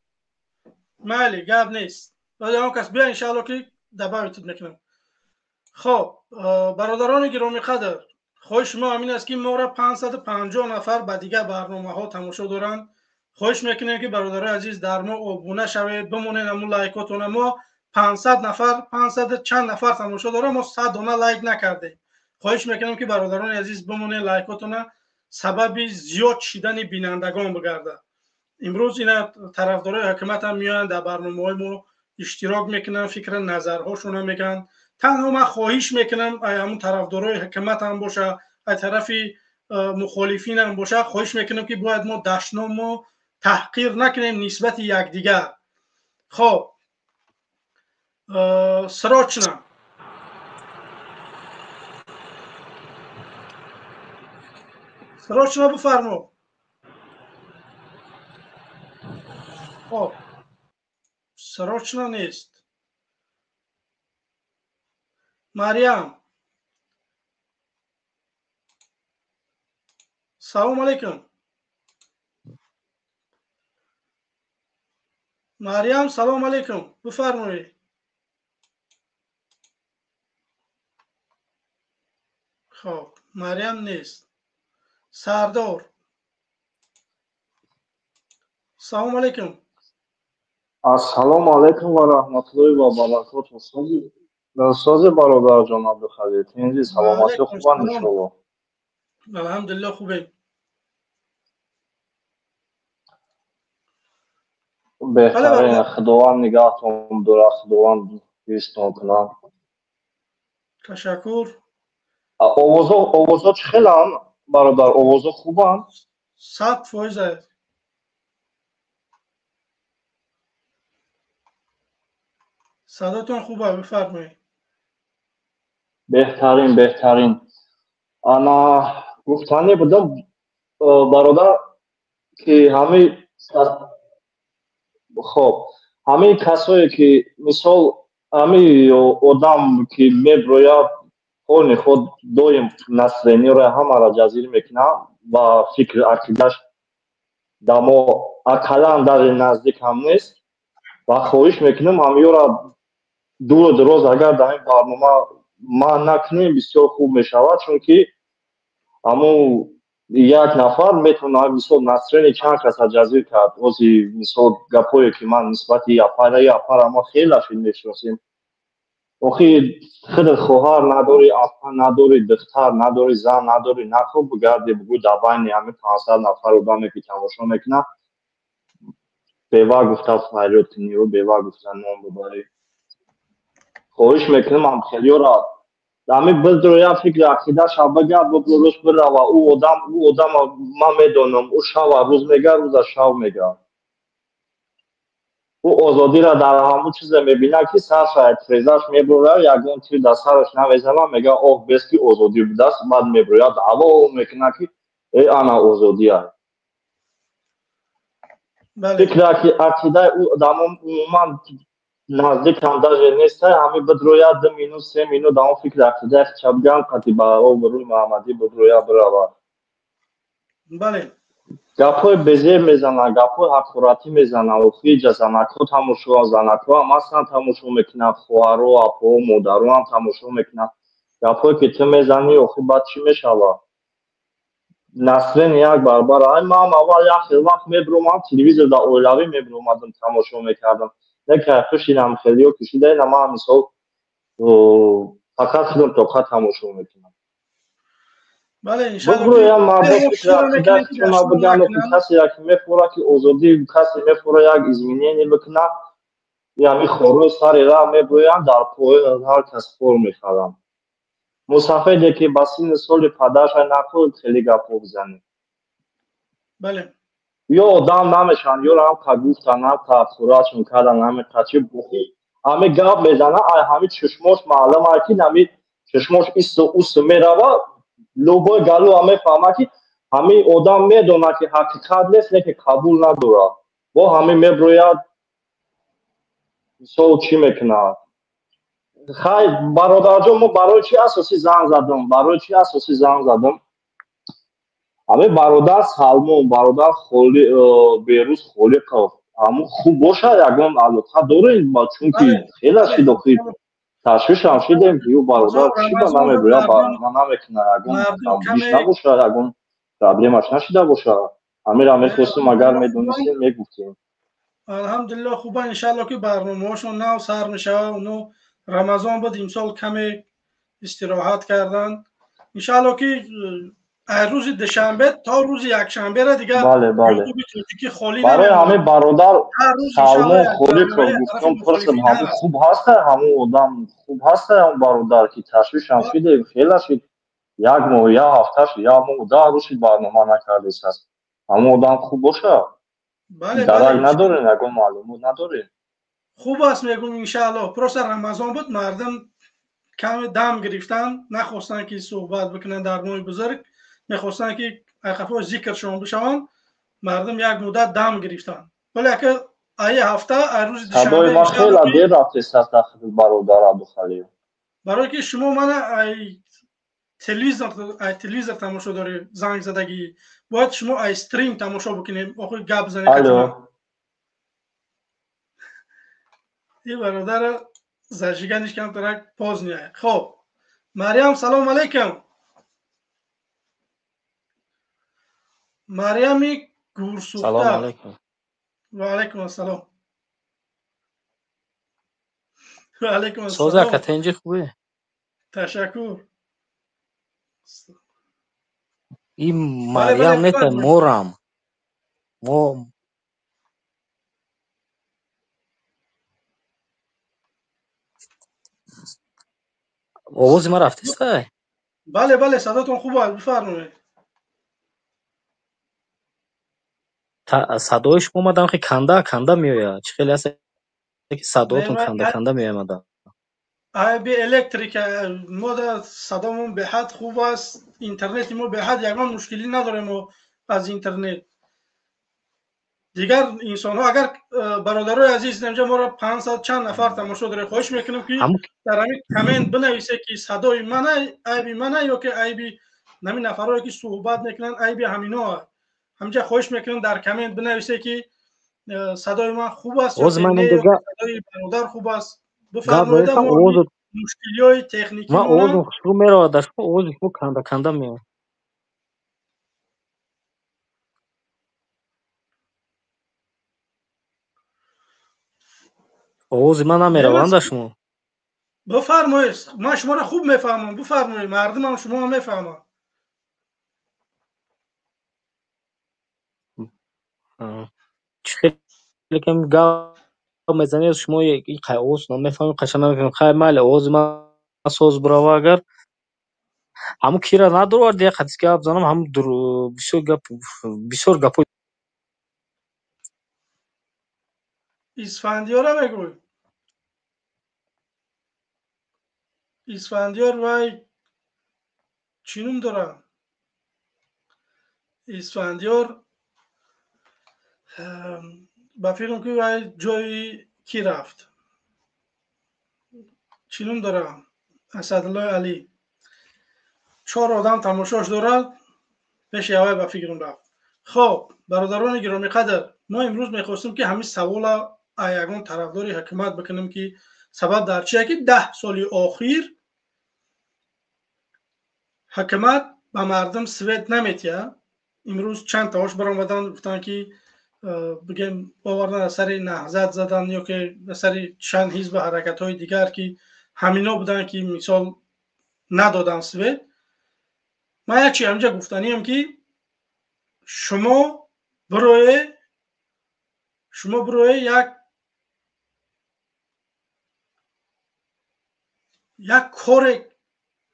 Speaker 1: مالی گاب نیست ولی اون کس بیا انشاءالله که دباویت میکنم. خب برادران گرامی قدر، خواهش ما همین است که ما را 550 نفر به دیگه برنامه ها تماشا دارن. خواهش میکنیم که برادرای عزیز در ما ابونه شوید، بمونید همون لایکاتون. ما 500 نفر 500 چند نفر تماشا داره، ما 100 دونه لایک نکردیم. خواهش میکنم که برادران عزیز بمونید، لایکاتون سبب زیاد شدن بینندگان بگرده. امروز اینا طرفدارای حکومت هم میان در برنامه‌های ما اشتراک میکنن، فکر نظرهاشون هم میگن. تنها من خواهش میکنم همون طرفدارای حکومت هم باشه، از طرف مخالفین هم باشه، خواهش میکنم که باید ما دشنام ما تحقیر نکنیم نسبت یکدیگر. خب سراچنا بفرمو. خب سراچنا نیست. مریم سلام علیکم. مریم سلام علیکم، بفرمایید. خب مریم نیست. سردار سلام علیکم.
Speaker 8: السلام علیکم و رحمت الله و برکاته. ساز برادر جناب خالد اینجا سلامتی خوبه ان شاء الله.
Speaker 1: الحمدلله خوبه.
Speaker 8: بهترین. خداوند نگهتون داره، خداوند حفظتون کنه.
Speaker 1: تشکر.
Speaker 8: آوازا چخیلن برادر؟ آوازا خوبن؟
Speaker 1: 100% صداتون خوبه، بفرمایید.
Speaker 8: بهترین. انا گفتنی بودم برادر که همه کسایی که مثال همه آدم که میبروید خون خود دویم نسلینی را همه را جزیر میکنه و فکر عقیدش دما اقلا در نزدیک هم نیست و خواهش میکنم همه را دور دراز اگر در این برنامه ما نکنیم بسیار خوب میشود، چون که همون یک نفر میتونه مثال نسرین چند کس جزیر کرد. اوزی مثال گپایی که من نسبت یپر اما خیلی فیلم میشناسیم. آخی خود خواهر نداری، اپا نداری، دختر نداری، زن نداری، نخوب بگردی بگو در بین همه 500 نفر رو دامه که تماشا میکنه بیوه گفته فریاد کنی و بیوه گفته نام ببری. خواهش میکنم هم خیلی را همه بزرگی فکر عقیده شب بگرد و بروش بره و او آدم من میدونم او شب و روز میگه، روز شب میگه. او آزادی را در همون چیز میبینه که سر شاید فریزش میبره یکون تیر در سرش نمیزنه میگه اوه بس که آزادی بوده است، بعد میبره دعوا او میکنه که ای انا آزادی هست. فکر عقیده او آدم عموما نزدیک هم در نیست، همه بدرویت 2 مینوت 3 مینوت دام فکر عقیده چپگان قطی با بروی محمدی بدرویت برای
Speaker 1: بله
Speaker 8: گپای بزیر میزنن، گپای حقوراتی میزنن و خیلی زنکو تماشا زنکو هم اصلا تماشا میکنن، خواهر و اپا و مادر هم تماشا میکنن. گپای که تو میزنی و خیلی بعد چی میشود؟ نسرین یک برابر من اول خیلی وقت میبروم تلویزیون در اولوی میبرومدم تماشا میکردم، نه کشیدم خیلی و کشیده این ما مثال فقط خیلی توقع تماشا میکنم.
Speaker 1: بله انشاءالله
Speaker 8: بگروی هم مردم فکر عقیده که ما بگم و کسی که میخوره که آزادی کسی میخوره یک ازمینینی بکنه یا میخوره سری را میبرویم در پای هر کس خور میخورم. مسافری که بسین سال پدرش نخورد خیلی گپو بزنه.
Speaker 1: بله
Speaker 8: یا آدم نمیشن یا هم که گفتن هم تفسیرات میکردن همه قچه بخی همه گپ میزنن همه چشماش معلوم است که همه چشماش ایست و اوست میروه لوبای گلو همه فهمه که همه آدم میدونه که حقیقت نیست که قبول نداره و همه میبروید مثال چی میکنه. خیلی برادر جان ما برای چی اساسی زنگ زدم همه برادر سلمان برادر خالی بیروز خالی که همون خوب باشه یکم البته داره چون که خیلی شیداخی تشویش هم شدیم که او برادر چی به من میگوید من نمیکنه اگون بیش نباشه اگون پرابلمش نشده باشه همین را میخواستیم اگر میدونستیم میگفتیم.
Speaker 1: الحمدلله خوبه انشالله که برنامه‌هاشون نو سر میشه و نو رمضان بود امسال کمی استراحت کردن انشالله که روز دوشنبه تا روز یکشنبه را دیگه
Speaker 8: بله
Speaker 1: که خالی
Speaker 8: برای همه برادر سلمان خالی که گفتم پرسم همون خوب هسته همون آدم خوب هسته اون برادر که تشویش هم شده خیلی شد یک ماه یا هفته شد یا ماه 10 روز برنامه نکرده است همون آدم خوب باشه درک نداره نگو معلومات نداره
Speaker 1: خوب است میگم انشالله پروس رمضان بود مردم کم دم گرفتن نخواستن که صحبت بکنن در ماه بزرگ میخواستن که خفا ذکرشون بشون مردم یک مدت دم گرفتن ولی که ای هفته روز
Speaker 8: دوشنبه ما خیلی دیر رفته است داخل برادر ابوخلیل
Speaker 1: برای که شما من ای تلویزیون تماشا داره زنگ زدگی باید شما ای استریم تماشا بکنیم آخوی گپ بزنید این برادر زرشگنش کم ترک پاز نیه. خب مریم سلام علیکم. مریم گورسوخته
Speaker 9: سلام علیکم.
Speaker 1: و علیکم السلام. و علیکم السلام.
Speaker 9: سوزا کتنجی خوبه.
Speaker 1: تشکر.
Speaker 9: این مریم نته مورم آواز ما رفته است؟
Speaker 1: بله بله صداتون خوبه بفرمایید.
Speaker 9: صدای شما اومدم که کنده میآید چه خیلی هست که صداتون کنده میآمد.
Speaker 1: به الکتریک ما صدامون به حد خوب است اینترنت ما به حد یگان مشکلی نداریم و از اینترنت دیگر انسان ها اگر برادرای عزیز اینجا ما را 500 چند نفر تماشا داره خواهش میکنم که در همین کامنت بنویسه که صدای من عیبی منه یا که عیبی همین نفرایی که صحبت میکنن عیبی همینا همینجا خواهش میکنم در کامنت بنویسه که صدای من خوب است یا صدای برادر خوب است بفرمایید مشکلی‌های تکنیکی
Speaker 9: من آواز شروع میره در آواز شما کنده میاد آواز من نمیروند شما
Speaker 1: بفرمایید من شما را خوب میفهمم بفرمایید مردمم شما هم میفهمم
Speaker 9: خیلی کم گام میزنید شما یک آواز نمیفهمید قشنگ نمیفهمید خیر مال آواز من سوز براو اگر همون کیرا ندارد یک حدیث گپ زنم هم بسیار گپ
Speaker 1: اسفندیار میگوی اسفندیار وای چینم دارم اسفندیار با فکرم که وای جای کی رفت چینم دارم اسدالله علی 4 آدم تماشاش دارد پیش یاوی با فکرم رفت خب برادران گرامی قدر ما امروز میخواستیم که همین سوال یگان طرفداری حکومت بکنیم که سبب در چیه که 10 سال اخیر حکومت به مردم سویت نمیتیه امروز چند تاش برآمدن گفتن که بگیم باور سر نهضت زدن یا که سر چند حزب حرکت های دیگر که همینا بودن که مثال ندادن سویت من یک چی همجا گفتنیم که شما برای یک کار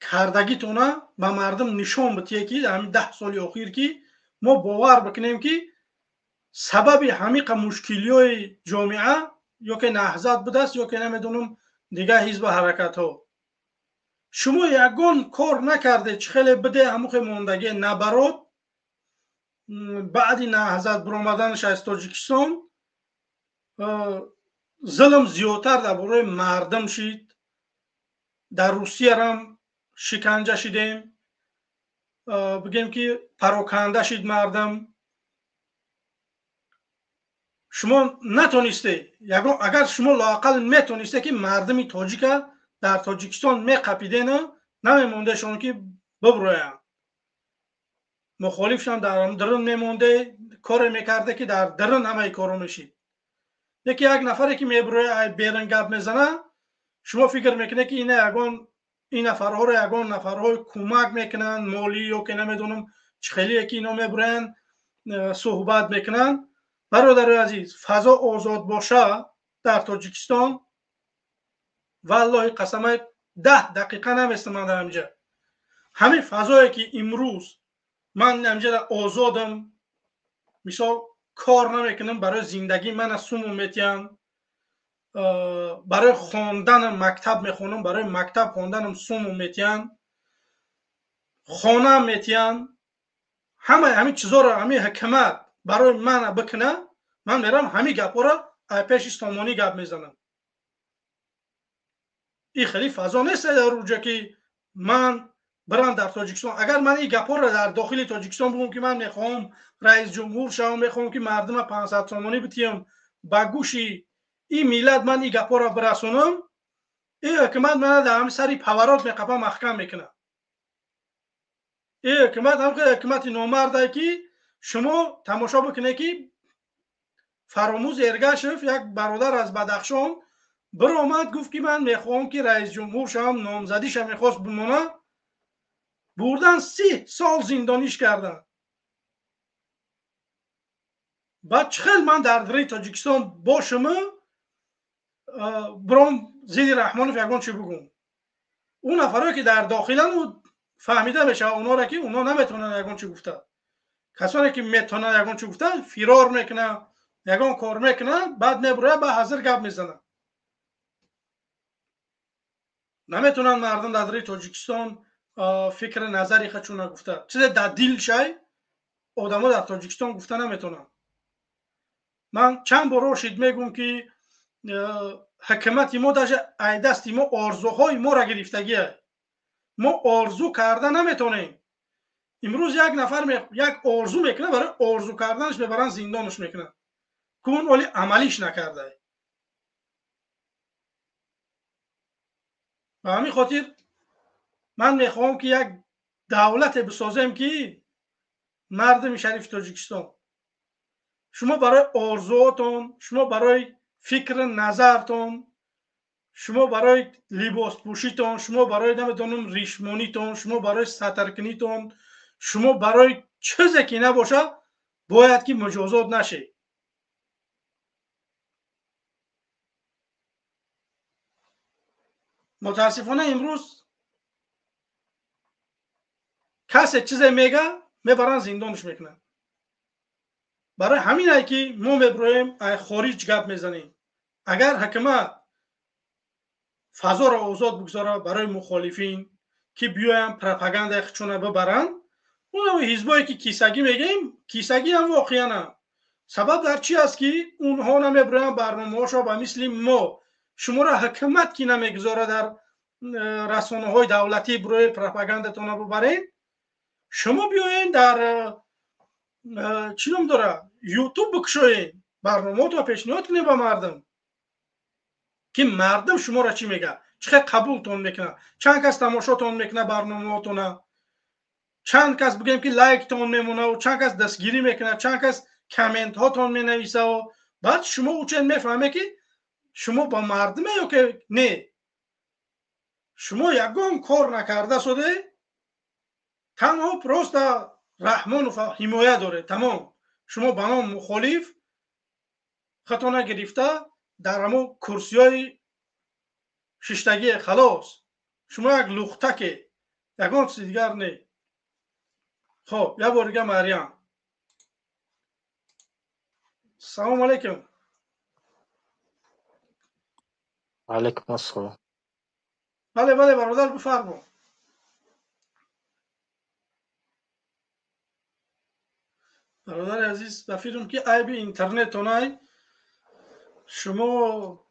Speaker 1: کردگیتونه به مردم نشون بدید که در همین 10 سال اخیر که ما باور بکنیم که سبب همین مشکلی‌های جامعه یا که نهضت بوده است یا که نمیدونم دیگه حزب حرکت ها شما یگان کار نکرده چه خیلی بده همون موندگی نبرات بعد نهضت برآمدنش از تاجیکستان ظلم زیادتر درباره مردم شد در روسیه هم شکنجه شدیم بگیم که پراکنده شد مردم شما نتونسته اگر شما لااقل میتونسته که مردم تاجیک در تاجیکستان میقپیدن نمیمونده شون که ببروین. مخالفشان در درون میمونده، کار میکرده که در درون همه کارو میشید. یکی یک نفری که میبروه بیرون گپ میزنه، شما فکر میکنه که این نفرها رو یگان نفرهای کمک میکنن مالی یا که نمیدونم چخیلی که اینا میبرن صحبت میکنن. برادر عزیز، فضا آزاد باشه در تاجیکستان، والله قسمه 10 دقیقه نمیستم من در همجا. همین فضایی که امروز من همجا آزادم، مثال کار نمیکنم، برای زندگی من از سوم میتیم، برای خواندن مکتب میخونم، برای مکتب خواندنم سوم میتیم، خانه میتیم، همین چیزا رو همین حکمت برای من بکنه، من میرم همین گپا رو پیش سامانی گپ میزنم. این خیلی فضا نیست در روجه که من برم در تاجیکستان. اگر من این گپا رو در داخل تاجیکستان بگم که من میخوام رئیس جمهور شوم، میخوام که مردم 500 سامانی بتیم با گوشی این میلاد من این گپا رو برسونم، این حکومت من در همین سری پاورات میقپه محکم میکنه. این حکومت هم که حکومت نامرده که شما تماشا بکنه که فراموز ارگشف یک برادر از بدخشان برآمد گفت که من میخوام که رئیس جمهور شوم، نامزدیش هم میخواست بمونه، بردن 30 سال زندانیش کردن. بعد چخیل من در دره تاجیکستان باشم برام زید رحمانوف یگان چی بگم. اون نفرهایی که در داخلن فهمیده بشه اونا را که اونا نمیتونن یگان چی گفته. کسانی که میتونن یگان چی گفته فرار میکنه، یگان کار میکنه، بعد میبره به حاضر گپ میزنه. نمیتونن مردم در دره تاجیکستان فکر نظری خودشون گفته. چیز در دل شای آدما در تاجیکستان گفته نمیتونن. من چند بار شید میگم که حکومت ما در دست ما آرزوهای ما را گرفتگیه. ما آرزو کردن نمیتونیم. امروز یک نفر یک آرزو میکنه، برای آرزو کردنش میبرن زندانش میکنن که اون ولی عملیش نکرده. به همین خاطر من میخوام که یک دولت بسازم که مردم شریف تاجیکستان، شما برای آرزوتون، شما برای فکر نظرتون، شما برای لباس پوشیتون، شما برای نمیدونم ریشمانیتون، شما برای سترکنیتون، شما برای چیزی که نباشه باید که مجازات نشه. متاسفانه امروز کسی چیزی میگه میبرن زندانش میکنن. برای همینه که ما میبرویم خارج گپ میزنیم. اگر حکومت فضا را آزاد بگذاره برای مخالفین که بیایم پروپاگاندا خودشون ببرن، اون حزبایی که کیسگی میگیم، کیسگی هم واقعا سبب در چی است که اونها نمیبرن برنامه‌هاشو با مثل ما شما را حکومت کی نمیگذاره در رسانه‌های دولتی برای پروپاگانداتون ببرین. شما بیاین در چی نام داره یوتیوب بکشوین، برنامه تو پیشنهاد کنین با مردم که مردم شما را چی میگه، چقدر قبولتون میکنه، چند کس تماشاتون میکنه برنامه‌تون، چند کس بگیم که لایک تون میمونه و چند کس دستگیری میکنه، چند کس کامنت هاتون مینویسه و بعد شما اوچن میفهمه که شما با مردمه یا که نه. شما یگان کار نکرده شده، تنها پروست رحمان و حمایه داره، تمام. شما با نام مخالف خطانه گرفته در همون کرسی های ششتگی خلاص، شما یک لختکه، یگان چیز دیگر نه. خب یک بار دیگه مریم. سلام علیکم.
Speaker 9: علیکم السلام.
Speaker 1: بله برادر بفرما. برادر عزیز بفیرم که عیب اینترنت اونای شما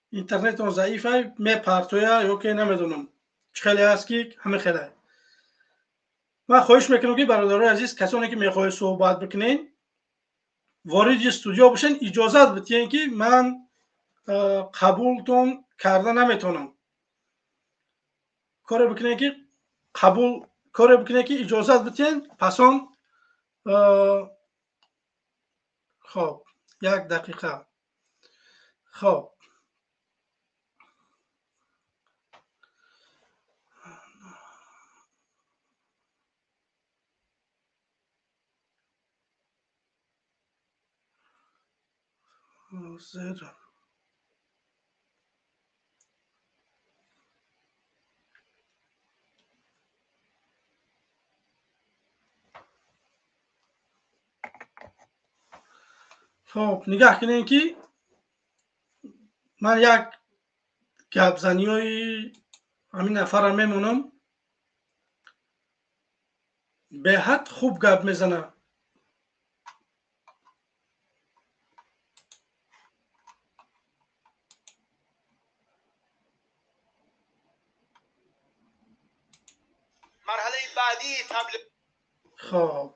Speaker 1: اینترنت اون ضعیفه میپرتویه یا که نمیدونم خیلی هست که همه خیلی. من خواهش میکنم که برادر عزیز کسانی که میخواه صحبت بکنین وارد استودیو بشن، اجازت بدین که من قبولتون کرده نمیتونم. کار بکنه که کار بکنه که اجازت بتین پسان. خب 1 دقیقه. خب خب نگاه کنین که من یک گپزنی های همین نفر میمونم. به حد خوب گپ میزنه.
Speaker 10: مرحله بعدی تبلیغ.
Speaker 1: خب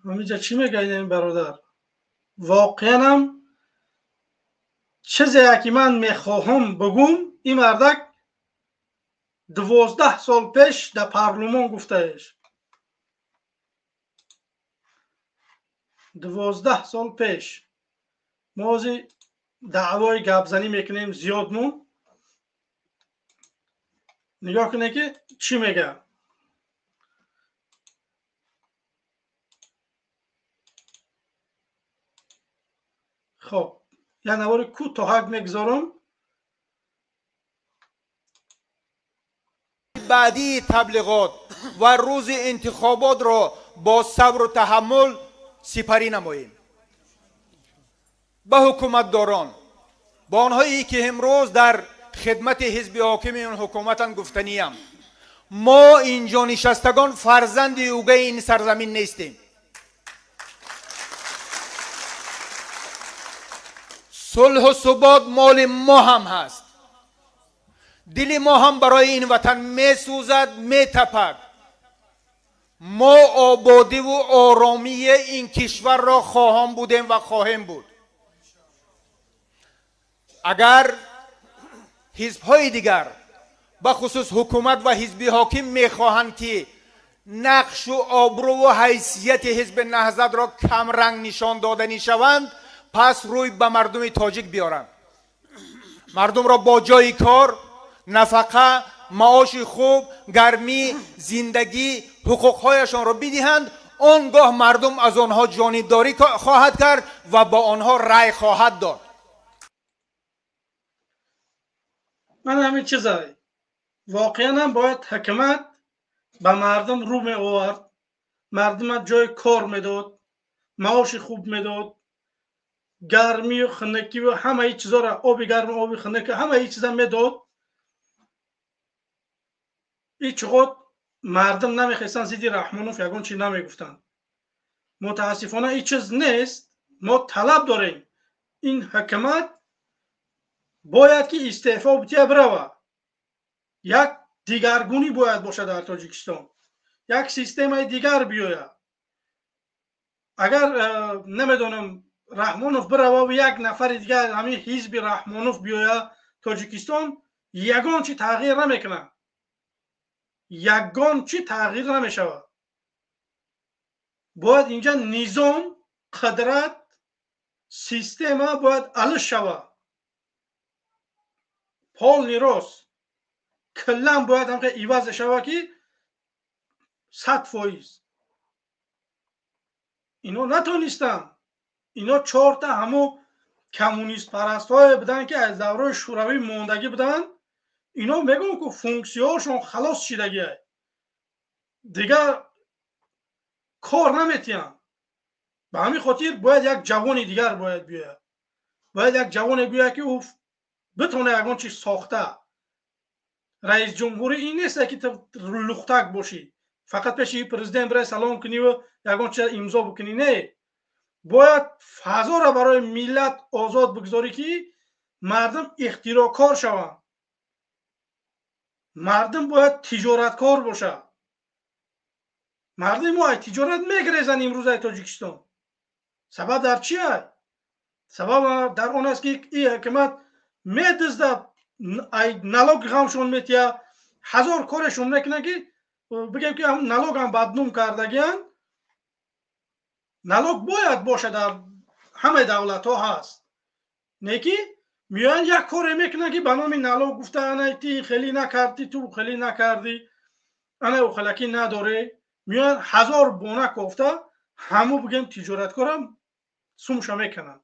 Speaker 1: همینجا چی میگه این برادر؟ واقعا هم چیزی که من میخواهم بگم این مردک 12 سال پیش در پارلمان گفتهش. 12 سال پیش ما از دعوای گپزنی میکنیم زیاد مون. نگاه کنه که چی میگه. خب یه نوار کوتاه میگذارم.
Speaker 10: بعدی تبلیغات و روز انتخابات را با صبر و تحمل سپری نماییم. به حکومتداران، با آنهایی که امروز در خدمت حزب حاکم اون حکومتان گفتنیم، ما اینجا نشستگان فرزند اوگه این سرزمین نیستیم. صلح و ثبات مال ما هم هست. دل ما هم برای این وطن می سوزد، می تپد. ما آبادی و آرامی این کشور را خواهان بودیم و خواهیم بود. اگر حزب‌های دیگر به خصوص حکومت و حزب حاکم میخواهند که نقش و آبرو و حیثیت حزب نهضت را کم رنگ نشان دادنی شوند، پس روی به مردم تاجیک بیارند. مردم را با جای کار، نفقه، معاش خوب، گرمی، زندگی، حقوقهایشان را بدهند. آنگاه مردم از آنها جانبداری خواهد کرد و با آنها رأی خواهد داد.
Speaker 1: من همین چیزایی واقعا هم باید حکومت به مردم رو می آورد. مردم جای کار میداد، معاش خوب میداد، گرمی و خنکی و همه چیزا را، آب گرم و آب خنک، همه چیزا میداد. هیچ وقت مردم نمیخواستن زیدی رحمانوف یگان چی نمیگفتن. متاسفانه این چیز نیست. ما طلب داریم این حکومت باید که استعفا بتیه بروه. یک دیگرگونی باید باشه در تاجیکستان. یک سیستم دیگر بیاید. اگر نمیدونم رحمانوف بروه و یک نفر دیگر همین حزب رحمانوف بیاید تاجیکستان، یگان چی تغییر نمیکنه. یگان چی تغییر نمیشود. باید اینجا نظام، قدرت، سیستم باید علش شود. پال نیروس کلم باید هم که ایواز شود که 100%. اینا نتونستن. اینا 4 تا همو کمونیست پرست های بدن که از دوره شوروی موندگی بدن. اینا میگن که فونکسیونشون خلاص شدگیه، دیگر کار نمیتونن. به همین خاطر باید یک جوان دیگر باید بیاید. باید یک جوان بیاید که او بتونه یگان چیز ساخته. رئیس جمهوری این نیست که لختک باشی، فقط پیش پرزیدنت برای سلام کنی و یگان چیز امضا بکنی. نه، باید فضا را برای ملت آزاد بگذاری که مردم اختراعکار شوند. مردم باید تجارتکار باشه. مردم ما تجارت میگریزن امروز ای تاجیکستان. سبب در چیه؟ سبب در اون است که این حکومت میدزد ای نالوگ همشون میتیا 1000 کارشون نکنه که بگم که هم نالوگ هم بدنام کردگیان. نالوگ باید باشه در همه دولت ها هست، نه که میان یک کاری میکنه که به نام نالوگ گفته انا تی خیلی نکردی تو خیلی نکردی انا او خلکی نداره، میان 1000 بونه گفته همو بگم تجارت کنم سومش میکنن.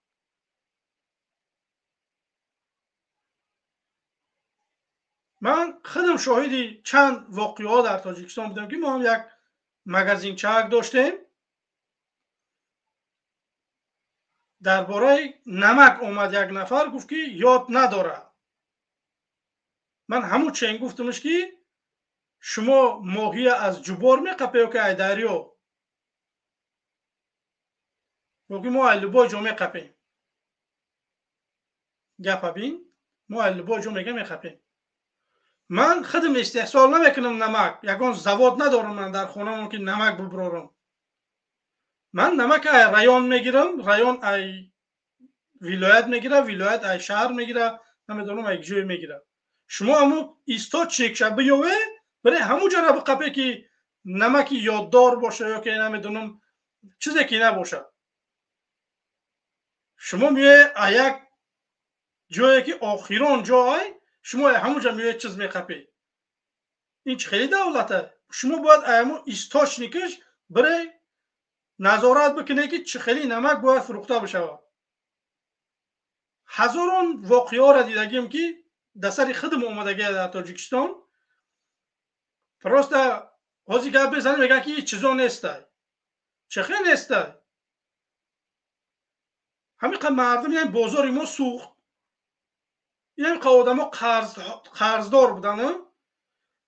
Speaker 1: من خودم شاهدی چند واقعه در تاجیکستان بودم که ما هم یک مگزین چاک داشتیم درباره نمک. اومد یک نفر گفت که یاد نداره. من همون چنین گفتمش که شما ماهی از جبار میقپه که ای دریا؟ بگی ما لبای جو میقپیم. گپ بین ما لبای جو میقپیم. من خودم استحصال نمیکنم نمک. یگان زواد ندارم من در خونم که نمک ببرارم. من نمک ای رایون میگیرم، رایون ای ولایت میگیره، ولایت ای شهر میگیره، نمیدونم ای جای میگیره. شما همو ایستا چک شب بیاوه برای همو جا را بقپه که نمکی یاددار باشه یا که نمیدونم چیزی که نباشه. شما میه یک جایی که آخران جای شما همو جا میه چیز میقپه. این چه خیلی دولته. شما باید همو ایستاش نکش برای نظارت بکنه که چه خیلی نمک باید فروخته بشه. هزاران واقعه را دیدگیم که در سر خودم اومدگی در تاجیکستان. پراست حاضی که بزنه میگه که چیزا نیسته. چه خیلی نیسته. همین که مردم یعنی بازار ما سوخت. یعنی که آدم ها قرضدار بودن.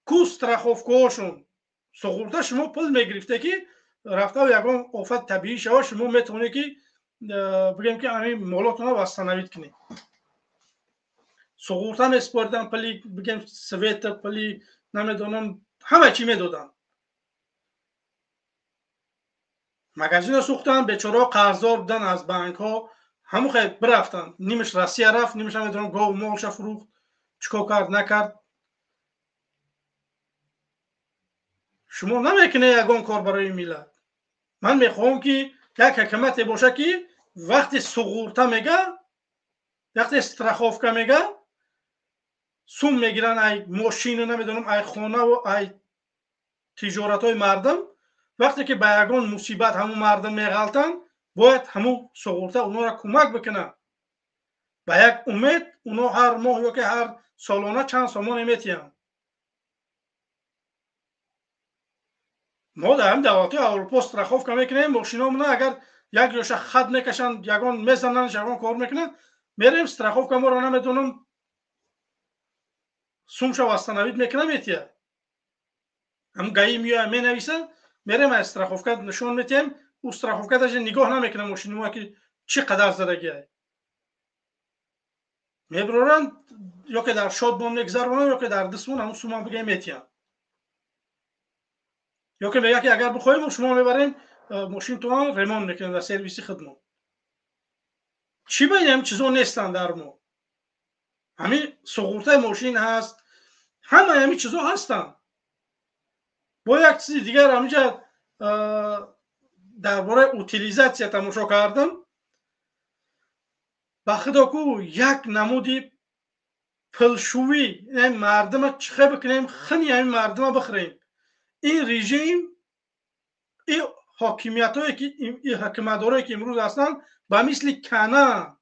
Speaker 1: کوست رخوفگاهشون سخورده شما پول میگرفته که رفته و یکان آفت طبیعی شما شما میتونه که بگیم که همین مالاتون رو بستنوید کنید. سخورده میسپاردن پلی بگیم سویت پلی نمیدونم همه چی میدادن. مگزین رو سوختن بیچاره قرضدار بودن از بانک ها همو خیلی برفتن. نیمش روسیه رفت نیمش نمیدونم گاو مالش فروخت چیکار کرد نکرد. شما نمیکنه یگان کار برای ملت. من میخوام که یک حکومت باشه که وقتی سقورته میگه وقتی استراخوفکه میگه سوم میگیرن ای ماشین نمیدونم ای خانه و ای تجارت های مردم. وقتی که به یگان مصیبت همو مردم میغلطن باید همو سقورته اونا را کمک بکنه. به یک امید اونا هر ماه یا که هر سالانه چند سامان میتین. ما در هم دولتی اروپا استراخوفکه میکنیم ماشینامون اگر یک جاش خط میکشن یگان میزنن یگان کار میکنن میریم استراخوفکه ما را نمیدونم سومش وستنوید میکنه میتیه. هم گایی میوه مینویسن میریم استراخوفکه نشون میتیم او استراخوفکه داشته نگاه نمیکنه ماشین ما که چقدر زدگیه. میبرارن یا که در شادبان میگذرونن یا که در دستمون همون سومان بگه میتیه. یا که میگه که اگر بخوایم شما میبریم ماشین تو ریمان میکنن در سرویسی خدمات. چی بگیم چیزا نیستن در ما. همین سقورته ماشین هست. همه همین چیزا هستن. با یک چیز دیگر همینجا درباره اوتیلیزاسیا تماشا کردم. با خدا کو یک نمودی پلشویی این مردم چخه بکنیم خنی همین مردم بخریم. این رژیم این حاکمیت هایی که این حکومت داره که امروز هستن با مثل کنه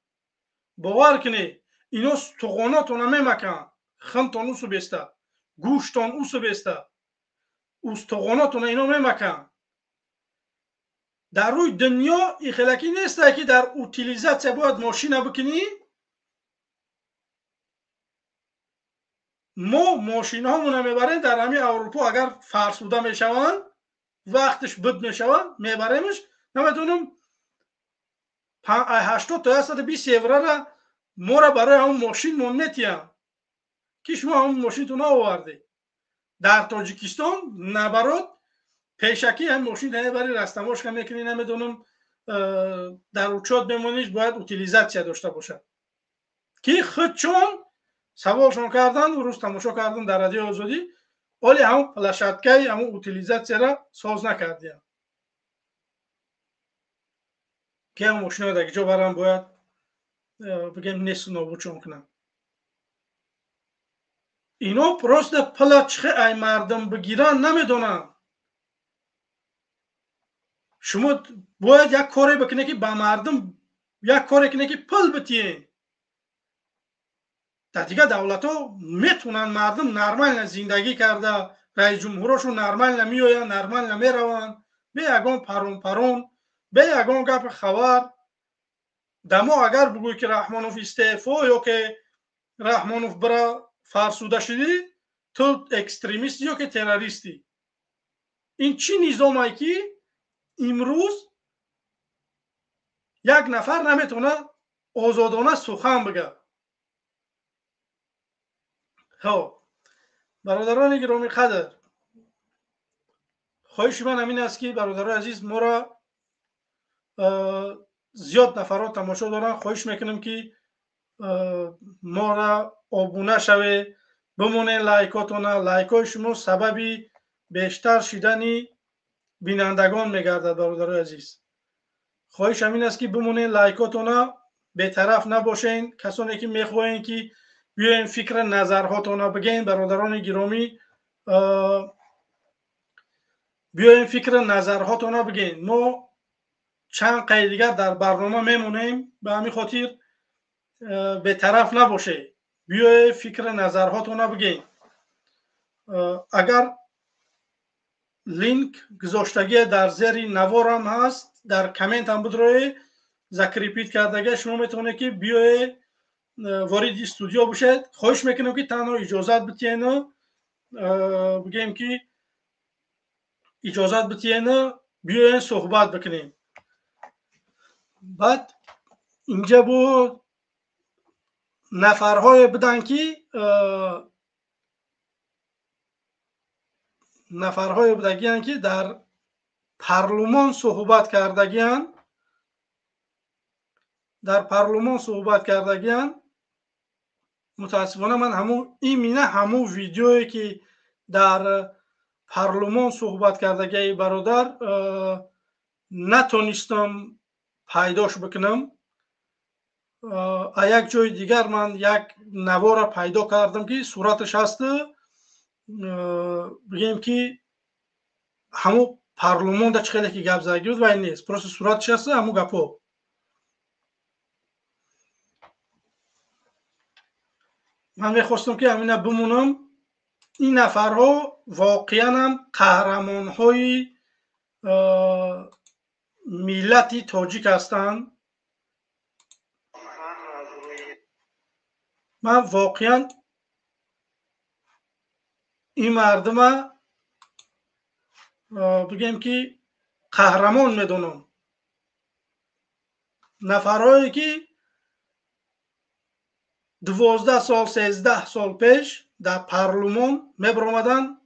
Speaker 1: باور کنی اینا استخواناتون نمیمکن خنتون اوسو بیسته گوشتون اوسو بیسته استخواناتون اینا میمکن. در روی دنیا این خلکی نیسته که در اوتیلیزاسیا باید ماشین بکنی. ما ماشین همون میبریم در همین اروپا اگر فرسوده میشوند وقتش بد میشوند میبریمش نمیدونم 80 تا 120 یورو را ما را برای همون ماشین مونتیم که شما همون ماشین تو نآوردی. در تاجیکستان نبرات پیشکی هم ماشین نمیبری رستماش که میکنی نمیدونم در اوچات بمونیش باید اوتیلیزاتسیا داشته باشد که خود چون سوالشون کردن و روز تماشا کردن در رادیو آزادی ولی همون پلشتکه همون اوتیلیزاتسیا را ساز نکردیم که همون ماشین ها در جا برام باید بگیم نیست نابود چون کنم اینو پروست پلچخه ای مردم بگیرن نمیدونن شما باید یک کاری بکنه که با مردم یک کاری کنه که پل بتین در دیگه دولت ها میتونن مردم نرمال زندگی کرده رئیس جمهورشون نرمال نمیوین نرمال نمیرون به یگان پرون به یگان گپ خبر دما اگر بگوی که رحمانوف استعفا یا که رحمانوف برا فرسوده شدی تو اکستریمیستی یا که تروریستی این چی نظامه که امروز یک نفر نمیتونه آزادانه سخن بگه خب برادران گرامی قدر خواهش من همین است که برادران عزیز ما را زیاد نفرات تماشا دارن خواهش میکنم که ما را آبونه شوه بمونه لایکاتونه لایکای شما سببی بیشتر شدنی بینندگان میگردد برادران عزیز خواهش همین است که بمونه لایکاتونه به طرف نباشین کسانی که میخواین که بیاین فکر نظرهاتونه بگین برادران گرامی بیاین فکر نظرهاتونه بگین ما چند قید دیگر در برنامه میمونیم به همین خاطر به طرف نباشه بیاین فکر نظرهاتونه بگین اگر لینک گذاشتگی در زیر نوارم هست در کامنت هم بدروی ذکر ریپیت کردگی شما میتونه که بیای وارد استودیو بشید خواهش میکنم که تنها اجازت بتین بگیم که اجازت بتین بیاین صحبت بکنیم بعد اینجا بود نفرهای بدن که نفرهای بدگیان که در پارلمان صحبت کردگیان متاسفانه من همون ویدیویی که در پارلمان صحبت کردگی برادر نتونستم پیداش بکنم یک جای دیگر من یک نوار پیدا کردم که صورتش هست بگیم که همون پارلمان در چخیلی که گپ زدگی بود و این نیست پروس صورتش هست همون گپو من میخواستم که همینه بمونم این نفرها واقعا هم قهرمان های ملت تاجیک هستند من واقعا این مردم بگیم که قهرمان میدونم نفرهایی که 12 سال 13 سال پیش در پارلمان میبرامدن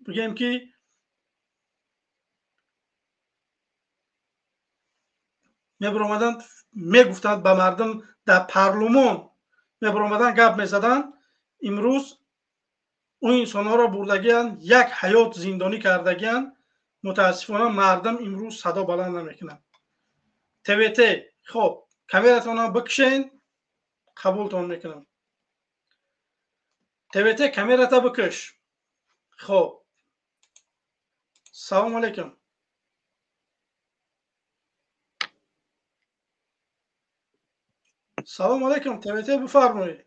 Speaker 1: بگیم که میبرامدن میگفتند به مردم در پارلمان میبرامدن گپ میزدن امروز اون انسان ها را بردگیان یک حیات زندانی کردگیان متاسفانه مردم امروز صدا بلند نمیکنن تویته خب کامیراتون ها بکشین قبولتون میکنم تویته کامیراتا بکش خب سلام علیکم سلام علیکم تویته بفرمایید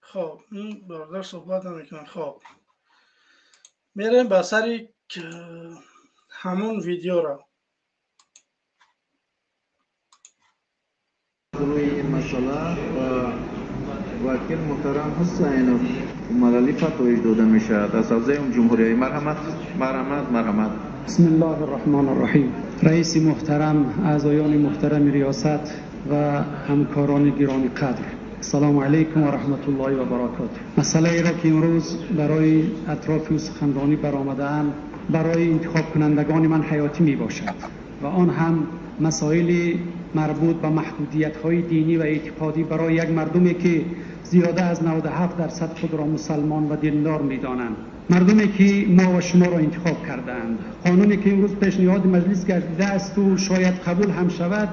Speaker 1: خب این برادر صحبت نمیکنن خب میریم به سر همون ویدیو را
Speaker 11: روی مسئله وکیل محترم حسین ملالی فتویش داده میشه از حوزه جمهوری مرحمت
Speaker 12: بسم الله الرحمن الرحیم رئیس محترم اعضایان محترم ریاست و همکاران گرامی قدر السلام علیکم و رحمت الله و برکاته مسئله ای را که امروز برای اطراف سخنرانی برآمده‌ام برای انتخاب کنندگان من حیاتی می باشد و آن هم مسائل مربوط به محدودیت‌های دینی و اعتقادی برای یک مردمی که زیاده از 97% خود را مسلمان و دیندار می‌دانند، مردمی که ما و شما را انتخاب کردند. قانونی که امروز پیشنهاد مجلس گردیده است و شاید قبول هم شود،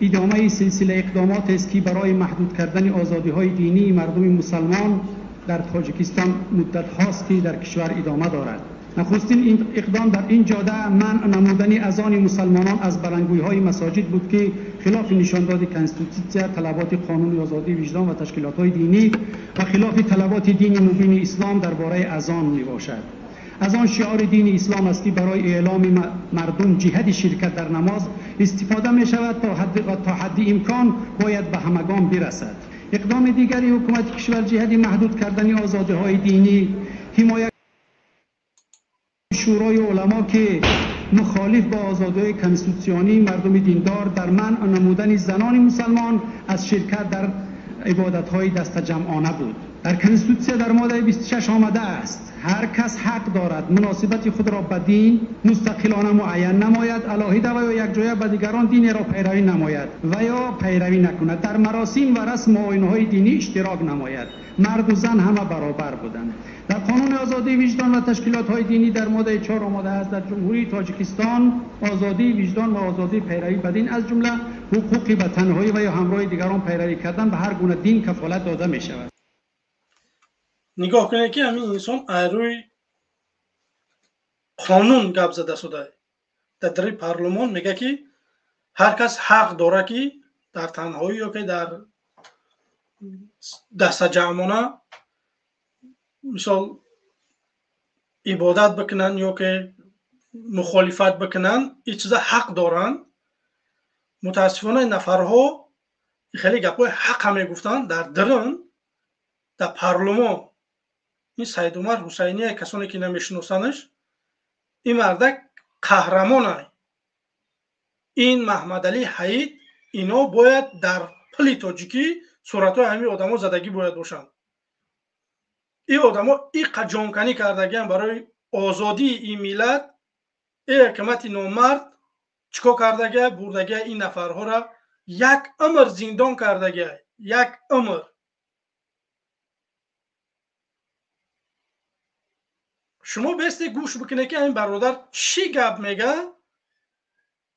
Speaker 12: ادامه سلسله اقدامات است که برای محدود کردن آزادی‌های دینی مردم مسلمان در تاجیکستان مدت هاست که در کشور ادامه دارد. نخستین این اقدام در این جاده منع نمودن اذان مسلمانان از بلندگوی‌های مساجد بود که خلاف نشانداد کنستیتوسیون، طلبات قانون آزادی وجدان و تشکیلات‌های دینی و خلاف طلبات دین مبین اسلام درباره اذان میباشد. اذان شعار دین اسلام است که برای اعلام مردم جهت شرکت در نماز استفاده می شود تا حد امکان باید به همگان برسد. اقدام دیگری حکومت کشور جهت محدود کردن آزادی‌های دینی، حمایت شورای علما که مخالف با آزادی‌های کنستیتوسیونی مردم دیندار در منع نمودن زنان مسلمان از شرکت در عبادت‌های دست جمعانه بود. در کنستیتوسیون در ماده 26 آمده است هر کس حق دارد مناسبت خود را به دین مستقلانه معین نماید، علاهده و یا یکجای به دیگران دین را پیروی نماید و یا پیروی نکند، در مراسم و رسم و آیین‌های دینی اشتراک نماید. مرد و زن همه برابر بودند. در قانون آزادی وجدان و تشکیلات‌های دینی در ماده 4 آمده است در جمهوری تاجیکستان آزادی وجدان و آزادی پیروی به دین از جمله حقوقی به تنهایی و یا همراه دیگران پیروی کردن به هر گونه دین کفالت داده می شود.
Speaker 1: نگاه کنید که همین انسان روی قانون گپ زده شده. در پارلمان میگه که هر کس حق داره که در تنهایی یا که در دست جمعانه مثال عبادت بکنن یا که مخالفت بکنن، این چیزا حق دارن. متاسفانه نفرها خیلی گپای حق هم میگفتن در پارلمان. این سید عمر حسینی کسانی که نمیشناسنش، این مردک قهرمانه. این محمد علی حید، اینا باید در پلی تاجیکی صورتهای همین آدما زدگی باید باشن. این آدما این قجانکنی کردگی برای آزادی این ملت. این حکومت نامرد چیکار کردگی؟ بردگی این نفرها را یک عمر زندان کردگی. یک عمر. شما بیسته گوش بکنه که این برادر چی گپ میگه،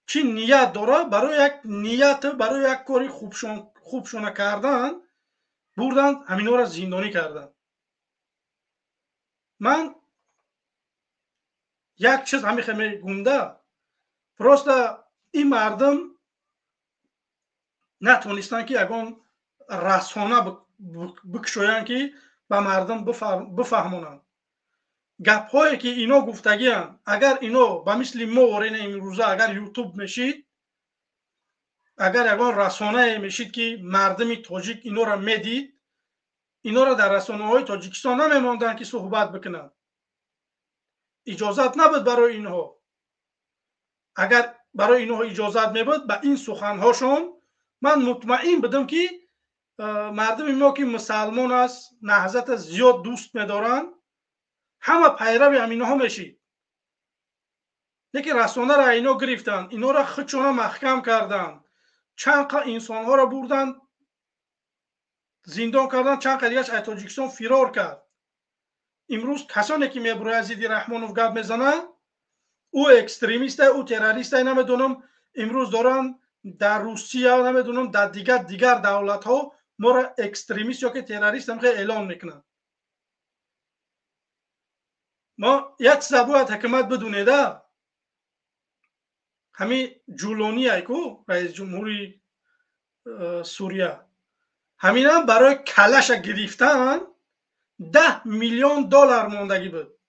Speaker 1: چی نیت داره. برای یک نیت، برای یک کاری خوبشونه کردن بردن همینا را زندانی کردن. من یک چیز همیشه گونده، پروست این مردم نتونستن که یگان رسانه بکشوین که به مردم بفهمونن. گپ هایی که اینا گفتگیان اگر اینا به مثل ما ورین امروزه اگر یوتیوب میشید، اگر یگان رسانه میشید که مردم تاجیک اینا را میدید، اینا را در رسانه های تاجیکستان نمیماندن که صحبت بکنن. اجازت نبود برای اینها. اگر برای اینها اجازت میبود به این سخن هاشون من مطمئن بدم که مردم ما که مسلمان است، نهضت زیاد دوست میدارن، همه پیرو همینها میشید. لیکن رسانه را اینا گرفتن، اینا را خودشون محکم کردن، چند قدر انسان ها را بردن زندان کردن، چند قدر دیگرش از تاجیکستان فرار کرد. امروز کسانی که میبروی عزیزی رحمانوف گپ میزنه، او اکستریمیست، او تروریست، نمیدونم امروز دارن در روسیه نمیدونم در دیگر دولت ها ما را اکستریمیست یا که تروریست هم اعلان میکنن. ما یک چیز باید حکومت بدونیده، همین جولانی ایکو رئیس جمهوری سوریه، همین هم برای کلش گرفتن 10 میلیون دلار موندگی بود.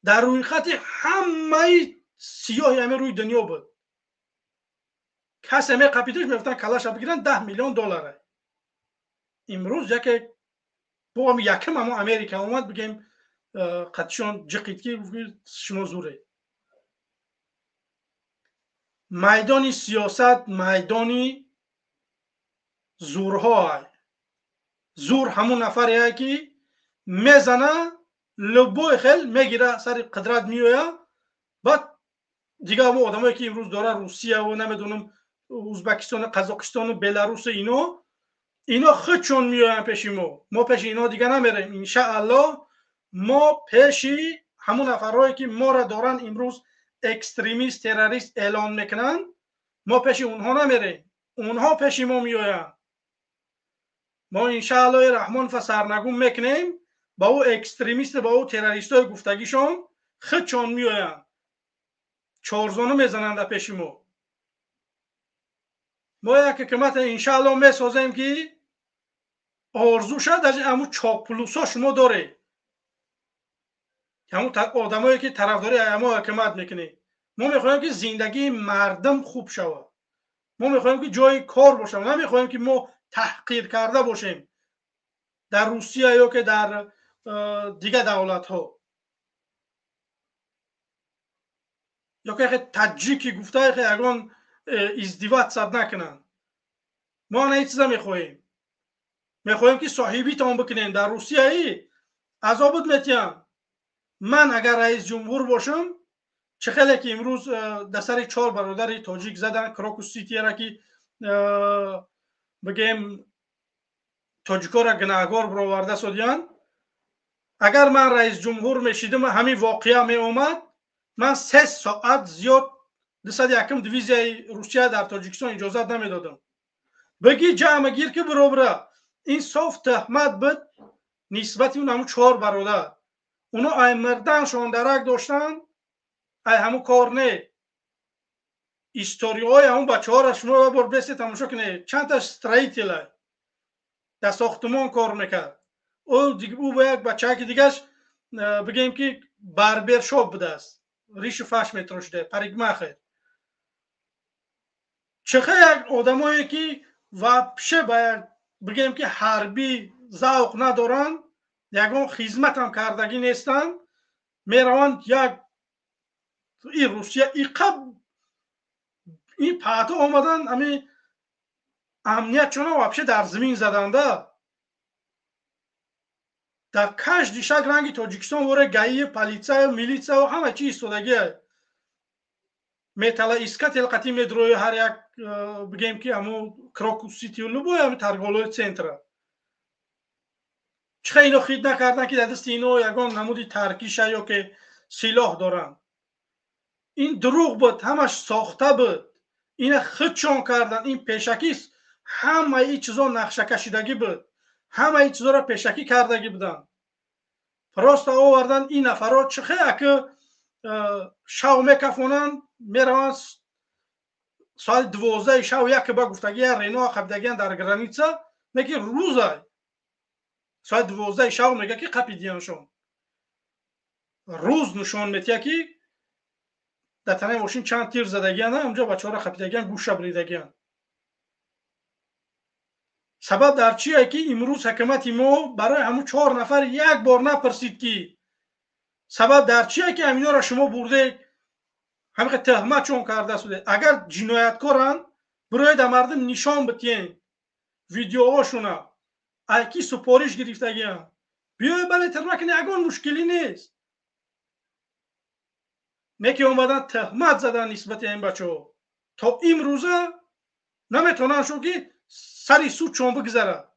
Speaker 1: در روی خط همه سیاهی همه روی دنیا بود. کسی همه قپیتش میفتن کلش بگیرن 10 میلیون دلاره. امروز که با هم یکم اما امریکا اومد بگیم قدشون جقید که شما زوره. میدان سیاست میدانی زورها های. زور همون نفریه که میزنه لبوی خیل میگیره سر قدرت میویه. بعد دیگه همون آدمایی که امروز داره روسیه و نمیدونم ازبکستان، قزاقستان و بلاروس اینا خودشون میاین پیش ما پیش اینا دیگه نمیریم. انشاءالله ما پیشی همون نفرهایی که ما را دارن امروز اکستریمیست تروریست اعلان میکنن، ما پیش اونها نمیریم، اونها پیش ما میاین. ما انشاءالله رحمان سرنگون میکنیم با او اکستریمیست با او تروریست های گفتگیشون خودشون میاین، چارزانو میزنن در پیش ما. ما یک حکومت انشاءالله میسازیم که آرزو شد از همون چاپلوسا شما داره، همون آدمایی که طرفداری اما حکومت میکنه. ما میخوایم که زندگی مردم خوب شود، ما میخوایم که جای کار باشه، نمیخوایم که ما تحقیر کرده باشیم در روسیه یا که در دیگه دولت ها. یا که تاجیکی گفته که اگران ازدواج صد نکنن، ما نه چیزا میخوایم که صاحبی تان بکنین. در روسیه ای عذابت میتیم. من اگر رئیس جمهور باشم، چه خیلی که امروز در سر 4 برادر تاجیک زدن کراکوس سیتی را که بگیم تاجیکا را گناهگار برآورده سادیان، اگر من رئیس جمهور میشیدم همین واقعه می اومد، من 3 ساعت زیاد 201 دیویزیای روسیه در تاجیکستان اجازت نمیدادم. بگی جمع گیر که برابره. این صاف تهمت بود نسبت اون همون 4 برادر. اونا ای مردنشون درک داشتن، ای همون کار نه. استوریای همون بچه ها را شما بار بسته تماشا کنه، چند تا استرایتیل در ساختمان کار میکرد. او با یک بچه که دیگهش بگیم که بربر شاب بوده است، ریش فش میتراشده، پریگمخه. چخه یک آدمایی که وابشه باید بگیم که حربی ذوق ندارن، یگان خدمت هم کردگی نیستن، میروند یک این روسیه این پاتا آمدن همین امنیت چون وابشه در زمین زدنده. در کش دیشک رنگی تاجیکستان وره گایی پلیسا و میلیسا و همه چی ایستادگیه. میتلا ایسکت القتی میدروی هر یک بگیم که همون کراکوس سیتی و لبوی همون ترگالوی سنتره. چه اینو خید نکردن که در دست اینو یگان نمودی ترکیشه یا که سلاح دارن. این دروغ بود، همش ساخته بود. این خودشون کردن. این پیشکیست. همه این چیزا نقشه کشیدگی بود، همه این چیزا را پیشکی کردگی بودن. راست آوردن این نفرات چخه که شو میکفونن میروان ساعت 12 شو یک با گفتگی رینا خبدگیان در گرانیتسا میگه روزه ساعت 12 شو میگه که قپیدیانشون روز نشون میتیه که در تنه ماشین چند تیر زدگیان اونجا بچه ها را خپیدگیان گوش بریدگیان. سبب در چیه که امروز حکومت ما برای همون 4 نفر یک بار نپرسید که سبب در چیه که همینا را شما برده همه تهمت چون کرده شده. اگر جنایتکارن برای در مردم نشان بتین ویدیوهاشونه ایکی سپارش گرفتگیان بیای برای ترمک نگان مشکلی نیست. نکی اومدن تهمت زدن نسبت این بچه ها تا امروزه نمیتونن شو که سری سود چون بگذاره،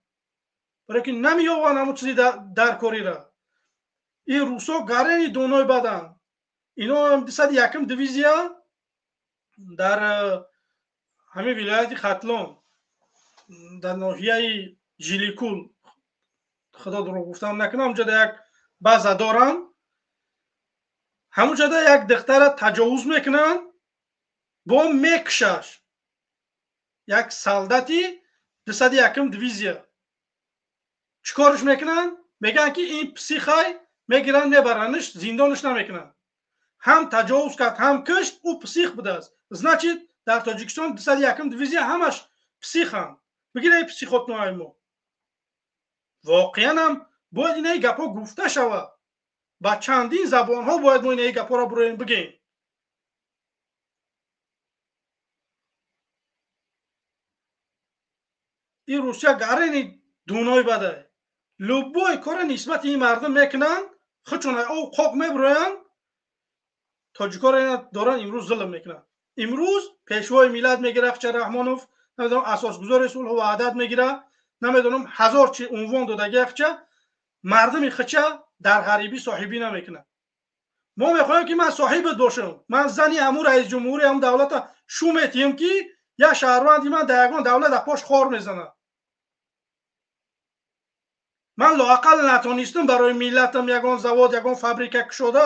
Speaker 1: برای که نمیوان همون چیزی در کاری را. این روسا گرنی دونای بدن. اینا هم 201 دیویزیا در همین ولایت ختلون در ناحیه جیلیکول خدا درو گفتم نکنم اونجا یک بازه دارن. همونجا یک دختر تجاوز میکنن با میکشش یک سالداتی 201 دیویزیا. چیکارش میکنن؟ میگن که این پسیخای میگیرن میبرنش زندانش نمیکنن. هم تجاوز کرد هم کشت او پسیخ بوده است. значит در تاجیکستان 201 دیویزیا همش پسیخن. بگیره این پسیخوت نوعی ما واقعا هم باید اینه گپا گفته شود. با چندین زبان ها باید ما اینه گپا را برویم بگیم. این روسیه گرنی دونای بده لبای کار نسبت این مردم میکنن خچونه او قوق میبروین تاجیکا را دارن امروز ظلم میکنن. امروز پیشوای میلاد میگیره خچه رحمانوف، نمیدونم اساسگزار صلح و وحدت میگیره، نمیدونم هزار چی عنوان دادگی خچه مردم خچه در غریبی صاحبی نمیکنه. ما میخوایم که من صاحبت باشم، من زنی امور رئیس جمهوری هم دولت شومتیم که یا شهروندی من در یگان دولت پاش خور میزنه. من لااقل نتونستم برای ملتم یگان زواد یگان فابریکه شده،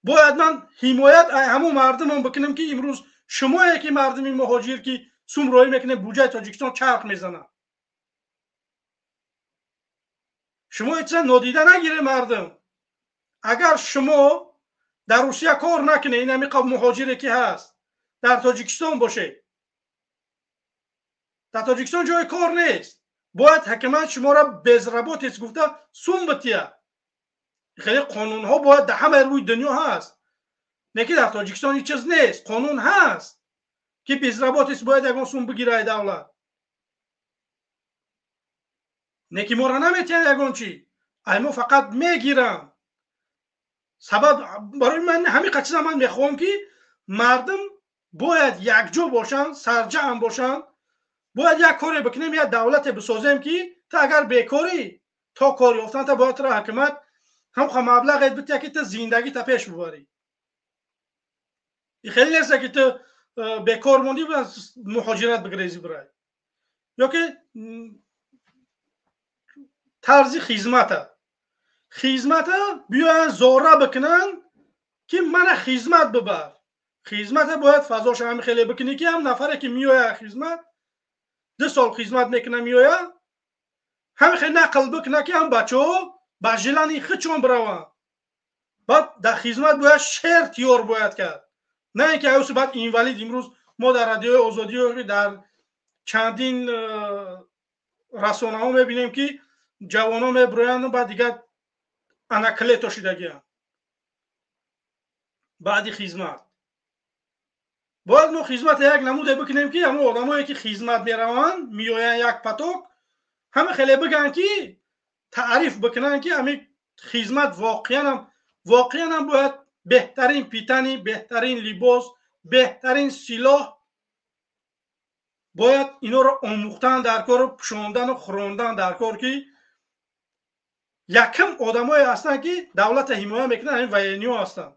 Speaker 1: باید من حمایت همون مردمم بکنم که امروز شما یکی مردمی مهاجر که سومرایی میکنه بودجه تاجیکستان چرخ میزنه. شما هیچ نادیده نگیره مردم. اگر شما در روسیه کار نکنه، این همی قبل مهاجری که هست در تاجیکستان باشه، در تاجیکستان جای کار نیست، باید حکومت شما را بزربات گفته سوم بتیه. خیلی قانون ها باید در همه روی دنیا هست، نه که در تاجیکستان هیچ چیز نیست. قانون هست که بزربات باید یکان سوم بگیره دولت، نه که ما را نمیتین یکان چی ایما فقط میگیرم. سبب برای من همین قصه من میخوام که مردم باید یک جا باشن، سرجم باشن، باید یک کاری بکنیم، یک دولت بسازیم که تا اگر بیکاری تا کار یافتن تا باید را حکومت هم مبلغ بده که تا زندگی تا پیش ببری. خیلی نیست که تو بیکار موندی و مهاجرت بگریزی برای، یا که طرز خدمت بیاین زوره بکنن که من خدمت ببر. خدمت باید فضاش هم خیلی بکنی که هم نفره که میوه خدمت 2 سال خدمت میکنه میوه هم خیلی نقل بکنه که هم بچه ها با جلانی خچون بروان. بعد در خدمت باید شعر تیار باید کرد، نه اینکه اوس بعد اینوالید. امروز ما در رادیو آزادی در چندین رسانه ها میبینیم که جوان ها میبرویند و بعد دیگه انکله تاشیدگی هم بعدی خدمت. باید ما خدمت یک نموده بکنیم که همون آدمایی که خدمت میروند میوین یک پتوک همه خیلی بگن که تعریف بکنن که همین خدمت واقعا هم باید بهترین پیتنی، بهترین لباس، بهترین سلاح، باید اینا رو آموختن در کار، پوشاندن و خوراندن در کار که یکم آدمایی هستن که دولت حمایت میکنن. این وینیو هستن.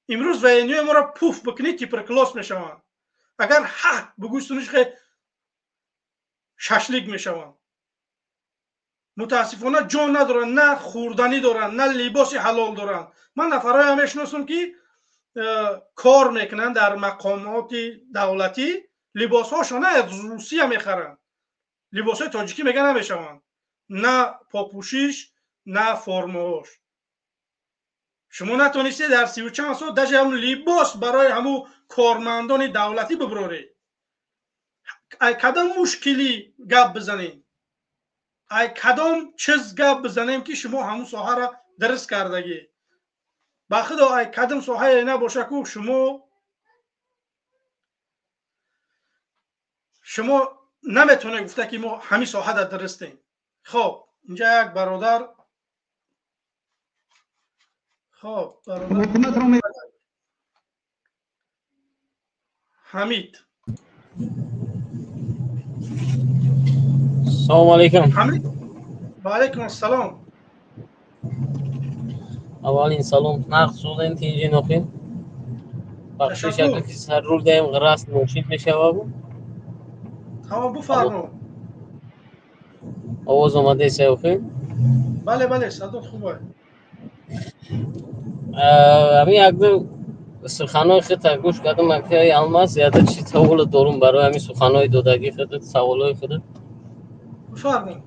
Speaker 1: امروز وینیو ما را پوف بکنی تیپر کلاس میشوند. اگر حق بگوستونش خیلی ششلیک میشوند. متاسفانه جان ندارن، نه خوردنی دارن، نه لباس حلال دارن. من نفرای هم میشناسم که کار میکنن در مقامات دولتی، لباس هاشون از روسیه میخرن، لباس های تاجیکی میگن نمیشوند، نه پاپوشیش نه فرماش. شما نتونستی در 30 و چند سال دجه همون لباس برای همون کارمندان دولتی ببراری. ای کدام مشکلی گپ بزنیم، ای کدام چیز گپ بزنیم که شما همون ساحه را درست کردگی. با خدا ای کدام ساحه نباشه که شما نمیتونه گفته که ما همین ساحه را درستیم. خب اینجا یک برادر حمید.
Speaker 9: سلام علیکم.
Speaker 1: حمید و علیکم السلام.
Speaker 9: اولین سلام نقصودن تینجی نخیم بخشش اگر که سر رو دایم غراست نوشید میشه بابو.
Speaker 1: تمام بفرما.
Speaker 9: آواز آمده سیوخیم؟
Speaker 1: بله بله صدات خوبه.
Speaker 9: همین اگر سخنهای خیلی گوش کردم مکتای الماس زیاده چی سوال دارم برای همین سخنهای دودگی خودت، سوالهای خودت
Speaker 1: بفرما.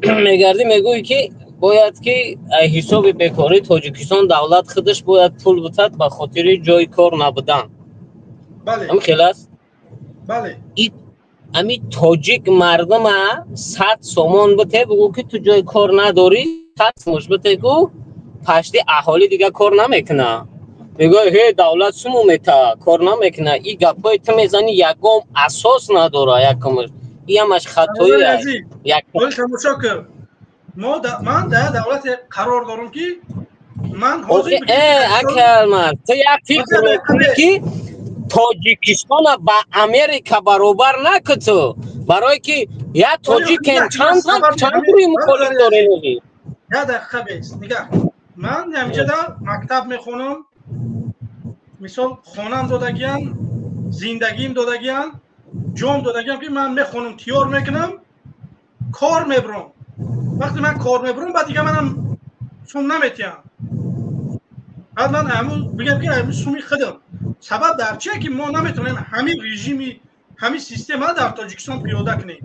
Speaker 9: میگردی میگویی که باید که حساب بیکاری تاجیکستان دولت خودش باید پول بتد به خاطر جای کار نبودن.
Speaker 1: بله
Speaker 9: همین خیلی است؟
Speaker 1: بله.
Speaker 9: همین تاجیک مردم 100 سامان بته بگو که تو جای کار نداری 100 مثبت گو پشتی اهالی دیگه کار نمیکنه. میگه هی دولت سمو میته کار نمیکنه. این گپای تو میزنی یکم اساس نداره. یکمش این همش خطایی است.
Speaker 1: یک تماشا کن. من در دولت قرار دارم که من حاضر
Speaker 9: اکرم تو یک فکر میکنی که تاجیکستان با امریکا برابر نکتو برای که یک تاجیک چند روی مخالف داره نگی
Speaker 1: یا دقیقه بیست نگاه من نمیشه در مکتب میخونم مثال خونم دادگیان زندگیم دادگیان جام دادگیان که من میخونم تیار میکنم کار میبرم وقتی من کار میبرم بعد دیگه منم سوم نمیتیم بعد من همون بگم که همین سومی خودم سبب در چیه که ما نمیتونیم همین رژیمی همین سیستم ها در تاجیکستان پیاده کنیم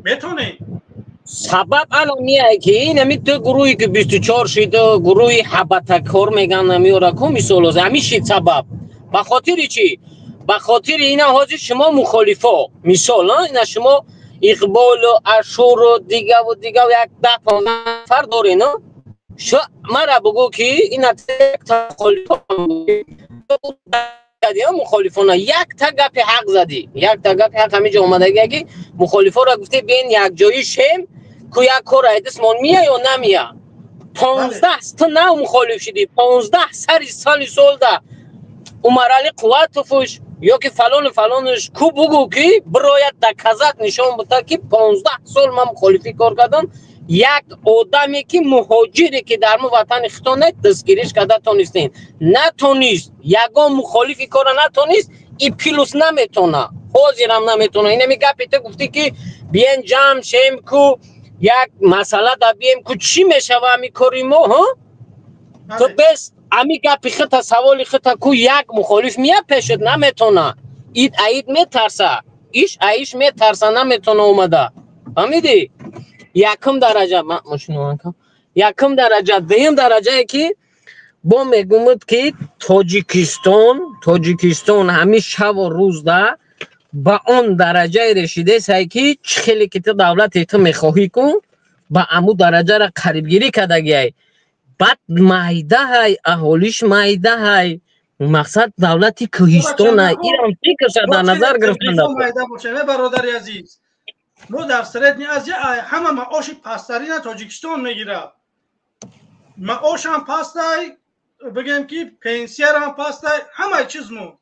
Speaker 1: میتونیم
Speaker 9: سبب الان میه که این همین تو گروهی که 24 شده گروهی حبتکار میگن نمیاره که مثال همین شید سبب به خاطر چی؟ به خاطر اینا حاضر شما مخالفا مثال اینا شما اقبال و اشور و دیگه یک 10 نفر دارین مرا بگو که این مخالفان یک تا گپ حق زدی یک تا گپ حق همینجا اومده که مخالفان را گفته بین یک جایی شم که یک کار ایدسمان میه یا نمیه 15 تا نه مخالف شدی 15 سال ده عمرالی قوت فوش یا که فلانش کو بگو که برایت در کذت نشان بده که 15 سال من مخالفی کار کردم یک آدمی که مهاجری که در مو وطن خطانه دستگیریش کرده تونستین نتونست یگان مخالفی کار نتونست ای پیلوس نمیتونه حاضرم نمیتونه اینه میگه پیته گفتی که بیان جمع شیم کو یک مسئله دا بیم کو چی میشه و همی کاریم ها تو بس همی گپی خطا سوالی خطا کو یک مخالف میه پیشت نمیتونه اید میترسه ایش میترسه نمیتونه اومده فهمیدی یکم درجه یکم درجه دیم درجه که با میگومد که تاجیکستان همین شب و روز ده با اون درجه رسیده سعی که خیلی که تو دولت تو میخواهی کن با امو درجه را قریبگیری کردگی بعد مایده های اهالیش مایده های مقصد دولتی کوهستان ایران فکرش در نظر گرفتن
Speaker 1: داشته برادری عزیز ما در سرد از همه معاش پسترین تاجیکستان میگیره معاش هم پستای بگیم که پنسیر هم پستای همه چیز مون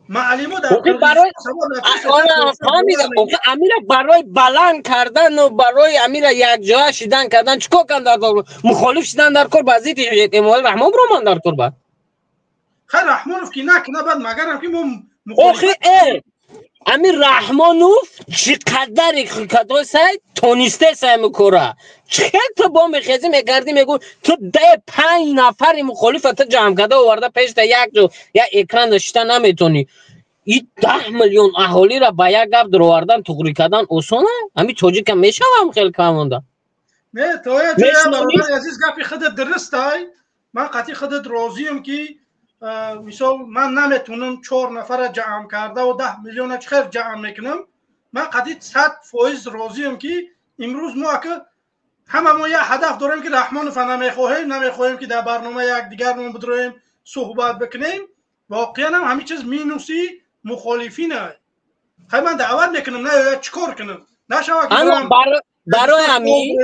Speaker 1: معلمو در
Speaker 9: امیر برای بلند کردن و برای امیر یک جا شدن کردن چکو کن در کار مخالف شدن در کار بازی احتمال رحمان برو من در کار بعد
Speaker 1: خیلی رحمانوف که نه بعد مگرم که ما
Speaker 9: مخالف امیر رحمانوف چقدر کدای سعی تونسته سعی میکنه چقدر تو با میخیزی میگردی میگو تو 5 نفر مخالفت جمع کرده و ورده پیش تا یک جو یا اکران داشته نمیتونی این 10 میلیون اهالی را با یک گپ در آوردن تقری کردن آسانه همین تاجیک میشه هم خیلی کم مونده
Speaker 1: نه تو برادر عزیز گپی خودت درست های من قطعی خودت راضیم که مثال من نمیتونم 4 نفر جمع کرده و 10 میلیون چخیر جمع میکنم من قطعی 100% راضیم که امروز ما که همه ما یه هدف داریم که رحمان فنا نمیخواهیم که در برنامه یک دیگر ما بدرویم صحبت بکنیم واقعا هم همین چیز مینوسی مخالفین های خیلی من دعوت میکنم نه چیکار کنم نشوه که
Speaker 9: برای همین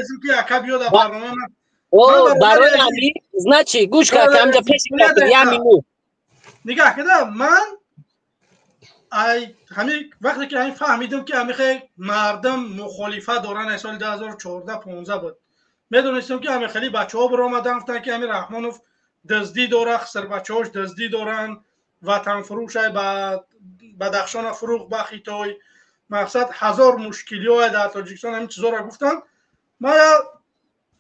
Speaker 9: برای همین نه چی گوش کرد که همجا پیش کرد یه مینو
Speaker 1: نگاه کده من همین وقتی که همین فهمیدم که همین خیلی مردم مخالفت دارن سال 2014-15 بود میدونستم که همین خیلی بچه ها برآمدن گفتن که همین رحمانوف دزدی داره خسر بچه هاش دزدی دارن وطن فروش های بدخشان فروغ بخیتای مقصد 1000 مشکلی های در تاجیکستان همین چیزا را گفتن ما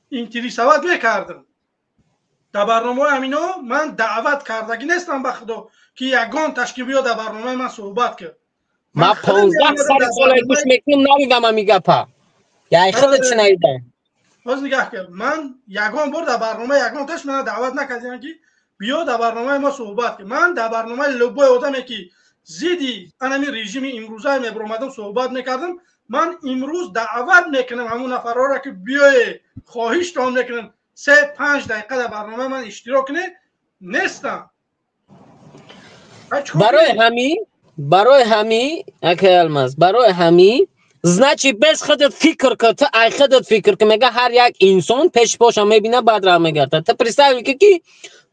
Speaker 1: اینتری سواد میکردم در برنامه همینا من دعوت کردگی نیستم به خدا که یگان تشکیل بیاد در برنامه من صحبت کرد
Speaker 9: من 15 سال گوش میکنم نمیدم میگه پا یا خودت شنیدم
Speaker 1: باز نگاه کرد من یگان بار در برنامه یگان تاش من دعوت نکردم که بیا در برنامه ما صحبت کرد من در برنامه لوبای آدمی که زیدی انمی رژیم امروزه میبرامدم صحبت میکردم من امروز دعوت میکنم همون نفرها را که بیای خواهش تان میکنم 3-5 دقیقه در برنامه من اشتراک نیستم
Speaker 9: برای همین اکه الماس برای همین значит без خودت فکر کن تو ای خودت فکر کن میگه هر یک انسان پیش پاش میبینه بعد را میگرده تو представь که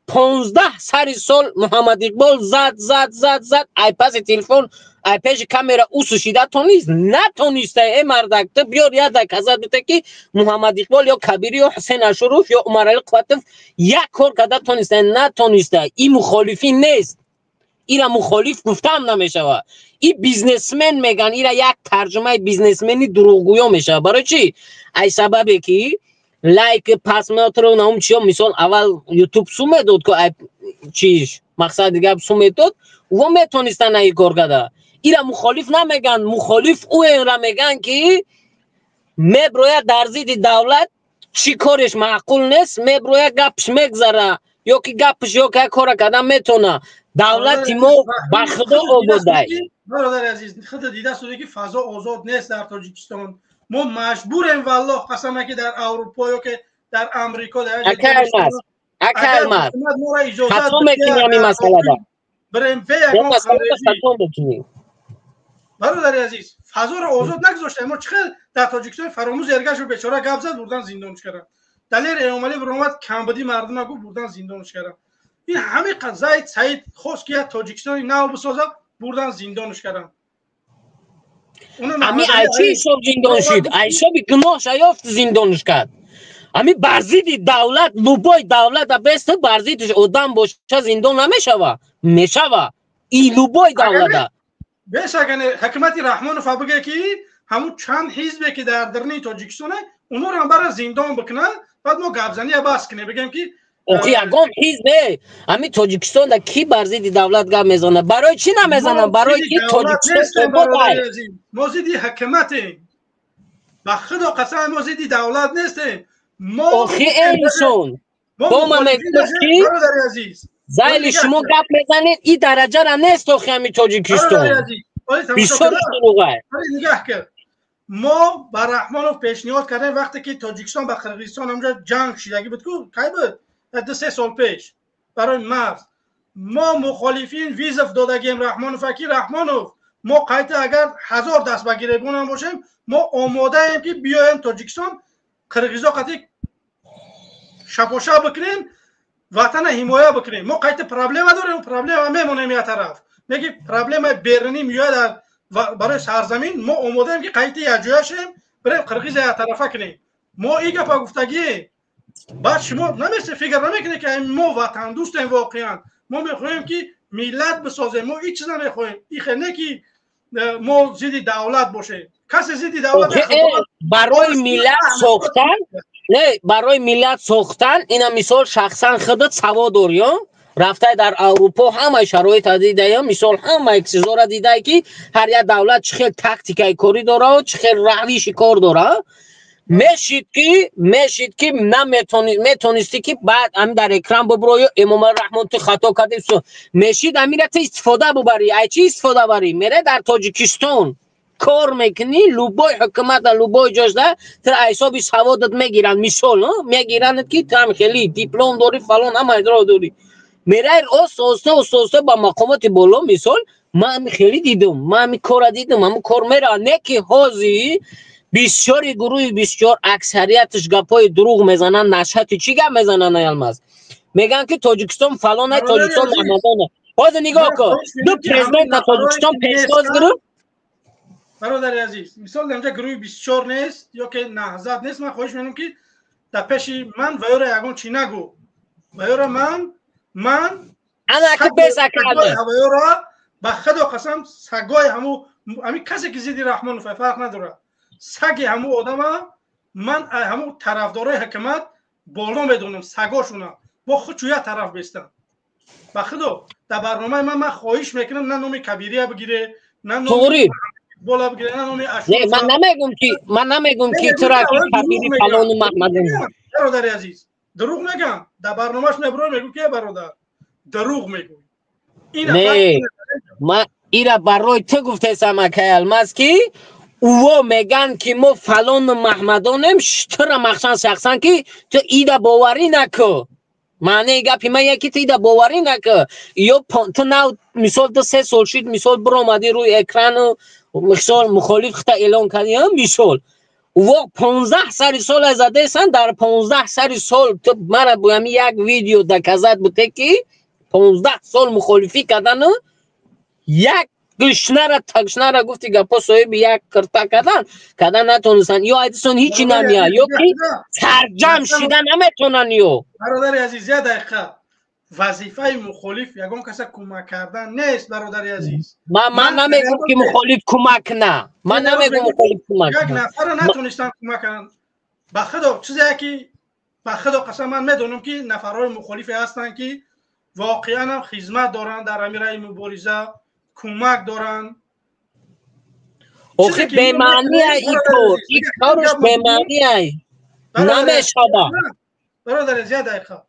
Speaker 9: 15 سر سال محمد اقبال زد ای پس تلفن ای پیش کامera اوسوشیده تونیست نتونسته ای مردک تو بیار یادک ازت بده که محمد اقبال یا کبیری یا حسین اشرف یا عمر علی قطف یک کار کرده تونسته نتونسته این مخالفی نیست ایرا مخالف گفتم نمیشه این بیزنسمن میگن ایرا یک ترجمه بیزنسمنی دروغگویا میشه برای چی ای سببه که لایک پاس میاترو نام چیو مثال اول یوتیوب سومه داد که چیش مقصد دیگه سومه داد و میتونستن ای کار کرده ایرا مخالف نمیگن مخالف او را میگن که میبروید در ضد دولت چی کارش معقول نیست میبروید گپش میگذره یا که گپش یا که کار کردن میتونه دولت ما با خدا آباده
Speaker 1: برادر عزیز خود دیده شده که فضا آزاد نیست در تاجیکستان ما مجبوریم والله قسمه که در اروپا یا که در امریکا در
Speaker 9: اگر ماست
Speaker 1: ما را اجازه
Speaker 9: خطا میکنیم همین مسئله دا
Speaker 1: بریم پی اکان خارجی برادر عزیز فضا را آزاد نگذاشته ما چقدر در تاجیکستان فراموز ارگش و بیچاره گپ زد بردن زندانش کردن دلیر ایامالی برآمد کمبودی مردم گفت بردن زندانش کردن این همه قضیه سعید خواست که تاجیکستان نو بسازه بردن زندانش کردن
Speaker 9: امی ایچی حساب زندان شد ایشاب گناهش یافت زندانش کرد امی برزید دولت لوبای دولت بست برزیدش آدم باشه زندان نمیشوه میشوه این لوبای دولت
Speaker 1: بس اگر حکومت رحمانوف بگه که همون چند حزبی که در درنی تاجیکستانه اونا رو هم برای زندان بکنه بعد ما گپزنی بس کنه بگیم که
Speaker 9: اوکی یگان حزب نه امی تاجیکستان در کی برزید دولت گپ میزنه برای چی نمیزنن برای کی تاجیکستان بوده
Speaker 1: ما زیدی حکومتیم با خدا قسم ما زیدی دولت نیستیم ما
Speaker 9: اوکی اینشون با ما میگوشی زایل شما گپ میزنید این درجه را نیست اوکی امی تاجیکستان بسیار دروغه
Speaker 1: نگاه کرد ما با رحمانوف پیشنهاد کردیم وقتی که تاجیکستان با قرقیزستان اونجا جنگ شدگی بود کی بود 2-3 سال پیش برای مرز ما مخالفین ویزف دادگیم رحمانوف کی رحمانوف ما قایت اگر 1000 دست بگیرگون هم باشیم ما آماده ایم که بیایم تاجیکستان قرقیزا قطعی شپوشا بکنیم وطن حمایه بکنیم ما قایت پرابلم داریم پرابلم میمونیم یه طرف میگی پرابلم بیرونی میاد برای سرزمین ما آماده ایم که قایت یه جای شیم بریم قرقیز یه طرفه کنیم ما این گپ گفتگی بعد شما نمیشه فکر نمیکنه که ما وطن دوستیم واقعا ما میخوایم که ملت بسازیم ما هیچ چیز نمیخوایم این نه که ما زیدی دولت باشه کسی زیدی دولت
Speaker 9: برای ملت ساختن نه برای ملت ساختن اینا مثال شخصا خودت سواد داری رفته در اروپا همه شرایط دیده مثال همه چیزا را دیده که هر یک دولت چه خیلی تاکتیکای کاری داره چه خیلی روش کار داره میشید که نمیتونستی که بعد هم در اکرام ببروی امام رحمان تو خطا کرده میشید امیره تو استفاده ببری ای چی استفاده بری میره در تاجیکستان کار میکنی لوبای حکومت لوبای جاجده تر حسابی سوادت میگیرن مثال میگیرن که تو خیلی دیپلم داری فلان هم ادرا داری میره استاد با مقامات بالا مثال من خیلی دیدم من کار دیدم من کار میره نه که حاضی بسیاری گروهی بسیار اکثریتش گپای دروغ میزنن نشاطی چی گپ میزنن علماز میگن که تاجیکستان فلانه تاجیکستان محمدانه باز نگاه کن دو پرزیدنت تاجیکستان پیشواز گرفت
Speaker 1: برادر عزیز مثال اینجا گروهی بسیار نیست یا که نهضت نیست من خواهش میکنم که در پیش من و یور یگان چی نگو و یور من
Speaker 9: انا که پیسا کرده
Speaker 1: و یور با خدا قسم سگای همه کسی که زیدی رحمان فرق نداره سگ همو آدم من همو طرفدارای حکومت بالا میدونم سگاشونه با خود چویا طرف بیستن با خدا در برنامه من خواهش میکنم نه نومی کبیریه بگیره نه نومی بالا بگیره نه نومی اشرف
Speaker 9: من نمیگم که تو را کبیری فلان و محمد
Speaker 1: برادر عزیز دروغ میگم در برنامهش نبرو میگو که برادر دروغ میگو
Speaker 9: نه من ایرا برای تو گفته سمکه الماس که او میگن که ما فلان محمدانم شتر مخشن شخصا که تو ایده باوری نکو معنی گپی من یکی تو ایده باوری نکو یا تو نو مثال تو 3 سال شد مثال برآمدی روی اکران و مثال مخالف خطا اعلان کردی هم مثال و 15 سر سال زده سن در 15 سر سال تو مرا بگم یک ویدیو دکزت بوده که 15 سال مخالفی کردن یک گشنه را تگشنه را گفتی گپا صاحب یک کرتا کردن نتونستن یا ایدسون هیچی نمیاد یا که سرجم شدن نمیتونن یا
Speaker 1: برادر عزیز یه دقیقه وظیفه مخالف یگان کسی کمک کردن نیست برادر عزیز
Speaker 9: من نمیگم که مخالف کمک نه من نمیگم مخالف کمک
Speaker 1: یک نفر نتونستن کمک کردن به خدا چیزی که به خدا قسم من میدونم که نفرهای مخالفی هستن که واقعا هم خدمت دارن در امیره مبارزه کمک دارن
Speaker 9: آخه به معنی این کارش به معنی نمیشابه
Speaker 1: برادر عزیز یه دقیقه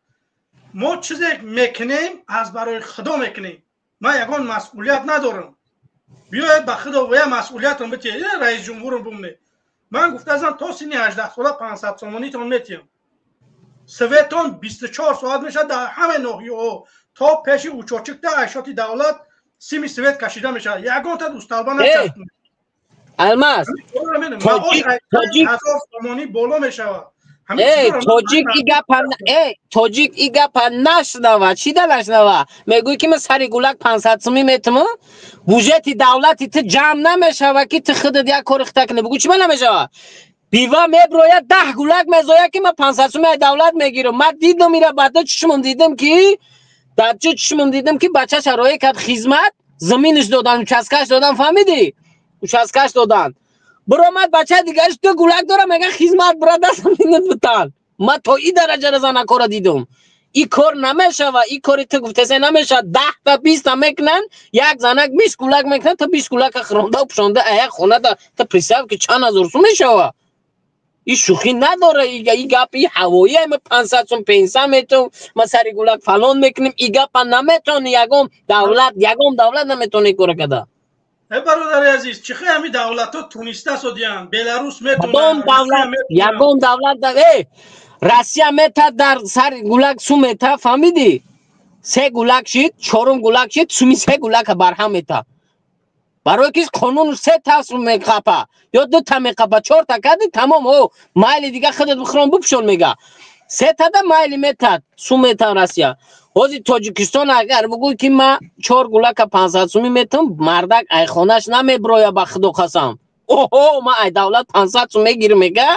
Speaker 1: ما چیزی میکنیم از برای خدا میکنیم من یگان مسئولیت ندارم بیاید به خدا و یه مسئولیت هم بتید این رئیس جمهورم بومه من گفته ازم تا سینی 18 ساله 500 تومانی تان میتیم سویتان 24 ساعت میشه در همه ناحیه ها تا پیش اوچاچک تا عیشات دولت سیمی سویت کشیده میشه یگان تا دوست طالبان نچست
Speaker 9: الماس
Speaker 1: تاجیک 1000 تومانی بالا میشه
Speaker 9: تاجیک ای گپ نشنوه چی نشنوه میگوی که من سری گولک 500 سومی میتم بوجتی دولتی تو جمع نمیشه که تو خودت یک کار اختک نبگو چی من نمیشه بیوا میبروید 10 گولک میزوید که من 500 سومی دولت میگیرم من دیدم میره بعد چشمم دیدم که بچه شرایط کرد خدمت زمینش دادن چسکش دادن فهمیدی چسکش دادن برآمد بچه دیگرش 2 گولک داره میگه خدمت برا دست میند بتن من تا این درجه رزانه کار دیدم این کار نمیشه و این کاری تو گفته سه نمیشه 10 تا 20 تا میکنن یک زنک 20 گولک میکنن تا 20 گولک خرونده و پشانده ایه خونه تا پریساب که چند هزار سو میشه این شوخی نداره این گپ این هوایی هم 500 سوم 500 میتون ما سری گولک فلان میکنیم این گپ نمیتونه یگم دولت نمیتونه کار کده
Speaker 1: برادر عزیز چخه همی دولت ها تونسته سودیان بلاروس میتونه
Speaker 9: یگم دولت رسیه میتا در سر گولک سو میتا فهمیدی 3 گولک شید 4 گولک شید سومی 3 گولک برهم میتا برای که قانون 3 تا سو میقپه یا 2 تا میقپه 4 تا کردی تمام او مایل دیگه خودت بخورم بپشون میگه 3 تا دا مایل میتا سو میتا رسیه حاضی تاجیکستان اگر بگوی که من 4 گولک 500 سومی میتم مردک ای خونش نمیبرویا به خدا قسم اوه ما ای دولت 500 سوم میگیرم میگه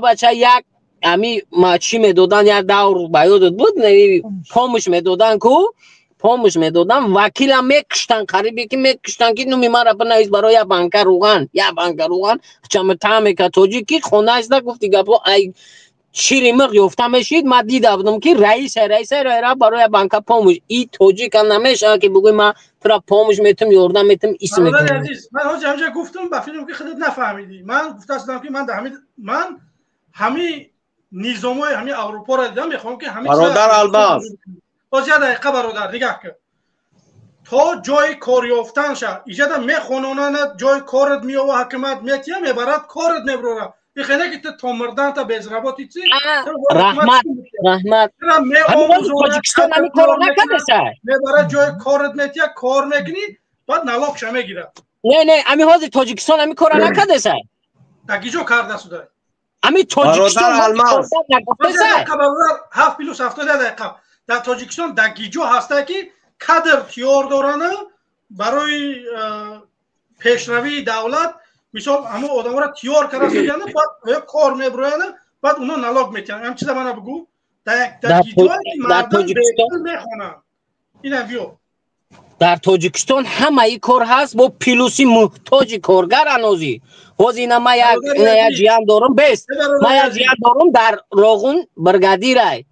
Speaker 9: بچه یک امی ما چی میدادن یک دور بیادت بود پامش میدادن کو پامش میدادن وکیل هم میکشتن قریبی که میکشتن که نمی مرا بنایز برای یک بانک روغن چم تامی که تاجیکی خونش دا گفتی گپا ای شیری مرغ یفته میشید ما دیده بودم که رئیس را برای بانک پامش ای توجیک هم نمیشه که بگوی ما ترا پامش میتم یاردم میتم ایسم میکنم
Speaker 1: من همجا گفتم با فیلم که خودت نفهمیدی من گفتم که من همین نظامای همین اروپا را دیدم میخوام که همین
Speaker 7: برادر الباس
Speaker 1: باز یه دقیقه برادر دیگه که تا جای کار یافتن شه ایجاد میخونونن جای کارت میو حکومت میتیه میبرد کارت میبره بخینه که تو مردن تا بیزرباتی چی
Speaker 9: رحمت
Speaker 1: همین تاجیکستان همین کارو نکرده سر میبرد جای کارت میتیه کار میکنی بعد نلاک شه میگیره
Speaker 9: نه همین حاضر تاجیکستان همین کارو نکرده سر
Speaker 1: دگیجو کرده سوده
Speaker 9: همین تاجیکستان
Speaker 7: الماس
Speaker 1: 7 دقیقه در تاجیکستان دگیجو هسته که کادر تیار دارن برای پیشروی دولت مثال همه آدم را تیار کرده سودیانه بعد کار میبرویانه بعد اونا نلاک میتینن هم چیزا منو بگو دگیجو مردم بیتون میخونن اینم بیو
Speaker 9: در تاجیکستان همه ای کار هست با پیلوسی محتاج کارگر انوزی حوزی ما یک جیان دارم بست ما یک جیان دارم در راغون برگادی رای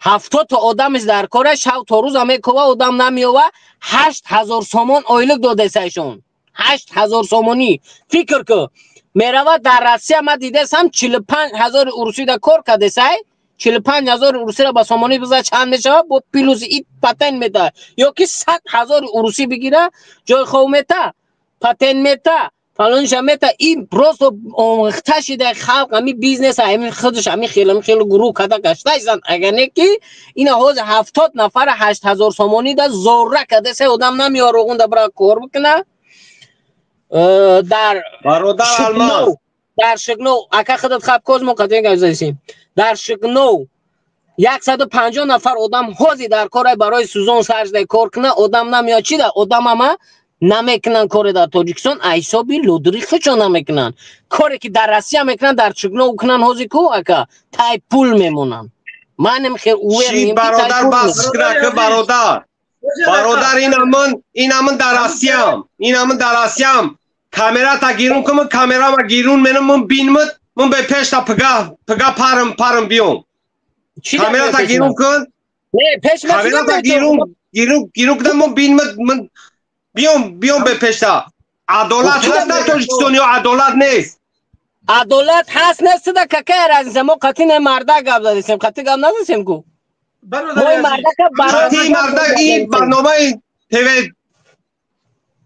Speaker 9: 70 تا آدمش در کاره شب تا روز همه کوه آدم نمیوه 8000 سومون آیلک داده سایشون 8000 سومونی فکر که میروه در روسیه ما دیده سم 45000 روسی در کار کرده سای 45000 روسی را با سومونی بزنه چند میشه با پیلوسی این پتن میده یا که 100000 روسی بگیره جای خو میته پتن میته فلان شمیتا این پروست آموختشی در خلق همی بیزنس همی خودش همی خیلی گروه کده گشته ایزن اگر نه که این حوض 70 نفر 8000 سومانی در زوره کده سه آدم نمیاره اون در برای کار بکنه در
Speaker 7: برادر الماس
Speaker 9: در شگنو اکا خودت خب کوز مقدمه گذاشتیم در شگنو 150 نفر آدم حاضر در کار برای سوزان سرجده کار کنه آدم نمیاد چی ده آدم اما نمیکنن کار در تاجیکستان ایسابی لودری خچون نمیکنن کاری که در روسیه میکنن در شگنو کنن حاضر کو اکا تای پول میمونن منم خیر
Speaker 7: شید برادر بس کنه که برادر این همون در آسیام این همون در آسیام کامرا تا گیرون کنم کامرا ما گیرون منم من بینمت من به پیش تا پگاه پارم بیوم کامرا تا گیرون کن
Speaker 9: نه پیش
Speaker 7: کامرا تا گیرون کنم من بینمت من بیوم به پیش تا عدالت هست در تاجیکستان یا عدالت نیست
Speaker 9: عدالت هست نیست ده که که رازیم ما قطعی نه مرده گفت دادیم قطعی گفت ندادیم کو
Speaker 7: قطعی مرده این برنامه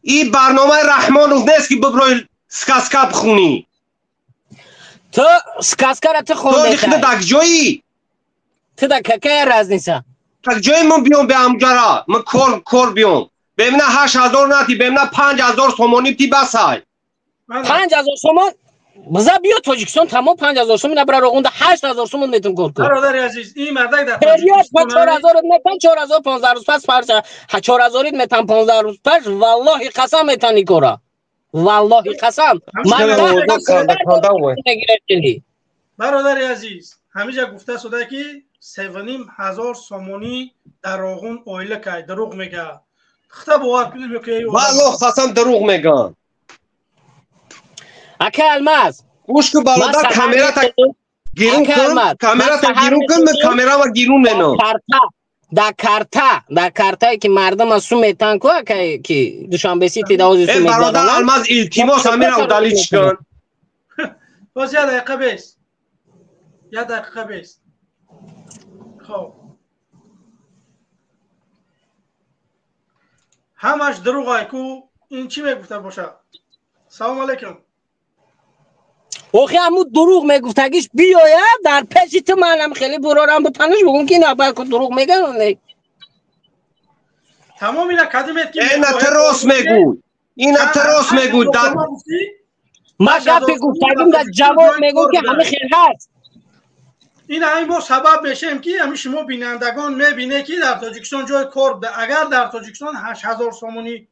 Speaker 7: این برنامه رحمان روز نیست که ببروی سکاسکا بخونی
Speaker 9: تو سکاسکا را تو خونده
Speaker 7: تو دیخده دک جایی
Speaker 9: تو ده که که راز نیسا
Speaker 7: دک جایی من بیام به امجارا من کور بیام بمینه 8000 نتی بمینه 5000 سومانی تی بسای
Speaker 9: 5000 سومان بزا بیا تاجیکستان تمام 5000 سومون نبره روغونده 8000 سومون میتون کار کنه
Speaker 1: برادر عزیز این مرده در
Speaker 9: تاجیکستان 4000 میتن 4000 15 روز پس فرض 4000 میتن 15 روز پس والله قسم میتونی کورا والله قسم
Speaker 1: برادر عزیز همیشه گفته شده که 7500 سومونی در روغون اویله که دروغ میگه خطا باور کنیم که
Speaker 7: والله قسم دروغ میگن
Speaker 9: اکه الماس
Speaker 7: گوش که برادر کامرا تا گیرون کن کامرا تا گیرون کن من کامرا و گیرون منو
Speaker 9: در کارتایی که مردم از سو میتن که دوشنبه سیتی دوازی سو میتن
Speaker 7: برادر الماس التماس همین رو دلیچ کن
Speaker 1: باز یه دقیقه بیست یه دقیقه بیست خب همش دروغ های کو این چی میگفته باشه سلام علیکم
Speaker 9: اوخی همون دروغ میگفتگیش بیاید در پیش تو منم خیلی برارم بتنش بگون که نه باید که دروغ میگن
Speaker 1: تمام اینا کدیمت که
Speaker 7: اینا تراس میگو اینا تراس میگو
Speaker 9: ما گفت گفتگیم در جواب میگو که همه خیلی هست
Speaker 1: این همین ما سبب میشیم که همین شما بینندگان میبینه که در تاجیکستان جای کار اگر در تاجیکستان 8000 سومونی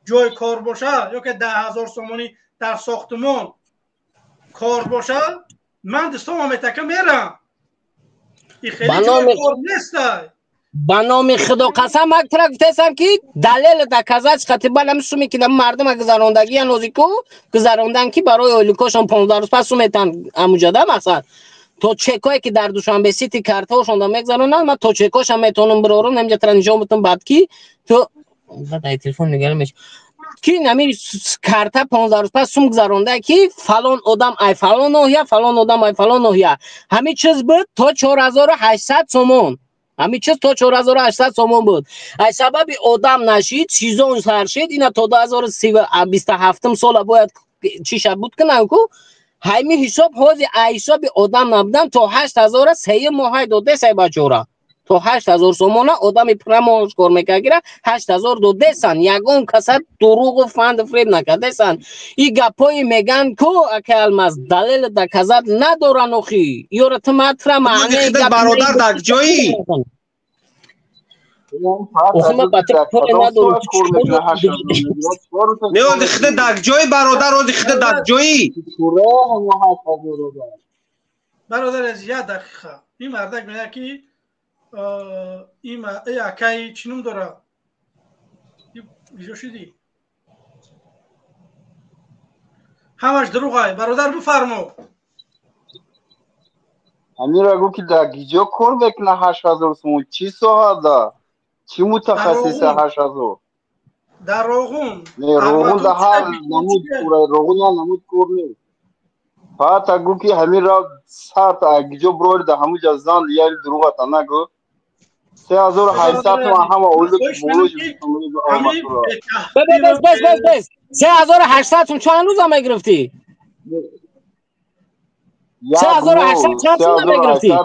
Speaker 1: جای کار باشه یا که 10000 سومونی در ساختمان کار باشه من دستم میتکه میرم این خیلی جای کار نیست
Speaker 9: با نام خدا قسم یک طرف گفتم که دلیل در کازاچ خطیبان هم سو میکنم مردم گذراندگی نوزیکو گذراندن که برای اولیکاشون 15 روز پس سو میتن اموجاده مثلا تو چکایی که در دوشنبه سیتی کارتاشون دا میگذرونن من تو چکاش هم میتونم برارم نمیجا تر نجام بتون بعد کی تو بعد تلفن نگرمش کی نمی کارتا 15 روز پس سوم گذرونده کی فلان آدم ای فلان نویا فلان آدم ای فلان نویا همین چیز بود تا 4800 سومون همین چیز تا 4800 سومون بود ای سبب آدم نشید چیزون سر شد اینا تا 2027 سال باید چی شد بود کنن کو همین حساب حاضی حساب آدم نبودن تا 8000 3 ماه داده سه بچورا تا 8000 سومونه آدم پرموش کار میکردن 8000 داده سن یگون کسا دروغ و فند فریب نکرده سن این گپای میگن کو اکلمز دلیل در کذب ندارن اخی یورت مطرح معنی
Speaker 7: برادر در جایی نه دیخته در جای برادر و دیخته در جایی
Speaker 1: برادر از یه دقیقه این مردک میگه که این اکای چینوم داره بیجا شدی همش دروغ های برادر بفرمو
Speaker 13: همین را گو که در گیجا کار بکنه 8000 سومون چی ساعت چی متخصص 8000
Speaker 1: در روغون
Speaker 13: نه روغون ده هر نمود پورای روغون یا نمود کور نیست فقط اگو که همین را ساعت اگیجا برور ده همو جزدان لیال دروغ تا نگو 3800 ما همه اولو که بولوش
Speaker 9: بس 3800 چون چند روز هم گرفتی 3800 چند تومن میگرفتی؟ نه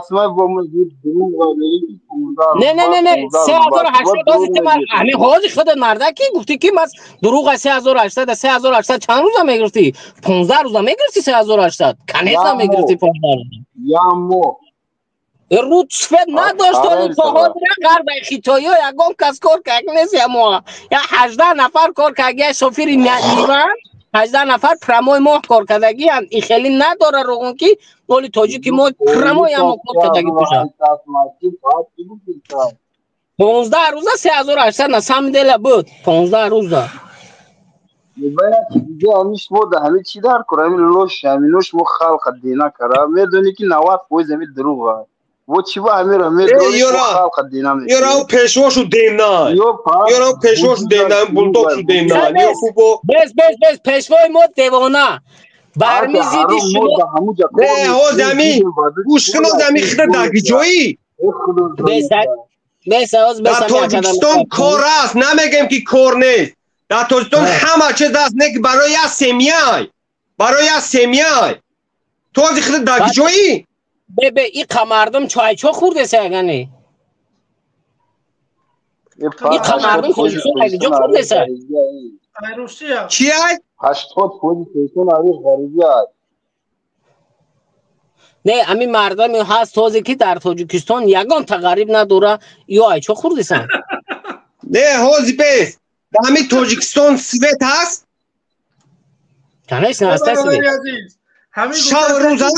Speaker 9: 3800 آزی من همین حاجی خودت مرده کی گفتی که من دروغ 3800 چند روزه میگرفتی؟ 15 روزه میگرفتی 3800 کنیز نمیگرفتی 15 روزه رود سفید نداشت و پاها دیگه غرب خیتایی یکم کس کار که نیست یا 18 نفر کار که اگه شوفیر نیوان 18 نفر پرمای ما کار کردگی هم این خیلی نداره روغن کی ولی تاجیکی ما پرمای هم کار کردگی بشه 15 روزه 3800 نسام دل بود 15 روزه
Speaker 13: دیگه همیش بود همه چی در کنه همین لوش مو خلق دینا کرا میدونی که 90% همین دروغه و چی با همین رو میدونی که خلق دینا میشه
Speaker 7: یارو پیشواشو دینا یارو پیشواشو دینا بولدوگشو دینا نیو خوبو
Speaker 9: بس پیشوای ما دیوانه برمیزیدی شما
Speaker 7: نه ها زمین گوش کنو زمین خدا داگی جویی
Speaker 9: بس
Speaker 7: در تاجیکستان کار است نمیگم که کار نیست در تاجیکستان همه چیز است نه که برای سمیای تو از خود داگی جویی
Speaker 9: به این مردم چای چو خورده سگنی این مردم چای چو خورده سگ
Speaker 7: چی های؟
Speaker 13: 80% پیشون آوی غریبی های
Speaker 9: نه همین مردم هست توزی که در تاجیکستان یگان تغریب نداره یا ای چو خورده سن
Speaker 7: نه هوزی بیس در همین تاجیکستان سویت هست؟
Speaker 9: کنیش نسته سویت
Speaker 7: شب روز هست؟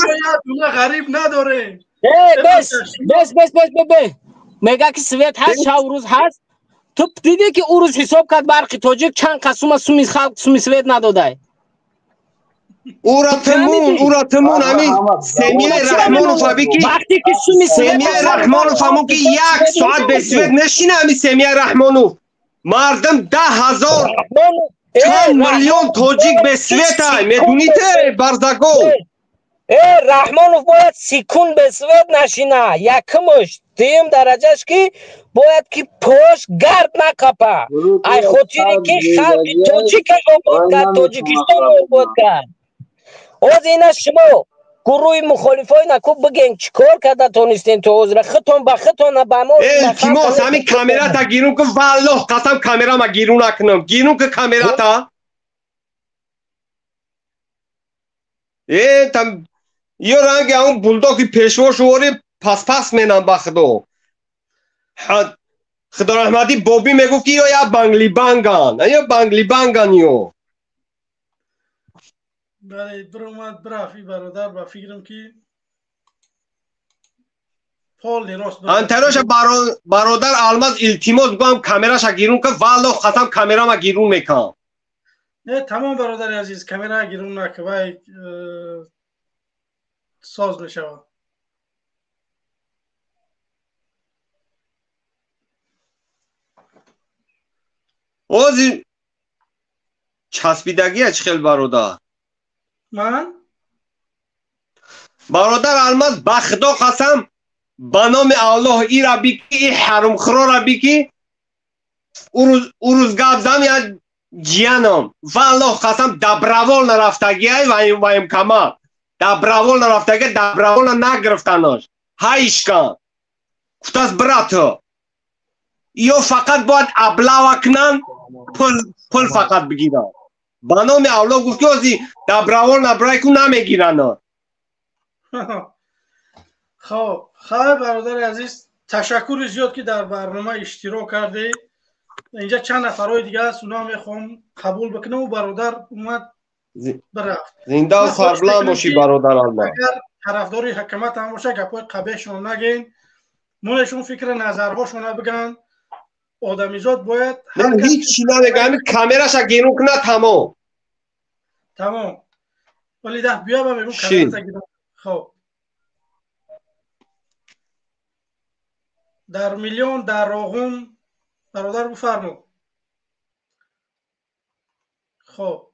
Speaker 1: غریب نداره
Speaker 9: بس میگه که سویت هست شب روز هست تو دیدی که او روز حساب کرد برقی تاجیک چند قسم از سومی خلق سومی سویت نداده
Speaker 7: او را تمون همین سمیه رحمانوف همون که 1 ساعت به سویت نشینه همین سمیه رحمانوف مردم 10,000 چند میلیون تاجیک به سویت های میدونید برزگو
Speaker 9: رحمانوف باید سیکون به سویت نشینه یکمش دیم درجهش که باید که پشت گرد نکپه ای خاطری که خلق تاجیک آباد کرد تاجیکستان آباد کرد از این شما گروه مخالفای نکو بگین چیکار کرده تونستین تو عذر خطون به خطون به ما
Speaker 7: التماس همین کامera تا گیرون که والله قسم کامera ما گیرون نکنم گیرون که کامera تا تم یه رنگ اون بولدوگی پیشواش وری پس مینم بخدو خدا رحمتی بابی میگفت که یا بنگلی بانگان یو
Speaker 1: بله برامد برافی برادر با فکرم که پال راست
Speaker 7: انتراش برادر الماس التماس بگم کامراش گیرون که والله ختم کامera ما گیرون میکنم
Speaker 1: نه تمام برادر عزیز کامera گیرون نکوای ساز میشود
Speaker 7: اوزی چسبیدگی اچ خیل برادر
Speaker 1: من
Speaker 7: برادر الماس بخدا قسم به نام الله ای را بی که ای حرم خورا را بی که او روز گبزم یا جیانم والله قسم دبروال نرفتگی های ویم کمال دبروال نرفتگی دبروال نگرفتناش هایش کن کتاز براتو ایو فقط باید ابلاو کنن پل فقط بگیرن به نام الله گفت که ازی دبروال نبرای کن نمیگیرن
Speaker 1: خب برادر عزیز تشکر زیاد که در برنامه اشتراک کرده اینجا چند نفرای دیگه هست اونا میخوام قبول بکنم و برادر اومد برفت
Speaker 7: زنده و سربلند باشی برادر الله
Speaker 1: اگر طرفداری حکومت هم باشه گپای قبیحشون نگین مونشون فکر نظرهاشون بگن آدمیزاد باید
Speaker 7: هیچ چی نمیگه همین کامراش گیرون کنه
Speaker 1: تمام ولی ده بیا با میگم کامراش گیرون خب در میلیون در راغون برادر بفرمو خب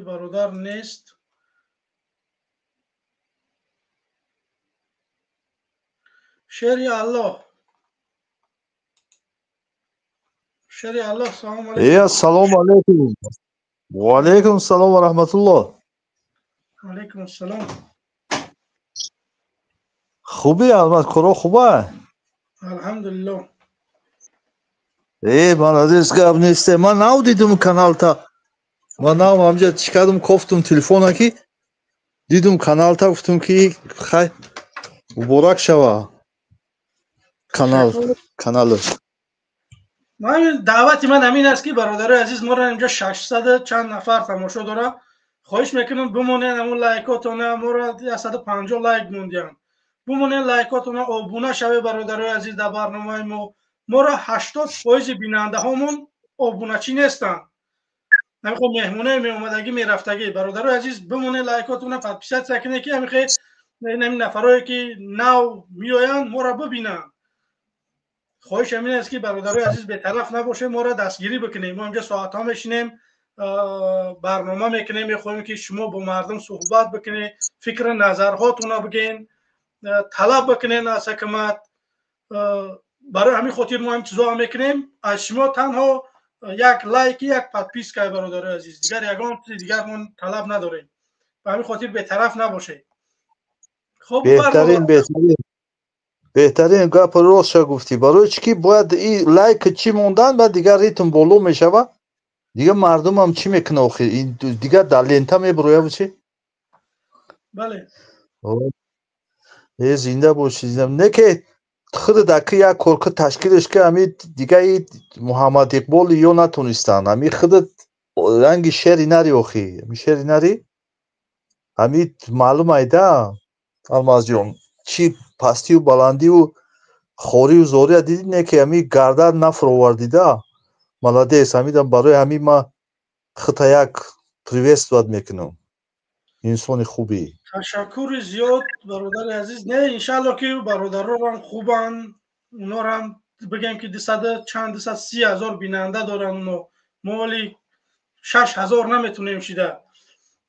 Speaker 1: برادر نیست شری الله سلام علیکم
Speaker 14: سلام علیکم وعلیکم السلام و رحمت الله.
Speaker 1: علیکم السلام.
Speaker 14: خوبی احمد کورا خوبه؟
Speaker 1: الحمدلله.
Speaker 14: من عزیز گپ نیسته. من ناو دیدم کانال تا. من ناو همجا چیکادم کوفتم تلفون کی دیدم کانال تا گفتم کی خی مبارک شوه کانال.
Speaker 1: من دعوت من همین است که برادر عزیز ما را اینجا 600 چند نفر تماشا داره. خواهش میکنم بمونین همون لایکاتون ما را 150 لایک موندیم. بمونین لایکاتون آبونه شوه برادر عزیز در برنامه ما را 80% بیننده هامون آبونه چی نیستن. نمیخوام مهمونه می اومدگی می رفتگی برادر عزیز بمونین لایکاتون پادپیسات سکنه که نمیخوام این نفرایی که نو میآیند ما را ببینن. خواهش همین است که برادرای عزیز به طرف نباشه ما را دستگیری بکنیم. ما اینجا ساعت ها میشینیم برنامه میکنیم میخوایم که شما با مردم صحبت بکنید فکر نظرهاتون رو بگین طلب بکنین از حکومت. برای همین خاطر ما هم چیزا میکنیم از شما تنها یک لایک یک پادپیس که برادرای عزیز دیگر یگان دیگر ما طلب نداریم. به همین خاطر به طرف نباشه. خب
Speaker 14: بهترین گپ راست گفتی. برای چی باید این لایک چی موندن بعد دیگر ریتم بالا میشوه دیگه مردم هم چی میکنه آخه این دیگه در لنتا میبروه بچه.
Speaker 1: بله
Speaker 14: زنده باشی نه که خود دکی یک کارکو تشکیلش که همین دیگه محمد اقبال یا نتونستن همین خود رنگ شعری نری آخی همین شعری نری همین معلوم ایده الماز جون چی پستی و بلندی و خوری و زوری دیدی نه که همین گردن نفر آوردیده ملادیس همیدم برای همین ما خطا یک پریوست باید میکنم انسان خوبی.
Speaker 1: تشکر زیاد برادر عزیز. نه انشالله که برادرها هم خوبن اونا هم بگم که 230,000 بیننده دارن و ما ولی 6,000 نمیتونیم شیده.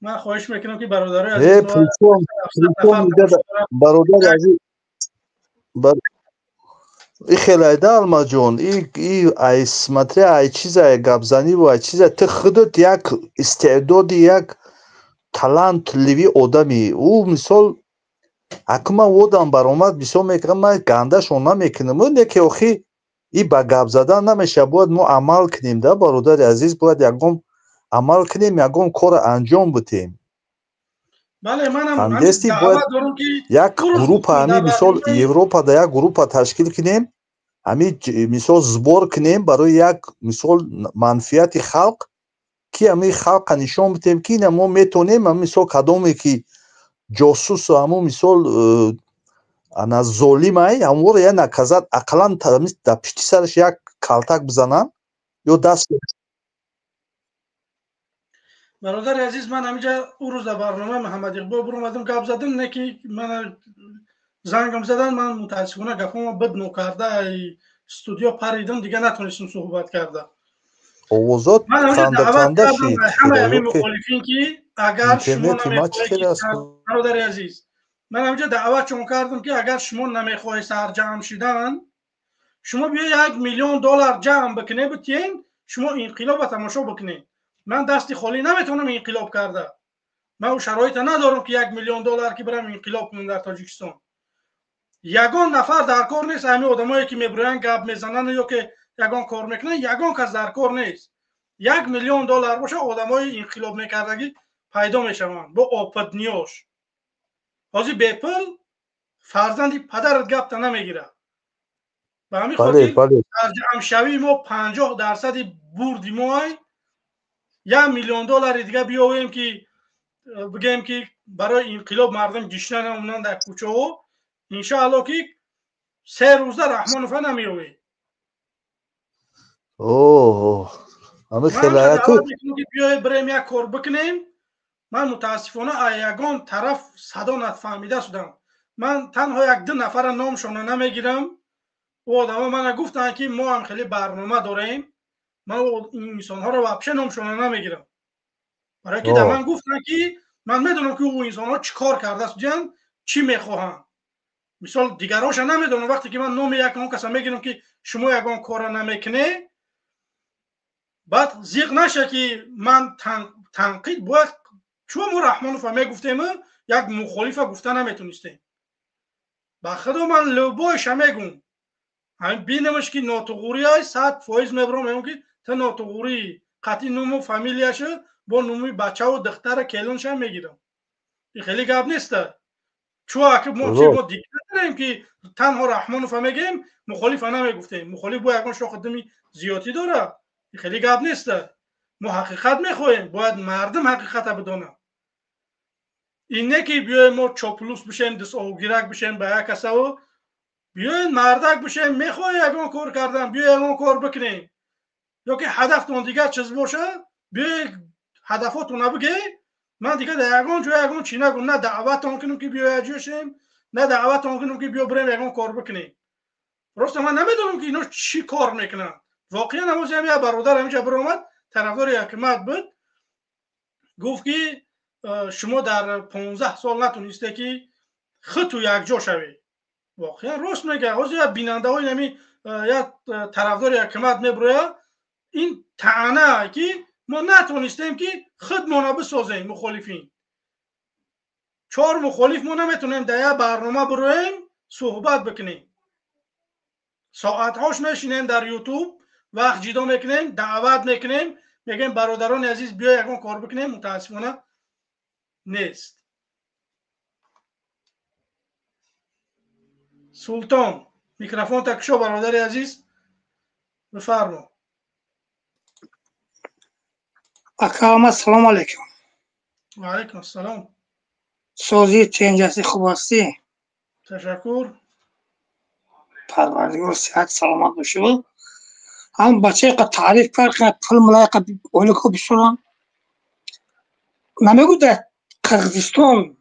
Speaker 1: من خواهش میکنم که برادرای عزیز
Speaker 14: برادر عزیز این خیلی ایده علما جون این اسمتری ای چیز گبزنی و ای چیز تو خودت یک استعداد یک талант ливи одами ӯ мисол акма одам баромад мисол мекунам ман гандашон намекунам не ки охи и ба гап задан намеша бояд мо амал кунем да бародари азиз бояд ягон амал кунем ягон кора анҷом битем.
Speaker 1: бале манам
Speaker 14: ҳамдасти бояд як группа ҳами мисол европада як группа ташкил кунем ҳами мисол збор кунем барои як мисол манфиати халқ ки ами халқа нишон битем ки ина мо метонем мисол кадоме ки ҷосус ҳамун мисол ана золимай ҳамонро я наказад ақаллан дар пишти сараш як калтак бизанам ё даст.
Speaker 1: برادر عزیز من همینجا اون روز در برنامه محمد اقبال برآمدم گپ زدم نه که من زنگم زدن من متاسفانه گپم بد نکرده استودیو پریدم دیگه نتونستم صحبت کرده.
Speaker 14: овозот ханда шид
Speaker 1: همه مخالفین که اگر شما نمیخواهید برادر عزیز من همینجا دعوت چون کردم که اگر شما نمیخواهید سرجم شدن شما بیا $1,000,000 جمع بکنه بتین شما انقلاب تماشا بکنید. من دستی خالی نمیتونم انقلاب کرده. من اون شرایط ندارم که $1,000,000 که برم انقلاب کنم در تاجیکستان. یگان نفر در کار نیست. همین آدمایی که میبرن گپ میزنن یا که یگان کار میکنن یگان کس در کار نیست. $1,000,000 باشه آدمای انقلاب میکردگی پیدا میشوند با آپدنیاش. حاضی به پول فرزندی پدرت گپ تا نمیگیره. به همین خاطر جمع شوی ما 50% بردی مای $1,000,000 دیگه بیاویم که بگیم که برای انقلاب مردم گشنه نمونن در کوچه ها انشاءالله که 3 روزه رحمانوفه نمیوی.
Speaker 14: اوه همه خلایتو
Speaker 1: که بیای بریم یک کار بکنیم. من متاسفانه یگان طرف صدا نفهمیده شدم. من تنها 1-2 نفر نامشون نمیگیرم. او آدم من گفتن که ما هم خیلی برنامه داریم. من این انسان ها رو واپشه نامشون نمیگیرم. برای که من گفتن که من میدونم که اون انسان ها چی کار کرده سجن چی میخواهن. مثال دیگراش نمیدونم وقتی که من نام یک اون کسا میگیرم که شما یگان کار نمیکنه بعد زیغ نشه که من تنقید باید چون ما رحمانوف همه گفتیم یک مخالف گفته نمیتونستیم با خدا من لبایش همه گم همین بینمش که ناتوغوری های 100% میبرم میگم که تا ناتوغوری قطعی نوم فامیلیاش با نومی بچه و دختر کلونش هم میگیرم این خیلی گپ نیست چون اگه ما دیگه نداریم که تنها رحمانوف میگیم مخالف نمیگفتیم مخالف با یکان شاخ دمی زیادی داره این خیلی گپ نیست ما حقیقت میخوایم باید مردم حقیقت بدونه اینه که بیایم ما چاپلوس بشیم دست آوگیرک بشیم به یک کسا و بیایم مردک بشیم میخوای یکان کار کردن بیا یکان کار بکنیم یا که هدفتون دیگه چیز باشه بیا هدفاتون بگی من دیگه در یکان جای یکان چی نگم نه دعوتون کنم که بیا جوشیم نه دعوتون کنم که بیا بریم یکان کار بکنیم راست من نمیدونم که اینا چی کار میکنن واقعا نماز همین برادر همینجا برآمد طرفدار حکومت بود گفت که شما در 15 سال نتونسته که خط و یک جا شوی واقعا راست میگه از یا بیننده های نمی یا طرفدار حکومت میبره این طعنه که ما نتونستیم که خودمون بسازیم مخالفین 4 مخالف ما نمیتونیم در یک برنامه برویم صحبت بکنیم ساعت هاش میشینیم در یوتیوب وقت جدا میکنیم دعوت میکنیم میگیم برادران عزیز بیا یکان کار بکنیم متاسفانه نیست سلطان میکروفون تکشو برادر عزیز بفرما
Speaker 15: اکرام سلام علیکم
Speaker 1: و علیکم السلام
Speaker 15: سوزی تنجسی خوب هستی
Speaker 1: تشکر
Speaker 15: پروردگار صحت سلامت باشه هم بچه قد تعریف کرد که پل ملایقه اولی که بسرم نمیگو در قرقیزستان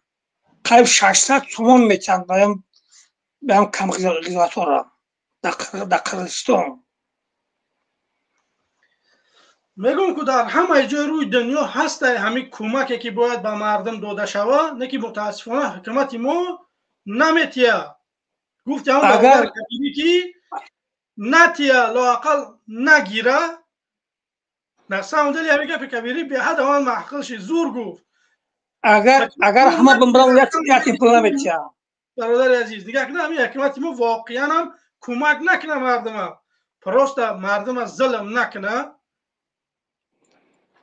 Speaker 15: قریب 600 تومان میتند بیام کم غذایت را در قرقیزستان
Speaker 1: میگم که در همه جای روی دنیا هست همین کمکی که باید به مردم داده شود نه که متاسفانه حکومت ما نمیتیه گفت هم برادر کبیری که نتیه لااقل نگیره در ساوندلی همین گپ کبیری به حد آن محقلش زور گفت
Speaker 15: اگر همه بمبران یکی پول نمیتیه
Speaker 1: برادر عزیز دیگه که همین حکومت ما واقعا هم کمک نکنه مردم پراست مردم ظلم نکنه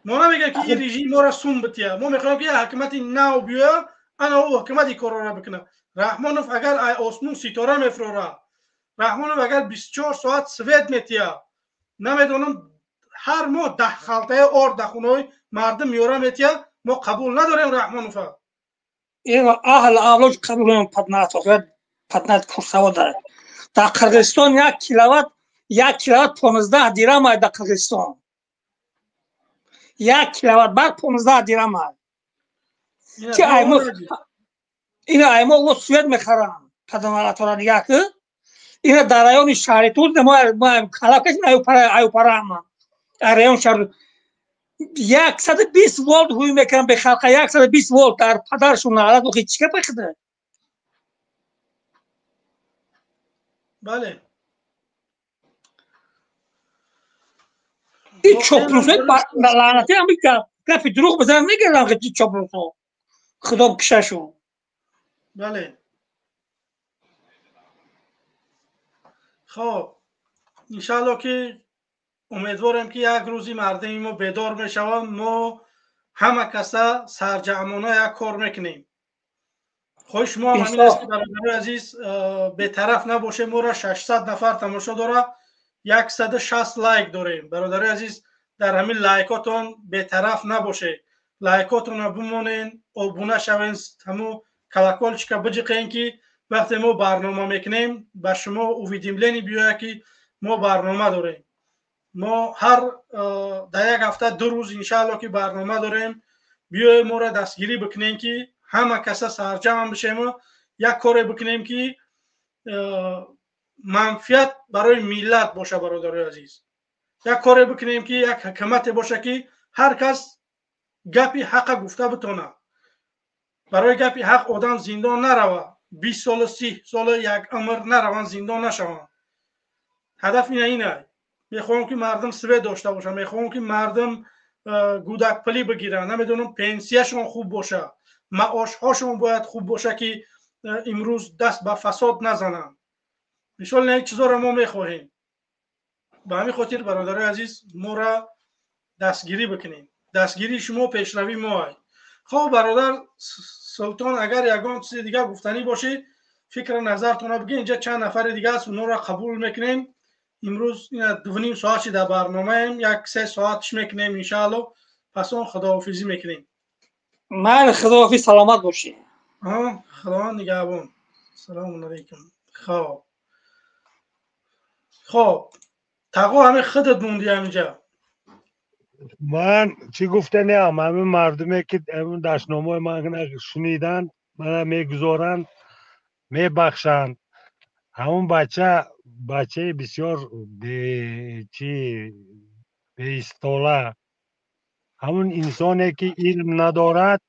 Speaker 1: ما نمیگه که این رژیم ما را سون بتیه ما میخوایم که حکومت نو بیا انا او حکومتی کار را بکنه رحمانوف اگر آسمون ستاره میفروره رحمانوف اگر 24 ساعت سوید میتیه نمیدونم هر ماه 10 خلطه آرد در خونه مردم میاره میتیه ما قبول نداریم رحمانوف
Speaker 15: این اهل اولوج قبول نمیم پتنات کرسوا داره در قرقیزستان 1 کیلووات 15 دیرم در قرقیزستان 1 کیلووات بر 15 دیرم که این ایما او سوید میخرن پدنالات را نگاه که این در رایون شهری تود ما کلاکش ایو پره اما در رایون شهر 120 ولت هوی میکنن به خلق 120 ولت در پدرشون نهالت و خیلی چیکار بخده
Speaker 1: بله
Speaker 15: این چوپلوسه لعنتی هم گفت دروغ بزنن نگردن که چوپلوسه خدا بکششون
Speaker 1: بله خب انشالله که امیدوارم که یک روزی مردم ما بیدار میشوند ما همه کسا سرجمانه یک کار میکنیم خوش ما همین است که برادر عزیز به طرف نباشه ما را 600 نفر تماشا داره 160 لایک داریم برادر عزیز در همین لایکاتون به طرف نباشه لایکاتون رو بمونین ابونه شوین همو کلاکل چکا بجقین که وقتی ما برنامه میکنیم به شما اویدیملینی بیاید که ما برنامه داریم ما هر در یک هفته 2 روز انشاءالله که برنامه داریم بیاید ما را دستگیری بکنیم که همه کسا سرجم بشیم یک کار بکنیم که منفعت برای ملت باشه برادر عزیز یک کار بکنیم که یک حکومت باشه که هر کس گپی حق گفته بتونه برای گپی حق آدم زندان نروه 20 سال 30 سال یک عمر نروان زندان نشوند هدف اینه میخوام که مردم سوید داشته باشن، میخوام که مردم گودک پلی بگیرن، نمیدونم پنسیشون خوب باشه، معاش هاشون باید خوب باشه که امروز دست به فساد نزنن. مثال این چیزا رو ما میخواهیم. به همین خاطر برادر عزیز ما را دستگیری بکنیم. دستگیری شما پیشروی ما. خب برادر سلطان اگر یگان چیز دیگه گفتنی باشه فکر نظرتون بگین. اینجا چند نفر دیگه است اونا را قبول میکنیم. امروز 2.5 ساعت در برنامه ایم، 1-3 ساعتش میکنیم انشاءالله. پس اون خداحافظی میکنیم.
Speaker 15: من خداحافظ، سلامت باشی.
Speaker 1: خدا نگهبان. سلام علیکم. خب تقوا همه خودت موندی همینجا.
Speaker 5: من چی گفتنی هم همه مردمی که اون دشنامه من شنیدن من میگذارن میبخشند. همون بچه بسیار به استاله، همون انسانی که علم ندارد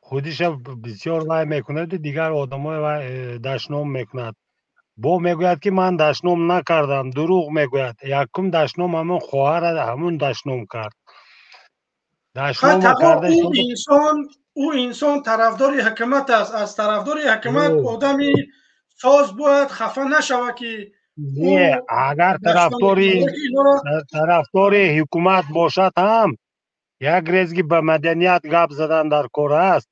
Speaker 5: خودش بسیار وای میکند، دیگر آدم های دشنام میکند. با میگوید که من دشنام نکردم، دروغ میگوید. یکم دشنام همون خواهر همون دشنام کرد. دشنام کرده
Speaker 1: او انسان طرفدار حکومت است. از طرفدار حکومت آدمی ساز باید خفه نشوه که
Speaker 5: اگر طرفدار حکومت باشد هم یک ریزگی به مدنیت گپ زدن در کار است.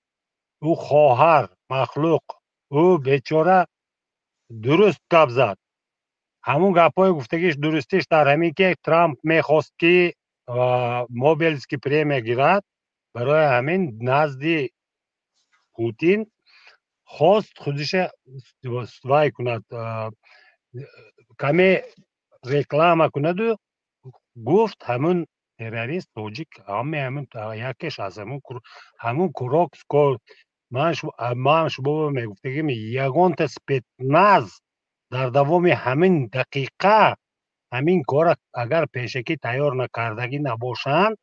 Speaker 5: او خواهر مخلوق او بیچاره درست گپ زد. همون گپای گفتگیش درستیش در همین که ترامپ میخواست که موبیلسکی پرمیا گیرد، برای همین نزدی پوتین خواست خودش وای کند، کمی رکلام کند و گفت همون تروریست توجیک همون یکیش از همون کروکس کرد. من شما میگفتگیم یگان تسپیتناز در دوام همین دقیقه همین کار اگر پیشکی تیار نکردگی نباشند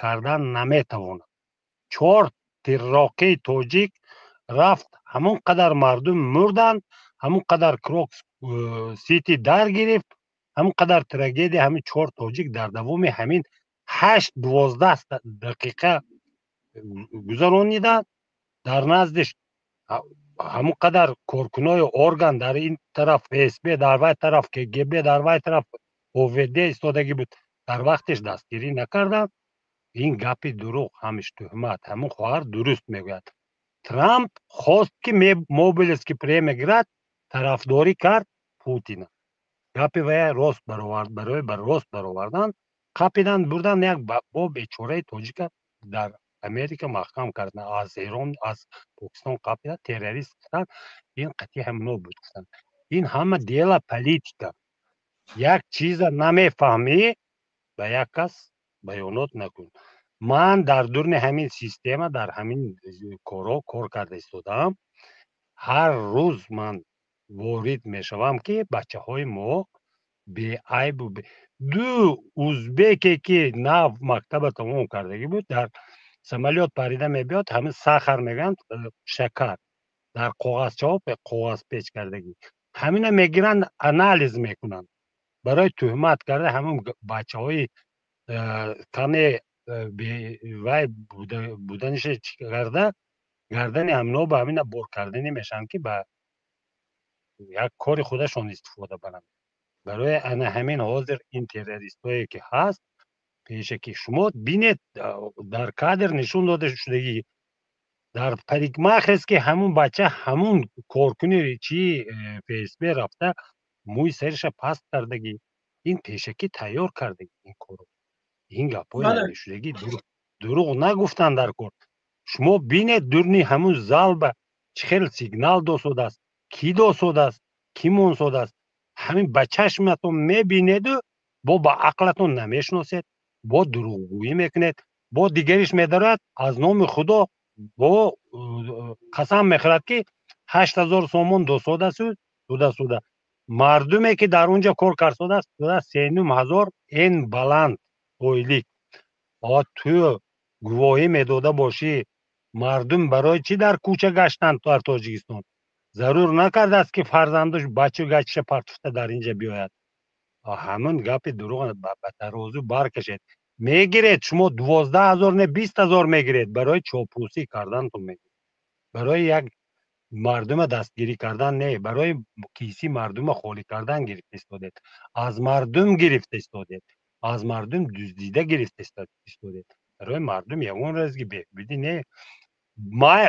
Speaker 5: کردن نمیتوانند. 4 تیراکی توجیک رفت، همون قدر مردم مردند، همون قدر کروکس سیتی در گرفت، همون قدر تراژدی همین 4 توجیک در دوام همین 8-12 دقیقه گذرانیدند. در نزدش همون قدر کارکنای ارگان در این طرف FSB در وای طرف KGB در وای طرف OVD ایستادگی بود، در وقتش دستگیری نکردند. این گپی دروغ، همش تهمت. همون خواهر درست میگوید. ترامپ خواست که موبیلسکی پرمیا گیرد، طرفداری کرد پوتین. گپی وای راست برآورد، برای راست برآوردن قاپیدن بردن یک با بیچاره توجیک در امریکا محکم کردن. از ایران از پاکستان قاپیدن، تروریست کردن. این قطعی همونو بود. این همه دیل پلیتیکا. یک چیز نمیفهمی به یک کس بیانات نکن. من در دورن همین سیستم در همین کار کرده ایستادم. هر روز من وارد میشوم که بچه های ما به عیب و دو ازبکی که نو مکتب تمام کردگی بود در سمالیات پریده میبیاد، همین سخر میگن شکر در کاغذ چاپ کاغذ پیچ کردگی، همین میگیرن انالیز میکنن برای تهمت کرده. همون بچه های کمی وای بودنش کرده گردن همینو به همین بار کردنی میشن که به یک کار خودشون استفاده برن. برای همین حاضر این تروریست هایی که هست پیشه که شما بینید در کادر نشون داده شدگی در پریکماخ است که همون بچه همون کارکنی چی FSB رفته موی سرش پست کردگی، این پیشکی تیار کردگی این کارو. این گپای نشدگی دروغ نگفتن در کار. شما بینید دورنی همون زالب چخیل سیگنال دو است، کی دو است، کی منصود است، همین با چشمتون میبینید و با عقلتون نمیشناسید، با دروغگویی میکنید، با دیگریش میدارد از نام خدا با قسم میخورد که 8000 سومون 200 است. مردمی که در اونجا کار کرده است 39000 این بلند اویلیک. تو گواهی میداده باشی مردم برای چی در کوچه گشتن در تاجیکستان؟ ضرور نکرده است که فرزندش بچه گچه پرتفته در اینجا بیاید. همون گپ دروغ به ترازو برکشید. میگیرید شما 12,000 نه 20,000 میگیرید برای چاپلوسی کردن تو میگیرید، برای یک مردم دستگیری کردن نه، برای کیسی مردم خالی کردن گرفت استودید، از مردم گرفت استودید، از مردم دزدیده گرفت استودید، برای مردم یگان رزگی بهبودی نه. ما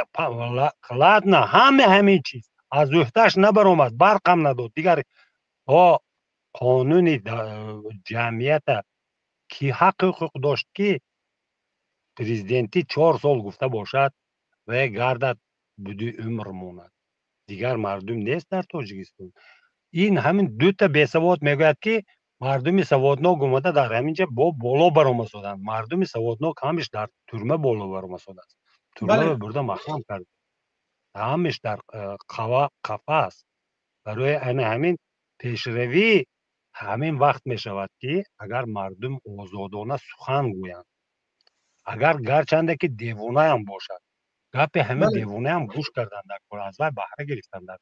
Speaker 5: خلات نه همین چیز از وحدش نبرآمد، برقم نداد دیگر. ها قانون جمعیت کی حقوق داشت که پرزیدنتی 4 سال گفته باشد و گردد بدون عمر ماند، دیگر مردم نیست در تاجیکستان. این همین دو تا بیسواد میگوید که مردم سوادناک اومده در همینجا با بالا برآمدن، مردم سوادناک همش در تورمه بالا برآمده است، تورمه برده محکم کرد، همش در قفس. برای همین پیشروی همین وقت می شود که اگر مردم آزادانه سخن گویند، اگر گرچنده که دیوانه هم باشد، گپ همه دیوانه هم گوش کردن در کار، از وی بهره گرفتن، در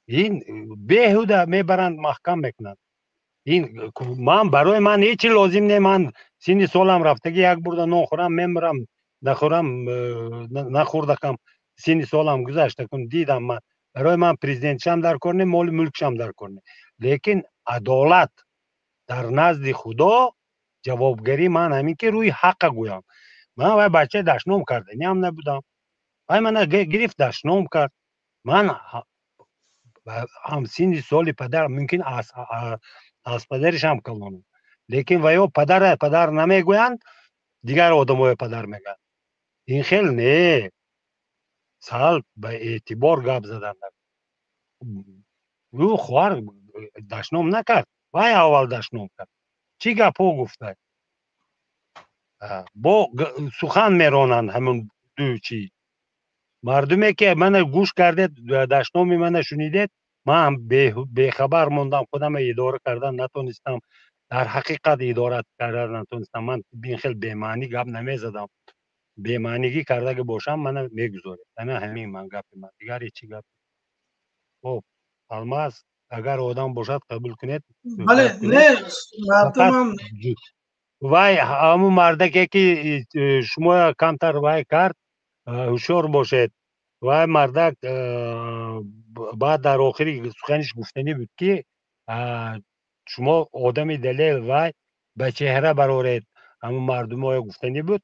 Speaker 5: این بیهوده میبرند محکم میکنند. این من برای من هیچی لازم نه، من سن سالم رفتگی یک برده نخورم میمرم، نخوردکم سن سالم گذشته کن دیدم. من برای من پرزیدنت شم در کار نه، مال ملک شم در کار نه، لیکن عدالت در نزد خدا جوابگری من همین که روی حق گویم. من وای بچه دشنام کردنی هم نبودم، وای من گرفت دشنام کرد، من هم سن سال پدر ممکن از پدرش هم کلانم، لیکن وای پدر نمیگویند، دیگر آدم های پدر میگن. این خیلی نه سال به اعتبار گپ زدن. او خوار دشنام نکرد، وای اول دشنام کرد، چی گپو گفته با سخن میرانند همون دو چی. مردمی که من گوش کرده دشنامی من شنیدید، من بیخبر موندم، خودم اداره کردن نتونستم، در حقیقت اداره کردن نتونستم. من بین خیلی بی‌معنی گپ نمیزدم، بی‌معنیگی کرده که باشم من میگذارم. انا همین من گپ من دیگر چی گپ. خب الماس اگر آدم باشد قبول کنید.
Speaker 1: بله نه مردم
Speaker 5: وای همون مرده که شما کمتر وای کرد هوشیار باشید. وای مردک بعد در آخری سخنش گفتنی بود که شما آدم دلیل وای به چهره برارید. همون مردم های گفتنی بود،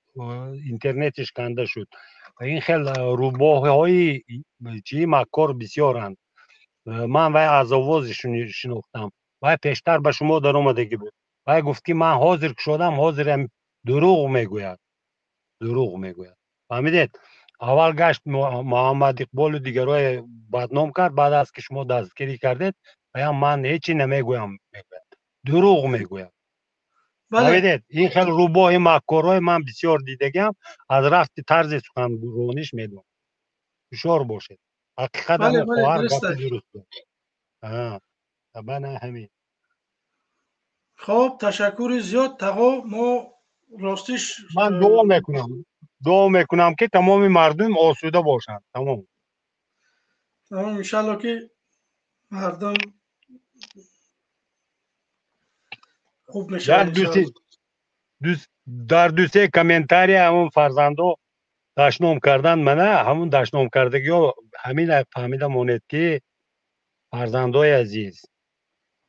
Speaker 5: اینترنتش کنده شد. این خیلی روباه های چی مکار بسیارند. من وای از آوازشون شناختم، وای پیشتر به شما در آمدگی بود. وای گفت که من حاضر که شدم حاضرم، دروغ میگوید، دروغ میگوید. فهمیدید؟ اول گشت محمد اقبال و دیگرای بدنام کرد، بعد از که شما دستگیری کردید وای من هیچی نمیگویم میگوید، دروغ میگوید. فهمیدید؟ این خیلی روباه مکارهای من بسیار دیدگیم، از رفت طرز سخنرانیش میدونم. هوشیار باشید. حقیقت همون خواهر گپ درست بود. طبعا همین.
Speaker 1: خب تشکر زیاد تقا. ما راستش
Speaker 5: من دعا میکنم که تمام مردم آسوده باشند. تمام
Speaker 1: انشالله که مردم خوب میشه.
Speaker 5: در دوسته کامنتاری همون فرزندو دشنام کردن منه، همون دشنام کردگی ها همین فهمیده ماند که فرزندای عزیز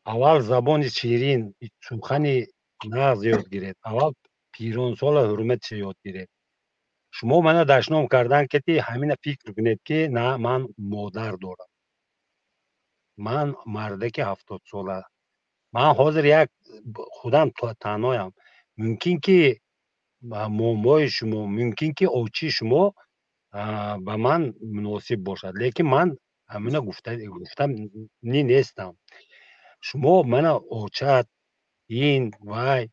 Speaker 5: اول زبان شیرین سخن نغز یاد گیرید، اول پیران سال حرمت یاد گیرید. شما منه دشنام کردن که همین فکر کنید که نه من مادر دارم، من مردک 70 ساله، من حاضر یک خودم تنهایم. ممکن که مامای شما، ممکن که اوچی شما به من مناسب باشد، لیکن من همینه گفتم نیستم. شما من اوچت این وای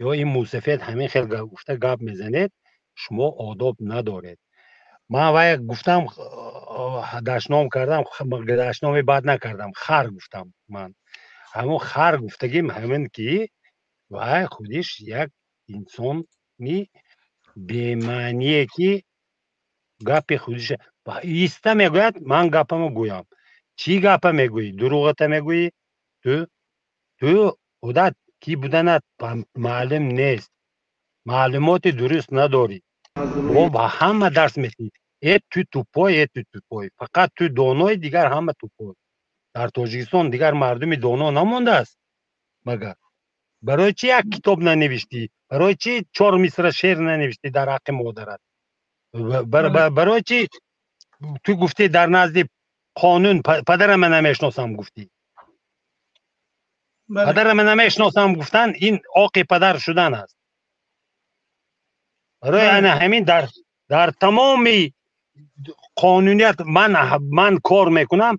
Speaker 5: یا این موسفید همین خیلی گفته گپ میزنید، شما آداب ندارید. من وای گفتم دشنام کردم، دشنامی بعد نکردم، خر گفتم. من همون خر گفتگیم همین که وای خودش یک انسان می بی‌معنیه که گپ خودش ایسته میگوید من گپمو گویم. چی گپ میگویی؟ دروغت میگویی؟ تو خودت کی بودنت معلوم نیست، معلومات درست نداری، با همه درس میخونی، تو توپای فقط تو دانای، دیگر همه توپای. در تاجیکستان دیگر مردم دانا نمانده است. مگر برای چی یک کتاب ننوشتی؟ برای چی 4 مصرع شعر ننوشتی در حق مادرت؟ برای چی تو گفتی در نزد قانون پدرم من نمیشناسم گفتی؟ پدرم من نمیشناسم گفتن این حق پدر شدن است. برای انا همین در تمام قانونیت من کار میکنم.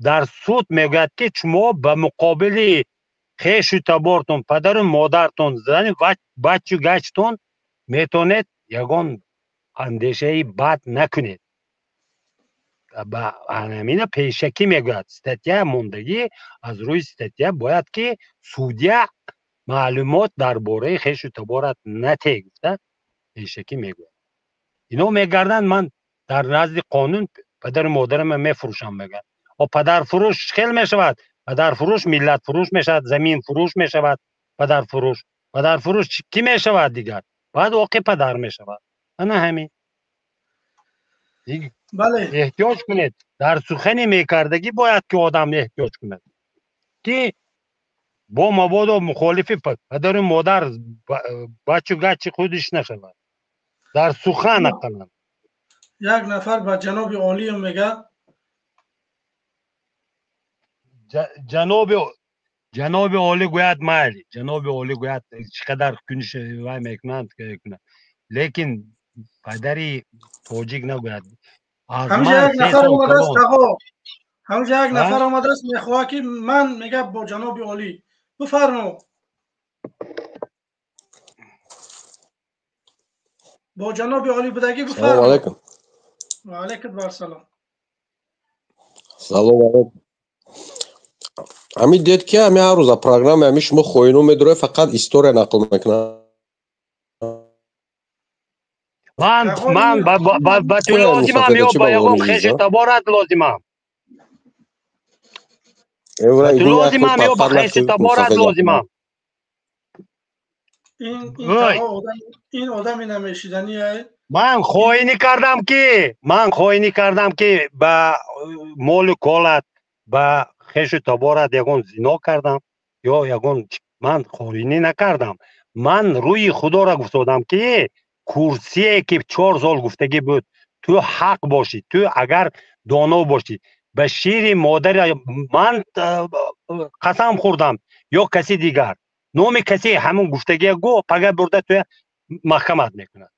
Speaker 5: در سود میگوید که شما به مقابل خیش و تبارتون، پدر و مادرتون، زن بچه و گچتون میتونید یگان اندیشه بد نکنید. با همین پیشکی میگوید استاتیا موندگی از روی استاتیا باید که سودیا معلومات درباره خیش و تبارت نته گفته پیشکی میگوید. اینو میگردن من در نزد قانون پدر و مادرم میفروشم میگن. و پدر فروش خیلی میشود، پدر فروش ملت فروش میشود، زمین فروش میشود. پدر فروش کی میشود دیگر؟ بعد واقع پدر میشود. انا همین.
Speaker 1: بله.
Speaker 5: احتیاج کنید در سخن میکردگی باید که آدم احتیاج کنید که با مبادا مخالف پدر و مادر بچه و گچ خودش نشود در سخن اقلا.
Speaker 1: یک نفر به جناب عالی میگه
Speaker 5: جناب عالی گوید مالی، جناب عالی گوید چقدر کنش وای میکنند که کنند، لیکن پدری تاجیک نگوید.
Speaker 1: همینجا یک نفر اومده است تقا، همینجا یک نفر اومده است میخواه که من میگه با جناب عالی بفرمو. با جناب عالی بودگی بفرمو.
Speaker 16: سلام علیکم.
Speaker 1: و علیکم السلام.
Speaker 16: سلام علیکم. همین دید که همین هر روز پروگرام همین شما خوینو میداره فقط استوری نقل میکنه.
Speaker 5: من با تو لازمم یا با یکم خیش تبارت لازمم. با تو لازمم یا با خیش تبارت لازمم.
Speaker 1: این آدمی نمیشیدنیه.
Speaker 5: من خواهی کردم که با مال کالت با خیش تبارت یکم زنا کردم یا یکم من خواهی نکردم. من روی خدا را گفتم که کرسیه که 4 سال گفتگی بود تو حق باشی، تو اگر دانا باشی به شیر مادر من قسم خوردم یا کسی دیگر نام کسی همون گفتگی گو پگه برده توی محکمت میکنه.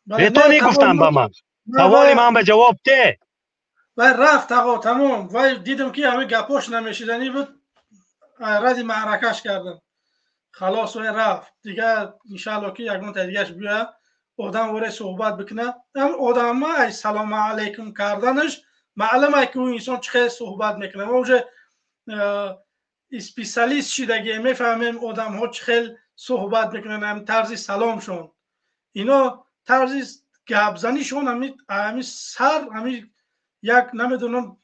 Speaker 5: بتونی گفتم به من سوالی من به جواب ده
Speaker 1: و رفت آقا تمام. و دیدم که همه گپاش نمیشیدنی بود، رد معرکش کردم خلاص و رفت دیگه. انشالله که یک منطقه دیگهش بیا آدم وره صحبت بکنه. آدم ما ای سلام علیکم کردنش معلومه که اون انسان چه صحبت میکنه. ما اونجا اسپیسیالیست شدگی میفهمیم آدم ها چه صحبت میکنن. هم طرز سلامشون، اینا طرز گپزنیشون همین سر همین یک نمیدونم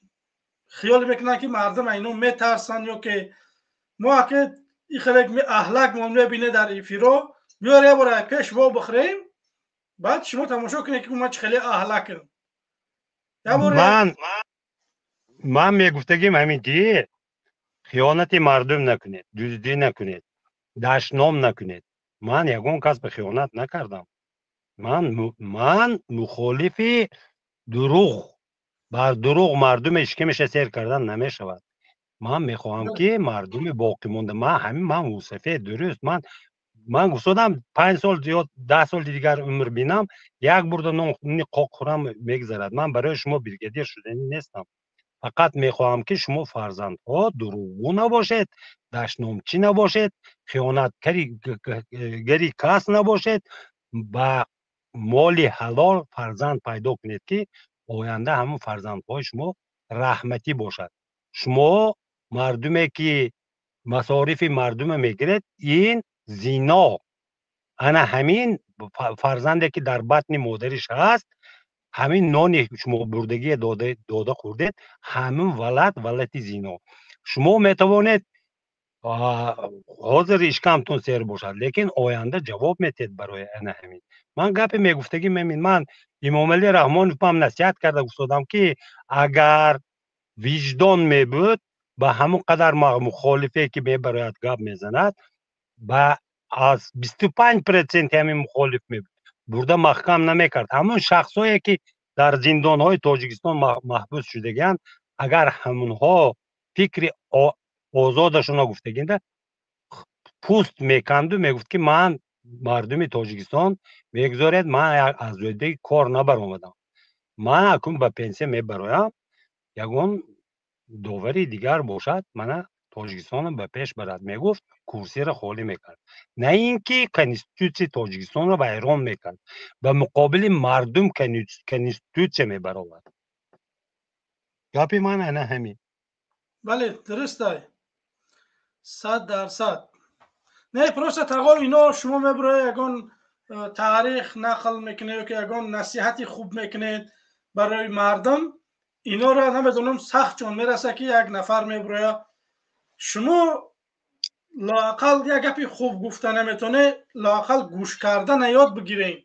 Speaker 1: خیال میکنن که مردم اینو میترسن یا که ما که این خلق می اهلک ما میبینه در ایفیرو بیاره برای کش با بخریم بعد شما تماشا کنید که ما چه خیلی اهلکم.
Speaker 5: من میگفتگیم همین دیگه خیانت مردم نکنید، دزدی نکنید، دشنام نکنید. من یگان کس به خیانت نکردم. من مخالف دروغ بر دروغ مردم اشکمش سیر کردن نمیشود. من میخواهم که مردم باقی مونده من وصفه درست من گفتم 5 سال یا 10 سال دیگر عمر بینم یک برده نون قاق خورم میگذرد. من برای شما بریگادیر شدنی نیستم. فقط میخواهم که شما فرزندها دروغگو نباشید، دشنامچی نباشید، خیانتگری کس نباشید، با مال حلال فرزند پیدا کنید که آینده همون فرزندهای شما رحمتی باشد. شما مردمی که مصارف مردم میگیرید این زنا، انا همین فرزندی که در بطن مادرش هست همین نانی شما بردگی داده خوردید همین ولد زنا. شما میتوانید ҳозир ишкамтон сер бошад, лекин оянда ҷавоб метед барои ана ҳамин. Ман гапи мегуфтагӣ мемин, ман Эмомалӣ Раҳмоновам насиҳат карда гуфтодам ки агар виҷдон мебуд ба ҳамон қадар мухолифе ки мебарояд гап мезанад ба аз 25% ҳамин мухолиф мебуд, бурда маҳкам намекард. ҳамон шахсое ки дар зиндонҳои Тоҷикистон маҳбус шудагиянд, агар ҳамонҳо фикри озодашона гуфтагинда пӯст меканду мегуфт ки ман мардуми Тоҷикистон мегузоред ман аз ҷойдаги кор набаромадам, ман акун ба пенсия мебароям, ягон довари дигар бошад мана Тоҷикистонро ба пеш барад, мегуфт курсиро холӣ мекард, на ин ки конститутсияи Тоҷикистонро вайрон мекард, ба муқобили мардум конститутсия мебаровард. гапи ман ана ҳамин.
Speaker 1: бале дурустай 100%. не просто таго ино шумо мебароед ягон таърих нақл мекунед ки ягон насиҳати хуб мекунед барои мардум, инора намедонам сахт ҷон мераса ки як нафар мебарояд шумо лоақал як гапи хуб гуфта наметонед, лоақал гӯш кардан ёд бигиред.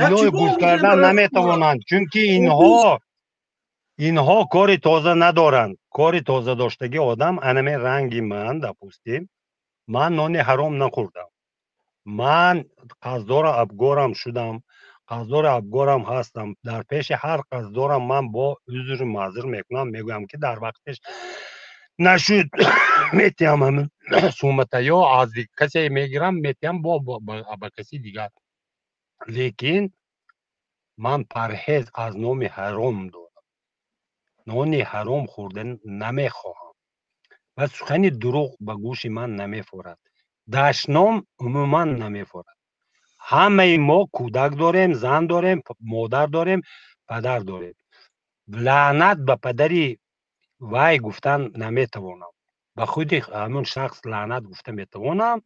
Speaker 5: ино гӯш кардан наметавонанд, чунки инҳо кори тоза надоранд. кори тоза доштаги одам анаме ранги ман допустим, ман нони ҳаром нахӯрдам, ман қаздора абгорам шудам, қаздора абгорам ҳастам, дар пеши ҳар қаздорам ман бо узру маъзир мекунам, мегӯям ки дар вақтиш нашуд метиҳам ҳамин сумата ё аз касе мегирам метиҳам ба каси дигар, лекин ман парҳез аз номи ҳаром дорам, нони ҳаром хӯрдан намехоҳам ва сухани дурӯғ ба гӯши ман намефорад, дашном умуман намефорад. ҳамаи мо кӯдак дорем, зан дорем, модар дорем, падар дорем. лаънат ба падари вай гуфтан наметавонам, ба худи ҳамон шахс лаънат гуфта метавонам,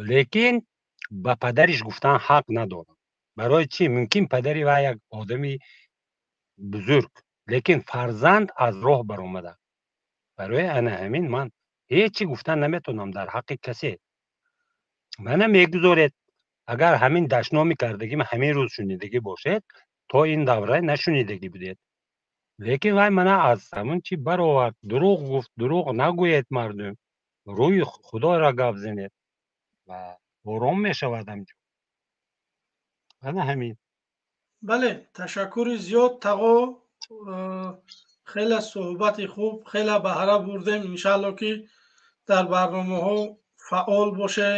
Speaker 5: лекин ба падариш гуфтан ҳақ надорам. барои чӣ? мумкин падари вай як одами бузург, лекин фарзанд аз роҳ баромада. барои ана ҳамин ман ҳечи гуфтан наметавонам дар ҳаққи касе. мана мегузоред агар ҳамин дашноми кардагим ҳамин рӯз шунидагӣ бошед, то ин давра нашунидагӣ будед, лекин вай мана аз ҳамон чӣ баровард, дурӯғ гуфт, дурӯғ нагӯед мардум, рӯи худоро гап занед ва ором мешавад ҳамҷо. ана ҳамин.
Speaker 1: бале ташаккури зиёд таго, хеле суҳбати хуб, хеле баҳра бурдем. иншаалло ки дар барномаҳо фаъол боше,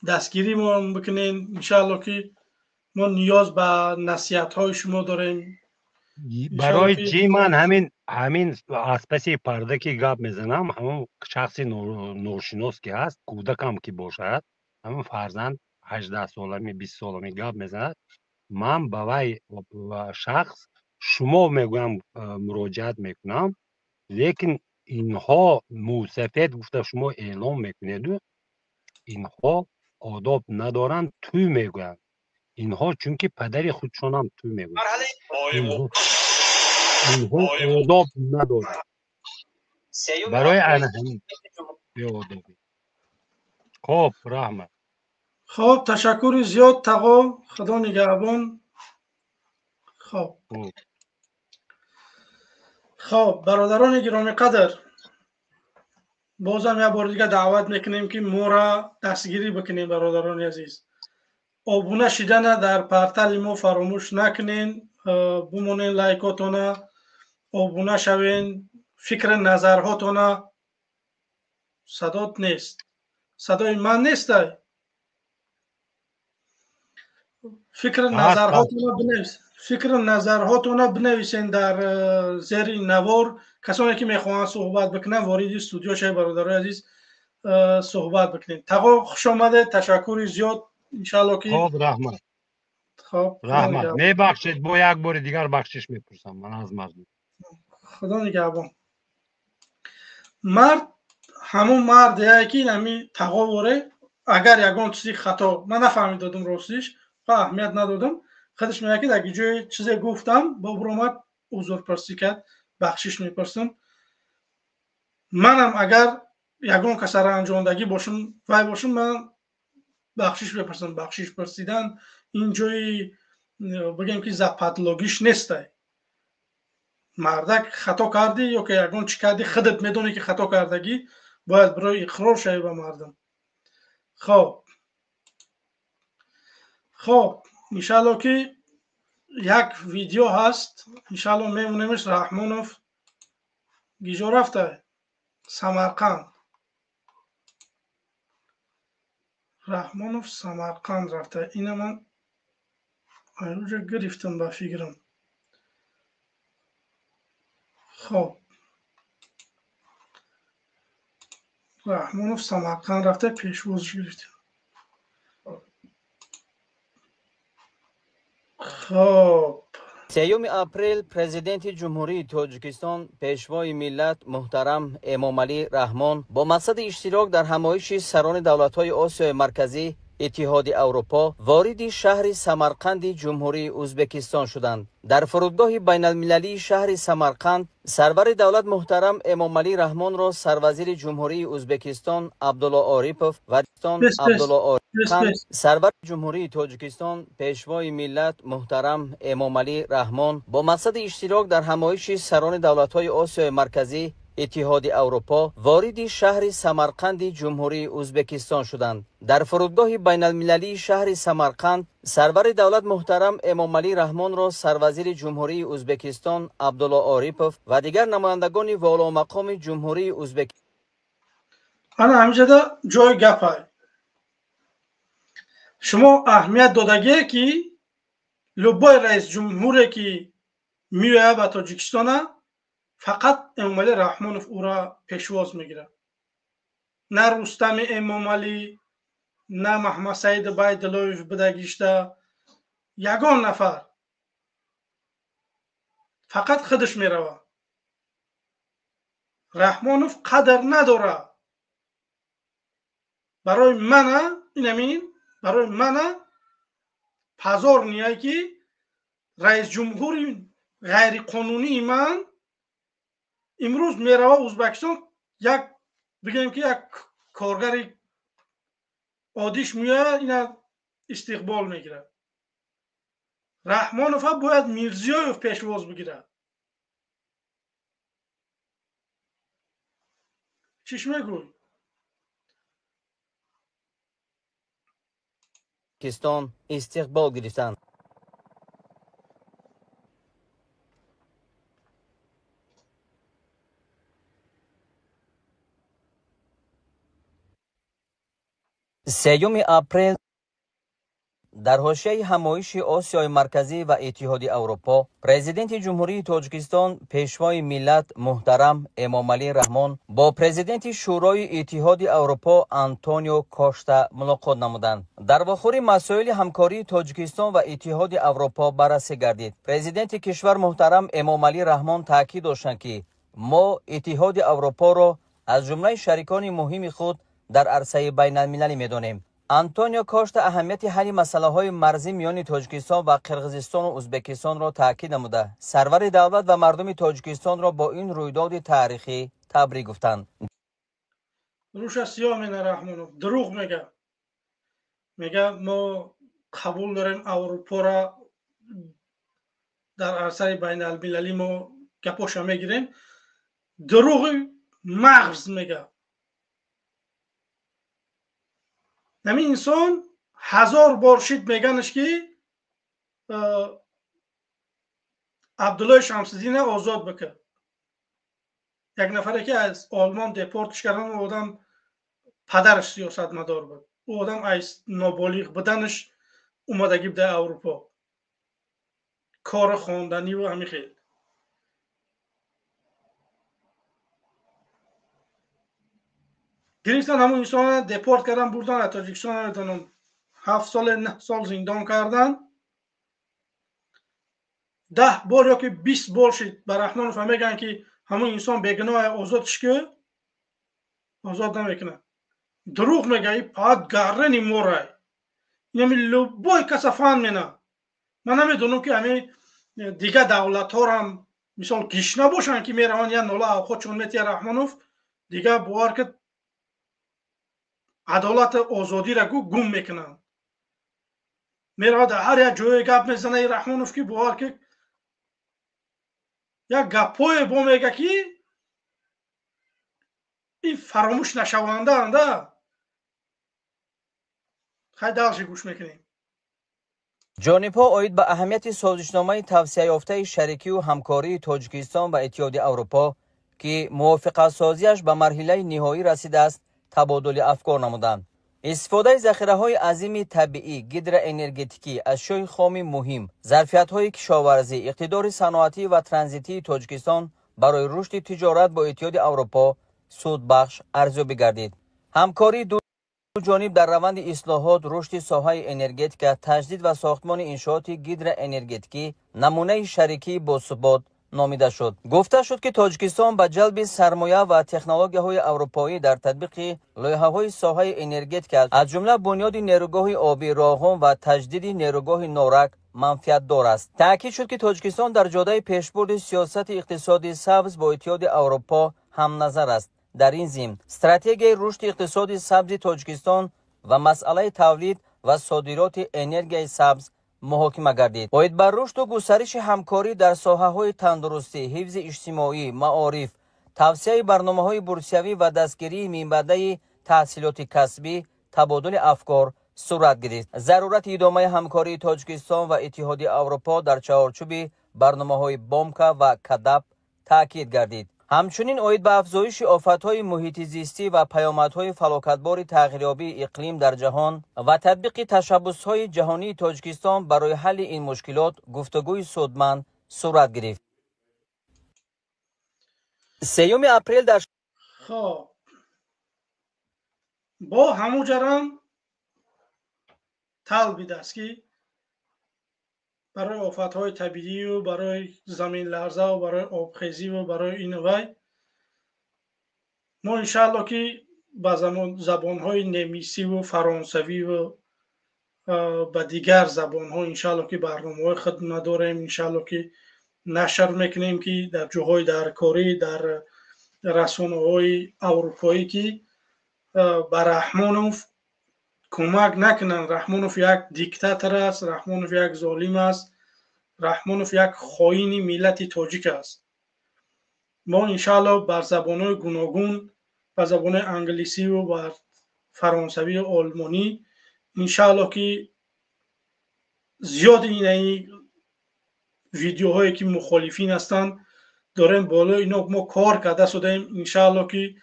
Speaker 1: дастгирӣ мо бикунем. иншаалло ки мо ниёз ба насиҳатҳои шумо дорем.
Speaker 5: барои чӣ ман ҳамин аз паси парда ки гап мезанам, ҳамон шахси ношинос ки ҳаст, кӯдакам ки бошад, ҳамон фарзанд 18 солами 20 солами гап мезанад, ман ба вай шахс шумо мегӯям, муроҷиат мекунам, лекин инҳо мусафед гуфта шумо эълон мекунеду, инҳо одоб надоранд, тӯ мегӯянд. инҳо чунки падари худшонам тӯ мегӯянд, инҳо одоб надоранд. барои ана ҳамин беодобӣ. хоб раҳмат.
Speaker 1: хоб, ташаккури зиёд таго, худо нигаҳбон. хоб бародарони гироми қадр, бозам як бор дига даъват мекунем ки мора дастгирӣ бикунем. бародарони азиз, обуна шидана дар портали мо фаромӯш накунен, бумонен лайкотона, обуна шавен, фикри назарҳотона. садот нест, садои ман нестай. фикри назарҳотона бинависен дар зери навор. касоне ки мехоҳанд суҳбат бикунанд, вориди студио шавед. бародарои азиз, суҳбат бикунем. таго хуш омадед, ташаккури зиёд. иншаалло ки
Speaker 5: хоб раҳмат.
Speaker 1: хоб
Speaker 5: раҳмат. мебахшед, бо як бори дигар бахшиш мепурсам ман аз мардум.
Speaker 1: худо нигаҳбон. мард ҳамон мардие ки ами таго воре, агар ягон чизи хато ман нафаҳмидодам, ростиш ва аҳамият надодам, худаш мегӯяд ки дар ҷои чизе гуфтам, бобур омад узрпарсӣ кард, бахшиш мепурсам. منم اگر یگان کس را انجامدگی باشم وای باشم من بخشش بپرسم. بخشش پرسیدن اینجوری بگیم که پاتولوژیش نیسته. مردک خطا کردی یا که یگان چی کردی خودت میدونی که خطا کردگی باید برای اقرار شوی به مردم. خب انشالله که یک ویدیو هست انشالله میمونیمش. رحمانوف گیجا رفته سمرقند. رحمانوف سمرقند رفته. اینه من اینجا گرفتم با فکرم. خب رحمانوف سمرقند رفته پیشوازش گرفتیم. خب
Speaker 17: 3 اپریل پرزیدنت جمهوری تاجیکستان پیشوای ملت محترم امامعلی رحمان با مقصد اشتراک در همایش سران دولت‌های آسیای مرکزی اتحاد اروپا وارد شهر سمرقند جمهوری ازبکستان شدند. در فرودگاه بین المللی شهر سمرقند سرور دولت محترم امامعلی رحمان را سروزیر جمهوری ازبکستان عبدالله عاریپوف و عبدالله عاریپوف سرور جمهوری تاجیکستان پیشوای ملت محترم امامعلی رحمان با مقصد اشتراک در همایش سران دولت‌های آسیای مرکزی اتحاد اروپا وارد شهر سمرقند جمهوری ازبکستان شدند. در فرودگاه بین المللی شهر سمرقند سرور دولت محترم امامعلی رحمان را سروزیر جمهوری ازبکستان عبدالله عاریپوف و دیگر نمایندگان والا مقام جمهوری ازبکستان.
Speaker 1: انا همینجا جای گپای شما اهمیت دادگی که لبای رئیس جمهوری که میوه به تاجیکستان فقط امامعلی رحمانوف او را پیشواز میگیره. نه رستم امامعلی نه محمد سعید بایدلویف بدگیشته یگان نفر فقط خودش میروه. رحمانوف قدر نداره. برای من اینمین برای من پازور نیایی که رئیس جمهوری غیر قانونی من امروز میروه ازبکستان یک بگیم که یک کارگر عادیش میاد اینا استقبال میگیره. رحمانوف باید میرزیایوف پیشواز بگیره. چیش میگوی؟
Speaker 17: پاکستان استقبال گرفتند. سیوم اپریل در حاشیه همایش آسیای مرکزی و اتحاد اروپا پرزیدنت جمهوری تاجیکستان پیشوای ملت محترم امامعلی رحمان با پرزیدنت شورای اتحاد اروپا آنتونیو کاشتا ملاقات نمودند. در واخور مسائل همکاری تاجیکستان و اتحاد اروپا بررسی گردید. پرزیدنت کشور محترم امامعلی رحمان تاکید داشتند که ما اتحاد اروپا را از جمله شریکان مهم خود در عرصه بین المللی می‌دانیم. آنتونیو کاشتا اهمیت حل مسائل مرزی میان تاجیکستان و قرقیزستان و ازبکستان را تاکید نموده سرور دولت و مردم تاجیکستان را با این رویداد تاریخی تبریک گفتند.
Speaker 1: روش سیاه مینه رحمانوف دروغ میگه ما قبول داریم اروپا را در عرصه بین المللی ما گپاش میگیریم. دروغ مغز میگه. نمی انسان 1000 بار شید میگنش که عبدالله شمس‌الدین آزاد بکن. یک نفره که از آلمان دپورتش کردن و آدم پدرش سیاست مدار بود. او آدم از نابالغ بدنش اومدگی بده اروپا. کار خواندنی و همین خیلی. گرفتن همون انسان دپورت کردن بردن تاجیکستان 7 سال 9 سال زندان کردن. 10 بار یا که 20 بار شد به رحمانوف میگن که همون انسان بیگناه آزادش که آزاد نمیکنه. دروغ میگه. پاد گرنی مورای یعنی لبای کسافان مینا. من نمیدونم که همین دیگه دولت ها هم مثال گشنه باشن که میروان یا نولا خودشون میتی رحمانوف دیگه باور که عدالت آزادی را گم میکنن. میره در هر یک جای گپ میزنه رحمانوف که باور که یک گپای با میگه که این فراموش نشونده انده. خیلی دلش گوش میکنیم.
Speaker 17: جانب‌ها اوید به اهمیت سازشنامه توسعه یافته شریکی و همکاری تاجیکستان و اتحادیه اروپا که موافقت سازیش به مرحله نهایی رسیده است تبادل افکار نمودند. استفاده ذخیره‌های عظیم طبیعی، گیدر انرژتیکی، اشیاء خام مهم، ظرفیت‌های کشاورزی، اقتدار صنعتی و ترانزیتی تاجیکستان برای رشد تجارت با اتحادیه اروپا سود بخش ارزیابی گردید. همکاری دو جانب در روند اصلاحات، رشد ساحه انرژتیک، تجدید و ساختمان انشاءات گیدر انرژتیکی نمونه شریکی با ثبات نامیده شد. گفته شد که تاجیکستان به جلب سرمایه و تکنولوژی‌های اروپایی در تطبیق لایحه‌های ساحه انرژتیک از جمله بنیاد نیروگاه آبی راغون و تجدید نیروگاه نورک منفعت دار است. تاکید شد که تاجیکستان در جاده پیشبرد سیاست اقتصادی سبز با اتحاد اروپا هم نظر است. در این ضمن استراتژی رشد اقتصادی سبز تاجیکستان و مسئله تولید و صادرات انرژی سبز محاکمه گردید. باید بر رشد و گسترش همکاری در ساحه‌های تندرستی، حفظ اجتماعی، معارف، توسعه برنامه‌های بورسیوی و دستگیری منبع تحصیلات کسبی تبادل افکار صورت گرفت. ضرورت ادامه همکاری تاجیکستان و اتحادیه اروپا در چارچوب برنامه‌های بامکا و کدپ تاکید گردید. همچنین اوید به افزایش آفت‌های محیط زیستی و پیامدهای فلاکتبار تغییریابی اقلیم در جهان و تطبیق تشبس‌های جهانی تاجیکستان برای حل این مشکلات گفتگوی سودمند صورت گرفت. 3 اپریل در
Speaker 1: خب با همو جرم طلبیده است که برای آفت‌های طبیعی و برای زمین لرزه و برای آبخیزی و برای این وای ما انشالله که با زبان‌های نمیسی و فرانسوی و با دیگر زبان‌ها انشالله که برنامه‌های خود نداریم. انشالله که نشر میکنیم که در جاهای درکاری در رسانه‌های اروپایی که به رحمانوف کمک نکنن. رحمانوف یک دیکتاتور است، رحمانوف یک ظالم است، رحمانوف یک خائن ملت تاجیک است. ما انشالله بر زبان‌های گوناگون، بر زبان انگلیسی و بر فرانسوی و آلمانی انشالله که زیاد این ویدیوهایی که مخالفین هستند داریم بالا اینا ما کار کرده شدیم. انشالله که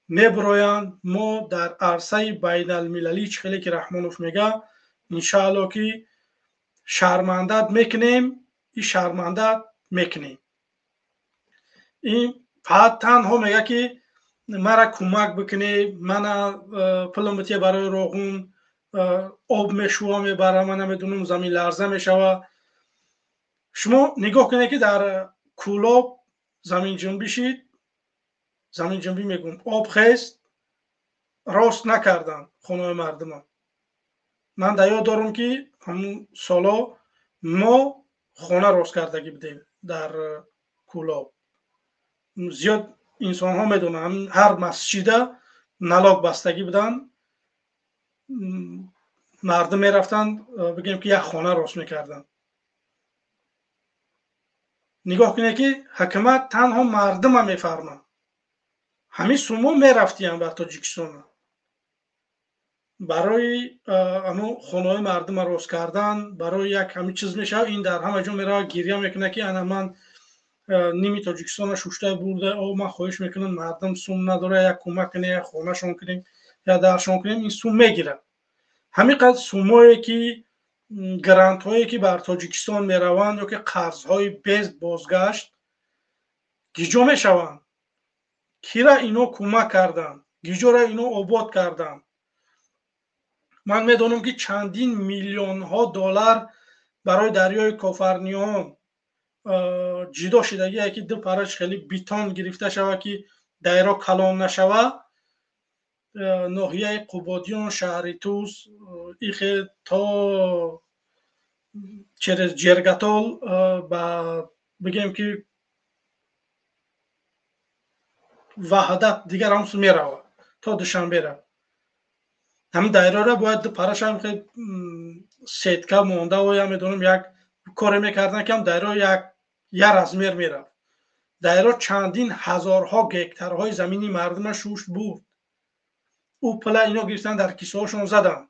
Speaker 1: میبراین ما در عرصه بین المللی چخیلی که رحمانوف میگه انشالله که شرمندت میکنیم. این شرمندت میکنیم. این فقط تنها میگه که مرا کمک بکنه، من پلمبتی برای راغون آب میشوه میبره، من نمیدونم زمین لرزه میشوه. شما نگاه کنید که در کولاب زمین جنبی شید، زمین جنبی میگم آب خیست راست نکردن خانه مردم. من در یاد دارم که همون سالا ما خانه راست کردگی بدیم در کولاب. زیاد انسان ها میدونن هر مسجد نلاک بستگی بدن، مردم میرفتن بگیم که یک خانه راست میکردن. نگاه کنید که حکومت تنها مردم هم میفرمن. همین سومو میرفتیم بر تاجیکستان برای امو خانه مردم راست کردن، برای یک همین چیز میشه. این در همه جا میره گریه میکنه که انا من نیمی تاجیکستان شوشته برده او من خواهش میکنم مردم سوم نداره یک کمک کنه، یک خانه شون کنیم یا درشون کنیم. این سوم میگیره. همین قدر سومایی که گرانت هایی که بر تاجیکستان میروند یا که قرض های بیز بازگشت گیجو میشوند. کی را اینو کمک کردن؟ گیجو را اینو آباد کردن. من میدونم که چندین میلیون ها دلار برای دریای کافرنیان جدا شدگی که دو پارچ خیلی بیتان گرفته شود که دایره کلان نشوه. ناحیه قبادیان، شهر توس، ایخ تا چرز جرگتال با بگیم که وحدت دیگر هم میرود تا دوشنبه را هم دایره را باید پارش هم خیلی سیتکا مونده و یا میدونم یک کار میکردن که هم دایره یک رزمیر میرفت. دایره چندین هزارها گکترهای زمینی مردم شوش بود. او پلا اینا گرفتن در کیسه هاشون زدن.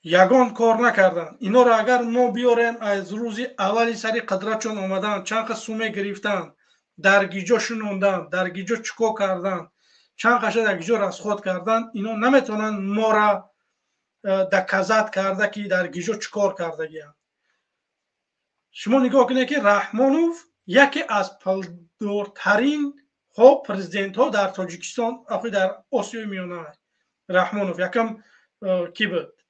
Speaker 1: یگان کار نکردن. اینا را اگر ما بیاریم از روزی اولی سری قدرتشون اومدن، چند قد سومه گرفتن، در گیجا شنوندن، در گیجا چکو کردن، چند قشه در گیجا رسخوت کردن، اینا نمیتونن ما را دکزت کرده که در گیجا چکار کرده گیم. شما نگاه کنید که رحمانوف یکی از پلدارترین پرزیدنت ها در تاجیکستان اخوی در آسیای میانه رحمانوف یکم کی بود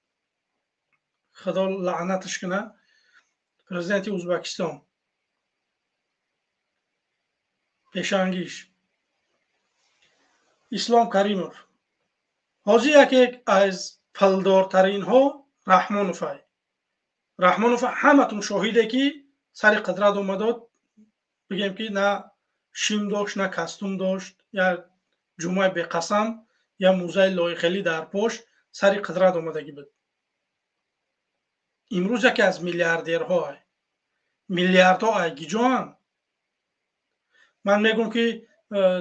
Speaker 1: خدا لعنتش کنه پرزیدنت ازبکستان پیشانگیش اسلام کریموف حاضی یکی از پلدارترین ها رحمانوف های رحمانوف همتون شاهیده که سر قدرت اومداد بگیم که نه شیم داشت نه کستوم داشت یا جمعه به قسم یا موزه لایخلی در پشت سر قدرت اومدگی بود. امروز یکی از میلیاردرها میلیاردها گیجان من میگم که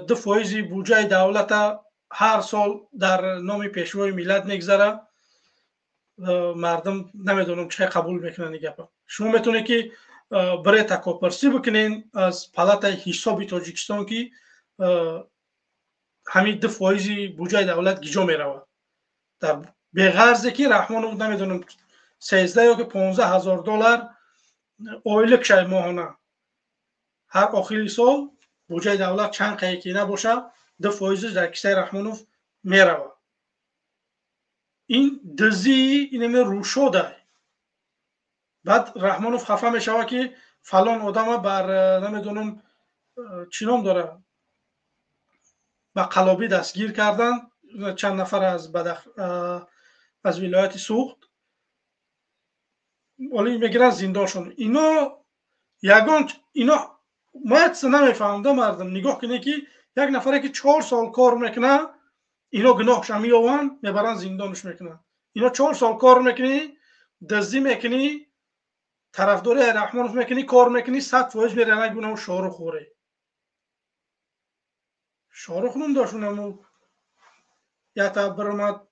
Speaker 1: 2% بودجه دولت هر سال در نام پیشوای ملت میگذره. مردم نمیدونم چه قبول میکنن این گپ. شما میتونه که برای تکاپرسی بکنین از پالات حساب تاجیکستان که همین 2% بودجه دولت گیجا میرود در بغرض که رحمانوف نمیدونم 13 یا که 15,000 دلار اویلک شای ماهانه هر آخر سال بودجه دولت چند قیقی نباشه 2% در کیسه رحمانوف میرود. این دزی اینم رو شده. بعد رحمانوف خفه میشه که فلان آدم بر نمیدونم چی نام داره با قلابی دستگیر کردن چند نفر از ولایت سوخت ولی میگیرن زندانشون. اینا یگان اینا ما نمیفهمم مردم نگاه کنه که یک نفره که 4 سال کار میکنه اینا گناهش هم میآورن میبرن زندانش میکنن. اینا 4 سال کار میکنی دزدی میکنی طرفداری رحمانوف میکنی کار میکنی 100% میره نه گناه شاهرخ خوره. شاهرخ نم داشتونم یا تا برامد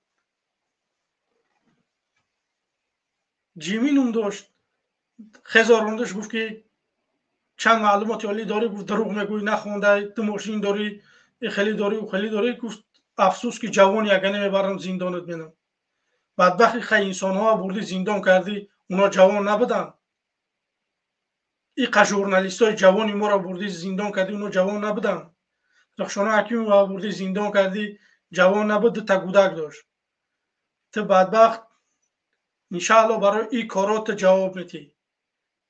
Speaker 1: جیمی نم داشت خزاروندش گفت که چند معلوماتی عالی داری گفت دروغ میگوی نخونده تو ماشین داری خیلی داری و خیلی داری گفت افسوس که جوان یگانه میبرن زندانت بینم. بدبختی خیلی انسان ها بردی زندان کردی اونا جوان نبودن. این ژورنالیست های جوانی ما را بردی زندان کردی اونا جوان نبودن. رخشانه حکیم را بردی زندان کردی جوان نبود تا کودک داشت. تو بدبخت انشاءالله برای این کارات جواب میدی.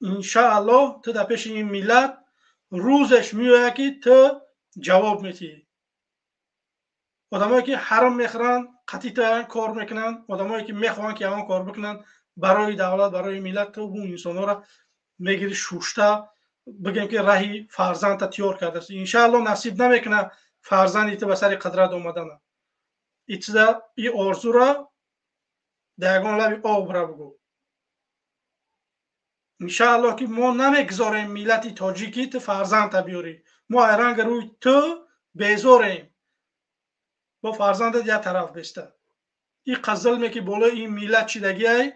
Speaker 1: انشاءالله تو در پیش این ملت روزش میاد که تو جواب میدی. آدمایی که حرام میخورن قطعی تا کار میکنن، آدمایی که میخوان که آن کار بکنن برای دولت برای ملت تو اون انسانا را میگیری شوشته بگیم که راهی فرزند تیار کرده است. انشاءالله نصیب نمیکنه فرزندی تو به سر قدرت اومدن. این آرزو را در یگان لب آب را بگو. انشاءالله که ما نمیگذاریم ملت تاجیکی تو فرزند تا بیاری. ما ایران روی تو بیزاریم با فرزندت یک طرف بسته. این قزلمه که بالا این ملت چیدگی های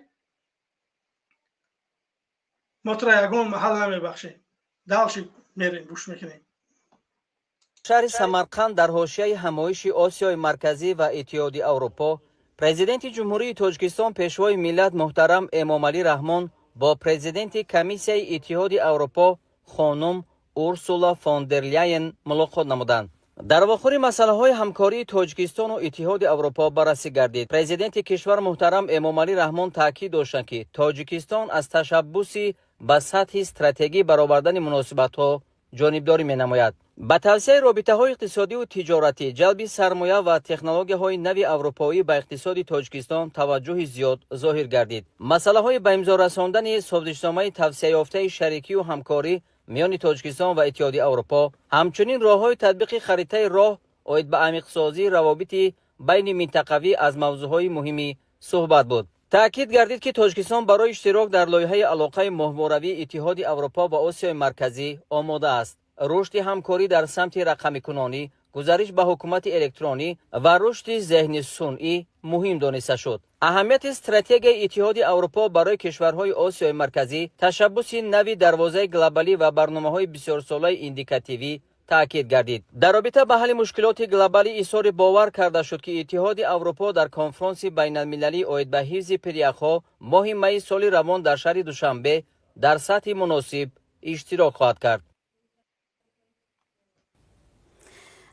Speaker 1: ما ترا یگان محل نمیبخشیم. دلشی میریم بوش میکنیم.
Speaker 17: شهر سمرقند در حاشیه همایش آسیای مرکزی و اتحادیه اروپا پرزیدنت جمهوری تاجیکستان پیشوای ملت محترم امامعلی رحمان با پرزیدنت کمیسیه اتحادیه اروپا خانم اورسولا فون در لاین ملاقات نمودند. در واخور مسئله های همکاری تاجیکستان و اتحاد اروپا بررسی گردید. پرزیدنت کشور محترم امامعلی رحمان تاکید داشتند که تاجیکستان از تشبثی به سطح استراتژی برآوردن مناسبت ها جانبداری می نماید. با توسعه رابطه های اقتصادی و تجارتی، جلب سرمایه و تکنولوژی های نوی اروپایی به اقتصاد تاجیکستان توجه زیاد ظاهر گردید. مسئله های به امضا رساندن سازشنامه توسعه یافته شریکی و همکاری میان تاجیکستان و اتحادیه اروپا، همچنین راههای تطبیق خریطه راه اید به عمیق‌سازی روابط بین منطقوی از موضوعهای مهمی صحبت بود. تأکید گردید که تاجیکستان برای اشتراک در لایحه علاقه ماهواره‌ای اتحاد اروپا و آسیای مرکزی آماده است. رشد همکاری در سمت رقمی کنانی، گزارش به حکومت الکترونی و رشد ذهن صنعی مهم دانسته شد. اهمیت استراتژی اتحاد اروپا برای کشورهای آسیای مرکزی، تشبث نوی دروازه گلوبالی و برنامه‌های بسیار ساله ایندیکاتیوی تأکید گردید. در رابطه با حل مشکلات گلوبالی اظهار باور کرده شد که اتحاد اروپا در کنفرانس بین المللی اید به حفظ پریخ‌ها ماه می سال روان در شهر دوشنبه در سطح مناسب اشتراک خواهد کرد.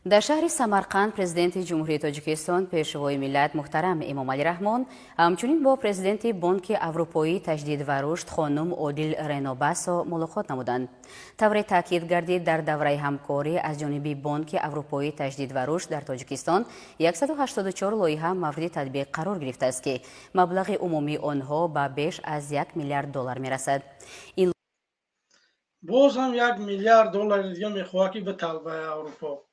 Speaker 18: در شهر سمرقند پرزیدنت جمهوری تاجیکستان پیشوای ملت محترم امامعلی رحمان همچنین با پرزیدنت بانک اروپایی تجدید و رشد خانم اودیل رنوباسو ملاقات نمودند. طور تاکید گردید در دوره همکاری از جانب بانک اروپایی تجدید و رشد در تاجیکستان 184 لایحه مورد تطبیق قرار گرفته است که مبلغ عمومی آنها به بیش از 1 میلیارد دلار میرسد. این
Speaker 1: باز هم 1 میلیارد دلار دیگه میخواد که به طلبه اروپا.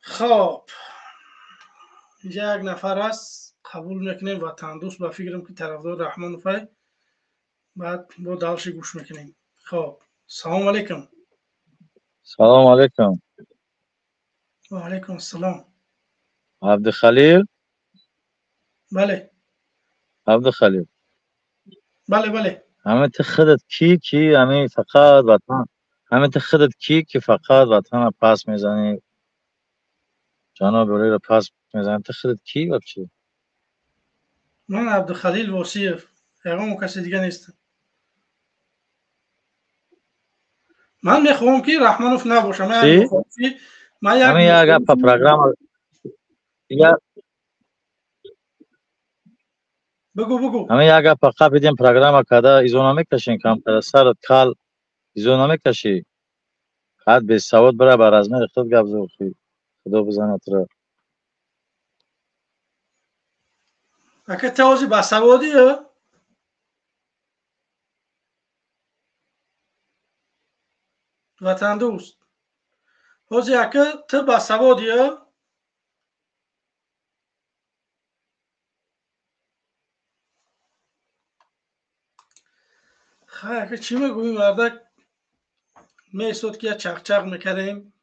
Speaker 1: خب یک نفر است قبول میکنیم وطن دوست با فکرم که طرفدار رحمان فای بعد با دالش گوش میکنیم. خب سلام علیکم.
Speaker 19: سلام علیکم.
Speaker 1: و علیکم السلام.
Speaker 19: عبدالخلیل.
Speaker 1: بله
Speaker 19: عبدالخلیل.
Speaker 1: بله
Speaker 19: همه خودت کی همه فقط وطن همه خودت کی فقط وطن پاس میزنی جناب روی رو پاس میزنی خودت کی و چی؟
Speaker 1: من عبدالخلیل وصیف پیغام کسی دیگه نیستم. من میخوام که رحمانوف نباشم. من
Speaker 19: یک گپ پروگرام
Speaker 1: بگو
Speaker 19: همه یک گپ فقط بدیم پروگرام کده ایزونا میکشین کم سر کال ایزونا میکشی حد به سواد برای بر از من خود گپ زوخی خدا بزنه تو
Speaker 1: اگه توازی با سوادیه وطن دوست حوزی اگه تو با سوادیه خیلی چی میگوییم وردک میسود که چق میکردیم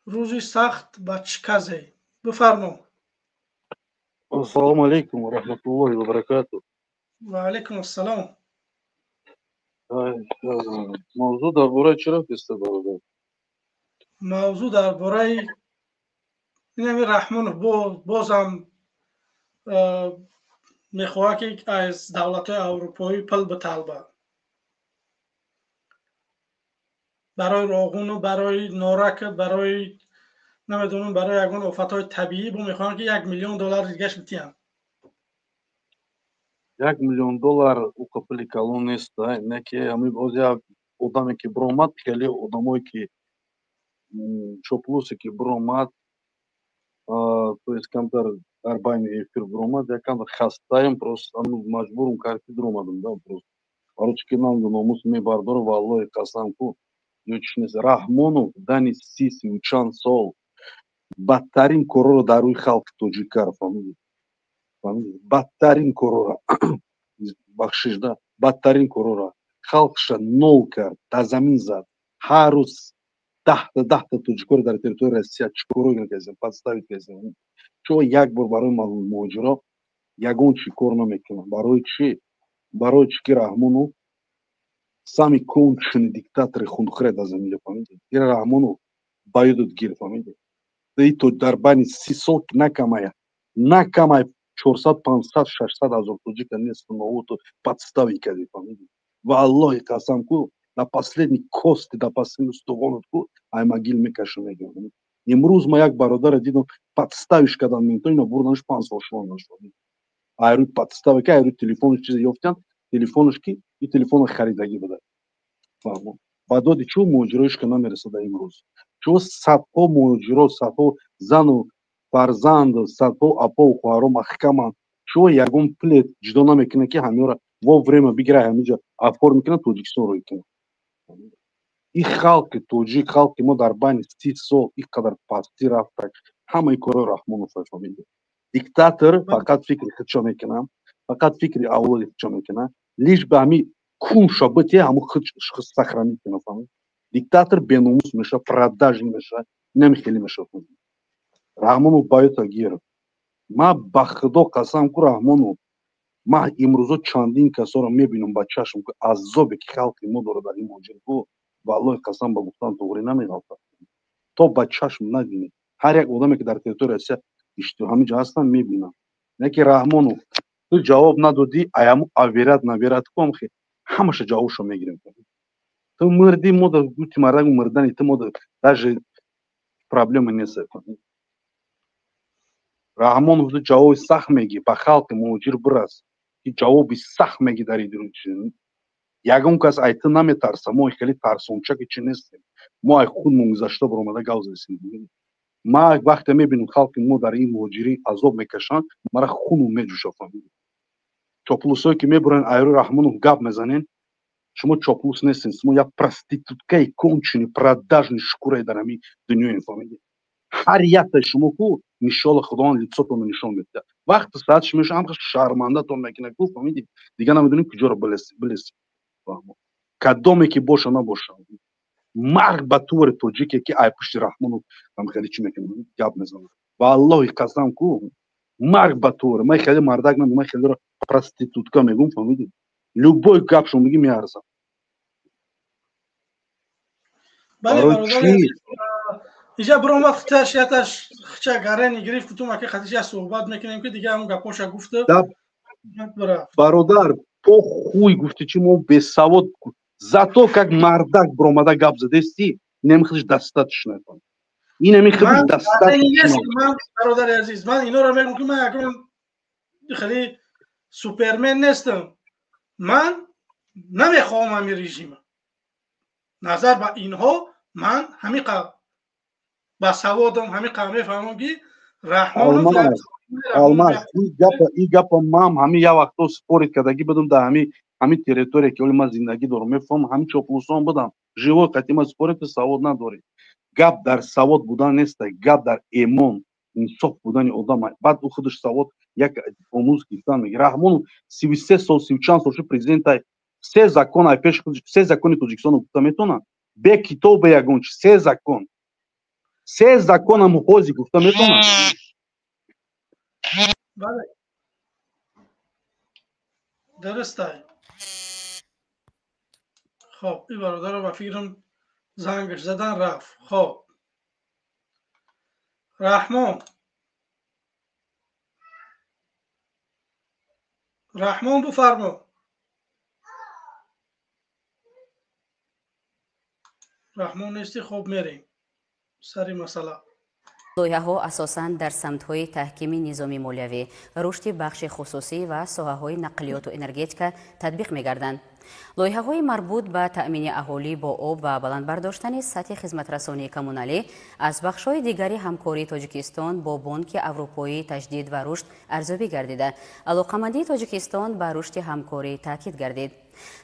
Speaker 1: روزی سخت با چکزه. بفرمو.
Speaker 20: السلام علیکم و رحمت الله و برکاته.
Speaker 1: و علیکم السلام.
Speaker 20: موضوع درباره چرا فسته برادر؟
Speaker 1: موضوع درباره اینمی رحمان بازم میخواه که از دولت اروپایی پل به طلبه برای راغون و برای نارک برای نمیدونم برای یگان آفتهای طبیعی با میخوان که 1 میلیون دلار دیگهش بتیم.
Speaker 20: 1 میلیون دلار او کپلی کلون نیست. نه که همی بازی آدمی که برآمد خیلی آدمایی که چوپلوسی که برآمد то есть کمتر در بین افیر برآمد یکم خستایم پروست مجبورم کارتی درآمدم да просто آروچ که نام ناموس میبردار والله قسم کو یوچنیز رحمونو دانی سیسی учан сол بدترین کارو رو در روی خلق توجیکار فهمیدی بدترین کارو رو بخشش ده بدترین کارو رو خلقش نول کرد در زمین زد هر روز 10 توجیکار در تریتوری روسیه چیکارو میکنن подставить کردن چون یک بار برای ماجرا یگون چی کار نمیکنن برای چی که رحمونو сами конченый диктаторы хундхре да земле фамилия ира рахмону байдут гир фамилия и то дар бани 30 накамая 400 500 600 азор тоҷика нест но то подстави кади фамилия ва аллоҳи қасам ку на последний кости да последний стогонот ку ай магил мекашу мегам имрӯз ма як бародар дидам подставиш кадан ментон ина бурданаш 500 шлонаш айру подстави ка айру телефониш чизе ёфтан телефониш ки и телефон харидагӣ буда фаҳмо ба доди чӯ моҷироиш ка намерасада имрӯз чӯ садҳо моҷиро садҳо зану фарзанду садҳо апоу хоҳаро маҳкаманд чӯ ягон плет ҷудо намекунад ки ҳамеёра во время бигира ҳамиҷа афкор мекунад тоҷикистонро икунад. ин халқи тоҷик, халқи мо дар байни 30 сол инқадар пастӣ рафта, ҳамаи корҳои Раҳмонов фаҳмида. Диктатор фақат фикри худшо мекунад, фақат фикри авлоди худшо мекунад, лиш ба ҳами куншо бития ҳамо худ сохранит кунад. Диктатор беномус меша, продажни меша, инами хеле меша. Раҳмонов баёта гир. Ма ба худо қасам ку Раҳмонов, ма имрӯзо чандин касоро мебинам ба чашм ки азобе ки халқи мо дорад дар ин моҷиргоҳ, валлоҳи қасам ба гуфтан тоғрӣ намеғалта. То ба чашм набинед. ҳар як одаме ки дар территорияи Россия ҳамиҷа ҳастан мебинам. Не ки Раҳмонов ту ҷавоб надодӣ, аяму аверат наверат кум хе ҳамаша ҷавобшо мегирем. Ту мурдӣ, мо да гути мардагу мурдани ту мо да даже проблема нест. Раҳмонов ту ҷавоби сахт мегӣ, ба халқи муҳоҷир бирас ки ҷавоби сахт мегӣ дар идрони. Ягон кас ай ту наметарса, мо хеле тарсонча ки чӣ нестем. Мо ай худмон гузашта баромада гав застем. Ма вақте мебинам халқи мо дар ин муҳоҷирӣ азоб мекашанд, мара хунум меҷӯшад. Чоплусое ки мебуранд айрӯ Раҳмонов гап мезанен, шумо чоплус нестен, шумо як проституткаи кончени продажни шукураи дар ҳамин дунёе фаҳмидед. ҳар яктаи шумо ку иншоалло худованд лицотонро нишон медиҳад. вақти саатиш меша ҳамқа шармандатон мекунад ку фаҳмидед, дигар намедонем куҷоро билесед. кадоме ки боша набоша. марг ба тувори тоҷике ки ай пушти Раҳмонов хеле чӣ мекунад, гап мезанад. Валлоҳи қасам ку марг ба тувори. Ман хеле мардак намедонам, ман хелеро проститутка мегӯям фаҳмидед. любой гап шумо мегӣ меарзад.
Speaker 1: اینجا برام وقت تاشیاتش خچه گرانی گرفت تو ماکه خدیجه صحبت میکنیم که دیگه همون گپاشا گفته.
Speaker 20: برادر تو خوی گفتی چی مو بسواد зато как мардак бромада гап задести, немихлиш дастатиш накун. И немихлиш дастатиш.
Speaker 1: Ман бародари азиз, ман инора мегум ки ман якон хеле супермен нестам. Ман намехоҳам ҳамин режима. назар ба инҳо ман ҳамин ба саводам ҳамин қавм мефаҳмам ки Раҳмонов
Speaker 20: Алмаз и гапа мам ҳамин як вақто спорит кардагӣ будам дар ҳамин территория ки ман зиндагӣ дорам мефаҳмам ҳамин чоплусон будам живой қатима спорит савод надоред. гап дар савод будан неста, гап дар эмон инсоф будани одам. баъд ӯ худаш савод як омӯз гирифтан мегирад. Раҳмонов 33 сол 34 сол шуд президентай се закон ай пеш се закони Тоҷикистон гуфта метавонад. бе китобе ягон чи се закон ам ҳози гуфта метавонад.
Speaker 1: бале дурустай. خب این برادر رو با فکرم زنگش زدن رفت. خب رحمان بفرما. رحمان نیستی. خب میریم سری مسئله.
Speaker 18: лоиҳаҳо асосан дар самтҳои таҳкими низоми молиявӣ, рушди бахши хусусӣ ва соҳаҳои нақлиёту энергетика татбиқ мегарданд. лоиҳаҳои марбут ба таъмини аҳолӣ бо об ва баландбардоштани сатҳи хизматрасонии коммуналӣ аз бахшҳои дигари ҳамкории Тоҷикистон бо Бонки Аврупоӣ таҷдид ва рушд арзёбӣ гардида, алоқамандии Тоҷикистон ба рушди ҳамкорӣ таъкид гардид.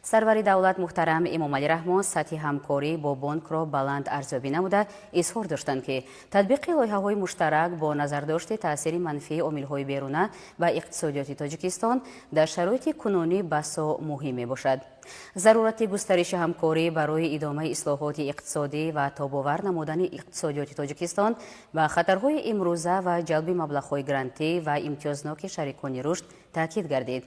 Speaker 18: сарвари давлат муҳтарам Эмомалӣ Раҳмон сатҳи ҳамкорӣ бо Бонкро баланд арзёбӣ намуда изҳор доштанд ки татбиқи лоиҳаҳои муштарак бо назардошти таъсири манфии омилҳои беруна ба иқтисодиёти Тоҷикистон дар шароити кунунӣ басо муҳим мебошад. зарурати густариши ҳамкорӣ барои идомаи ислоҳоти иқтисодӣ ва тобовар намудани иқтисодиёти Тоҷикистон ба хатарҳои имрӯза ва ҷалби маблағҳои грантӣ ва имтиёзноки шарикони рушд таъкид гардид.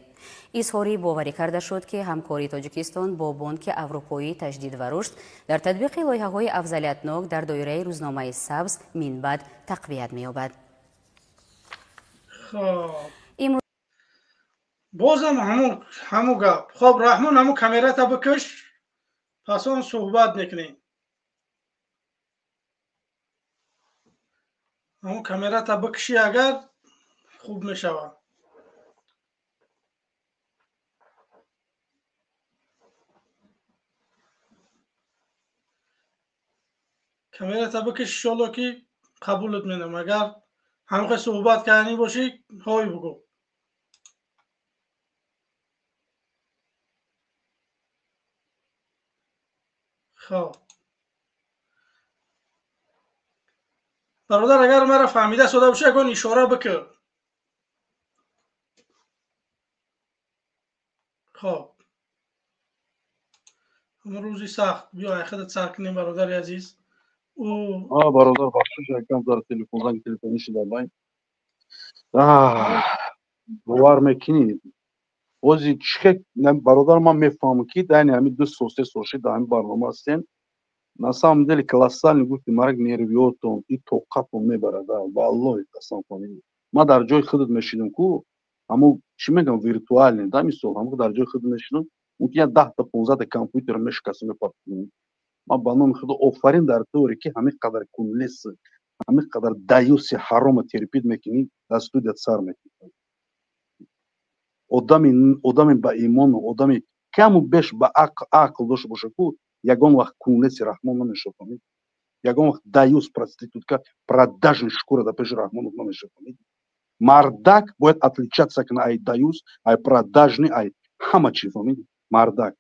Speaker 18: изҳорӣ боварӣ карда шуд ки ҳамкории Тоҷикистон бо Бонки Аврупоӣ таҷдид ва рушд дар татбиқи лоиҳаҳои афзалиятнок дар доираи рӯзномаи сабз минбаъд тақвият меёбад.
Speaker 1: бозам ҳамун гап. хоб Раҳмон ҳамун камерата бикаш, пас он суҳбат мекунем. ҳамун камерата бикашӣ агар хуб мешавад. камерата бикаш иншоалло ки қабулат менам. агар ҳамихои суҳбат кардани бошӣ ҳой бигӯ. خب برادر اگر مرا فهمیده شده باشه اگه اشاره بکن. خب همون روزی سخت بیا خودت سر کنیم برادر عزیز.
Speaker 20: برادر بخشش یکم در تلفنی شده باید باور میکنی اوزی چه برادر من میفهمم که دانی همین دو سوسه سوشی در همین برنامه هستین на самом деле колоссальный гуфти марак нервиотон и тоқатон мебарад валлоҳи қасам фамилия ман дар ҷои худат мешидам ку аммо чӣ мегам виртуалне да мисол ҳамон дар ҷои худат мешидам мумкин 10 та 15 та компютер мешикастам мепартидам ман ба номи худо офарин дар туре ки ҳамин қадар кунлеси ҳамин қадар даюси ҳарома терпид мекунӣ дар студият сар мекунӣ одами ба имону одами каму беш ба ақл дошта боша ку ягон вақт кунлеси раҳмон намешафамид ягон вақт даюс проститутка продажни шкура дар пеши раҳмонов намешафамид мардак бояд отличаться кунад ай даюс ай продажни ай ҳама чӣ фамид мардак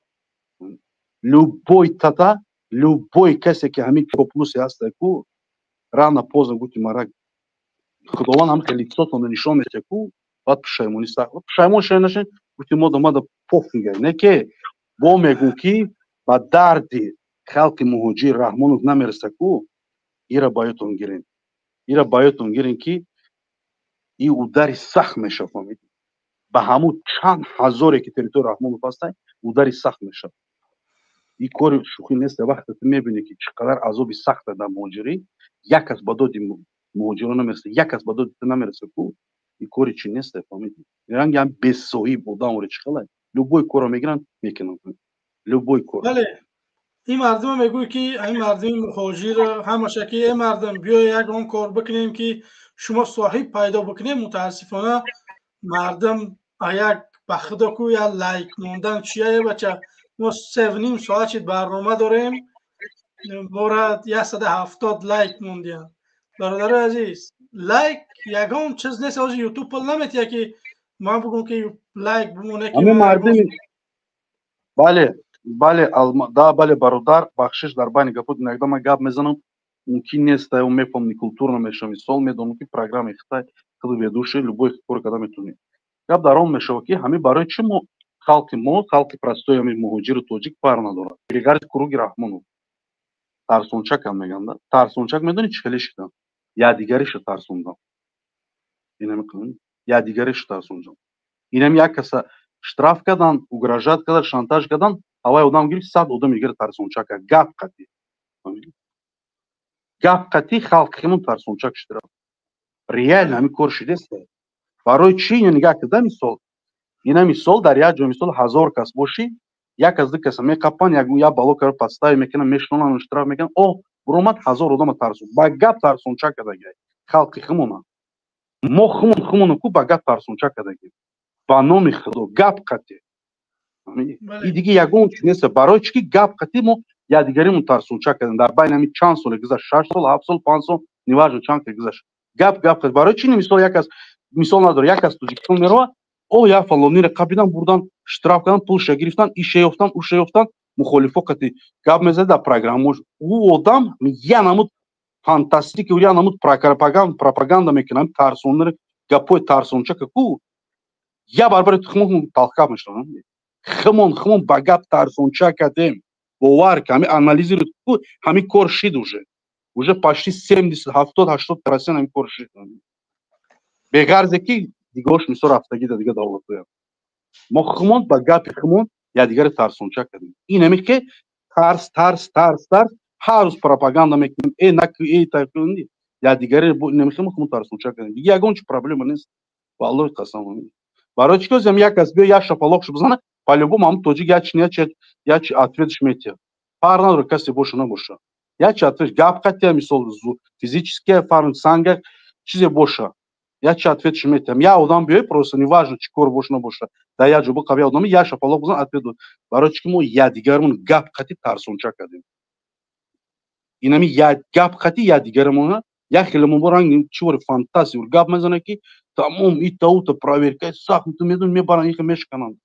Speaker 20: любой тата любой касе ки ҳамин чоплусе ҳаста ку рано поздно гути марак худованд ҳам ки лицотон нишон мете ку баъд пушаймонӣ сахт пушаймон шай нашин гути мада пофига не ки бо мегӯ ки ба дарди халқи муҳоҷир раҳмонов намереса ку ира ба ёдтон гирен ира ба ёдтон гирен ки и удари сахт меша фамид ба ҳамун чанд ҳазоре ки територи раҳмонов ҳастанд удари сахт меша и кори шӯхӣ нест вақте ту мебинӣ ки чӣ қадар азоби сахта дар муҳоҷирӣ як кас ба доди муҳоҷирон намереса як кас ба доди ту намереса ку и кори чӣ нест фамидӣ ранги ҳам бесоҳиб одам оре чӣ қилай любой корро мегиранд мекунанд любой кор
Speaker 1: این مردم میگوی که این مردم مهاجر همشه که این مردم بیا یک اون کار بکنیم که شما صاحب پیدا بکنیم متاسفانه مردم یک بخدا کو یا لایک موندن چیه بچه ما 7.5 ساعت برنامه داریم مورد 170 لایک موندیم برادر عزیز لایک یگان چیز نیست از یوتیوب پل نمیتیه که من بگم که لایک بمونه که
Speaker 20: مردم بله бародар бахшиш дар байни гапот инакда ман гап мезанам мумкин нест он мефаҳмни культурно мешава мисол медонам ки программаи хитай худу ведуши любой кор када метунӣ гап дар он мешава ки ҳамин барои чӣ мо халқи простои ҳамин муҳоҷиру тоҷик фарқ надорад перегард куруги раҳмонов тарсончак ҳам меганда тарсончак медонӣ чӣ хеле шидан якдигариша тарсондам якдигариша тарсондам инам як каса штраф кардан угрожат кардан шантаж кардан ҳавай одам гирифт 100 одам дигар тарсончак кард гап қатӣ халқимон тарсончак шуда реально ҳамин кор шудест барои чӣ ин нигоҳ карда мисол дар як ҷо мисол 1000 кас бошӣ як кас ду каса меқапанд як бало кара подстави мекунанд мешонанд штраф мекунанд буромад 1000 одама тарсон ба гап тарсончак кардагӣ халқи химона мо химона ку ба гап тарсончак кардагӣ ба номи худо гап қатӣ и диги ягон чиз нест барои чӣ ки гап қатӣ мо якдигаримон тарсончак кардем дар байни ҳамин чанд соле гузашт 6 сол 7 сол 5 сол неважно чанд кас гузашт гап қатӣ барои чӣ мисол як кас мисол надор як кас тоҷикистон меравад я фалониро қабидан бурдан штраф кардан пулша гирифтан иша ёфтан уша ёфтан мухолифо қатӣ гап мезанӣ дар программаош ӯ одам я намуд фантастика я намуд пропаганда мекунам тарсонир гапои тарсончака ку я барбари химон талқап мешавам химон ба гап тарсончак кардем бовар ки ҳамин анализиро ку ҳамин кор шид уже почти 70-70-80% ҳамин кор шид бегарзе ки дигош мисол рафтагӣ да дига давлатоям мо химон ба гапи химон якдигаро тарсончак кардем инаме ки тарс ҳар рӯз пропаганда мекунем накунди якдигаро химон тарсончак кардем дига ягон чӣ проблема нест валлоҳи қасам барои чӣ козам як кас биё як шапалоқшо бизана по-любому ҳамун тоҷик як чи ответш метия фарқ надора касе боша набоша як чи ответ гап қатия мисол физически фарқ санга чизе боша як чи ответш метиям я одам биёй просто неважно чӣ кор боша набоша дар як ҷо биқав я одам як шапалоқ бизан ответ дод барои чӣ ки мо якдигарамон гап қатӣ тарсончак кардем инами як гап қатӣ якдигарамона як хеле мо ранг чивори фантазия гап мезана ки тамом ита проверкаи сахт ту медони мебаранд иха мешкананд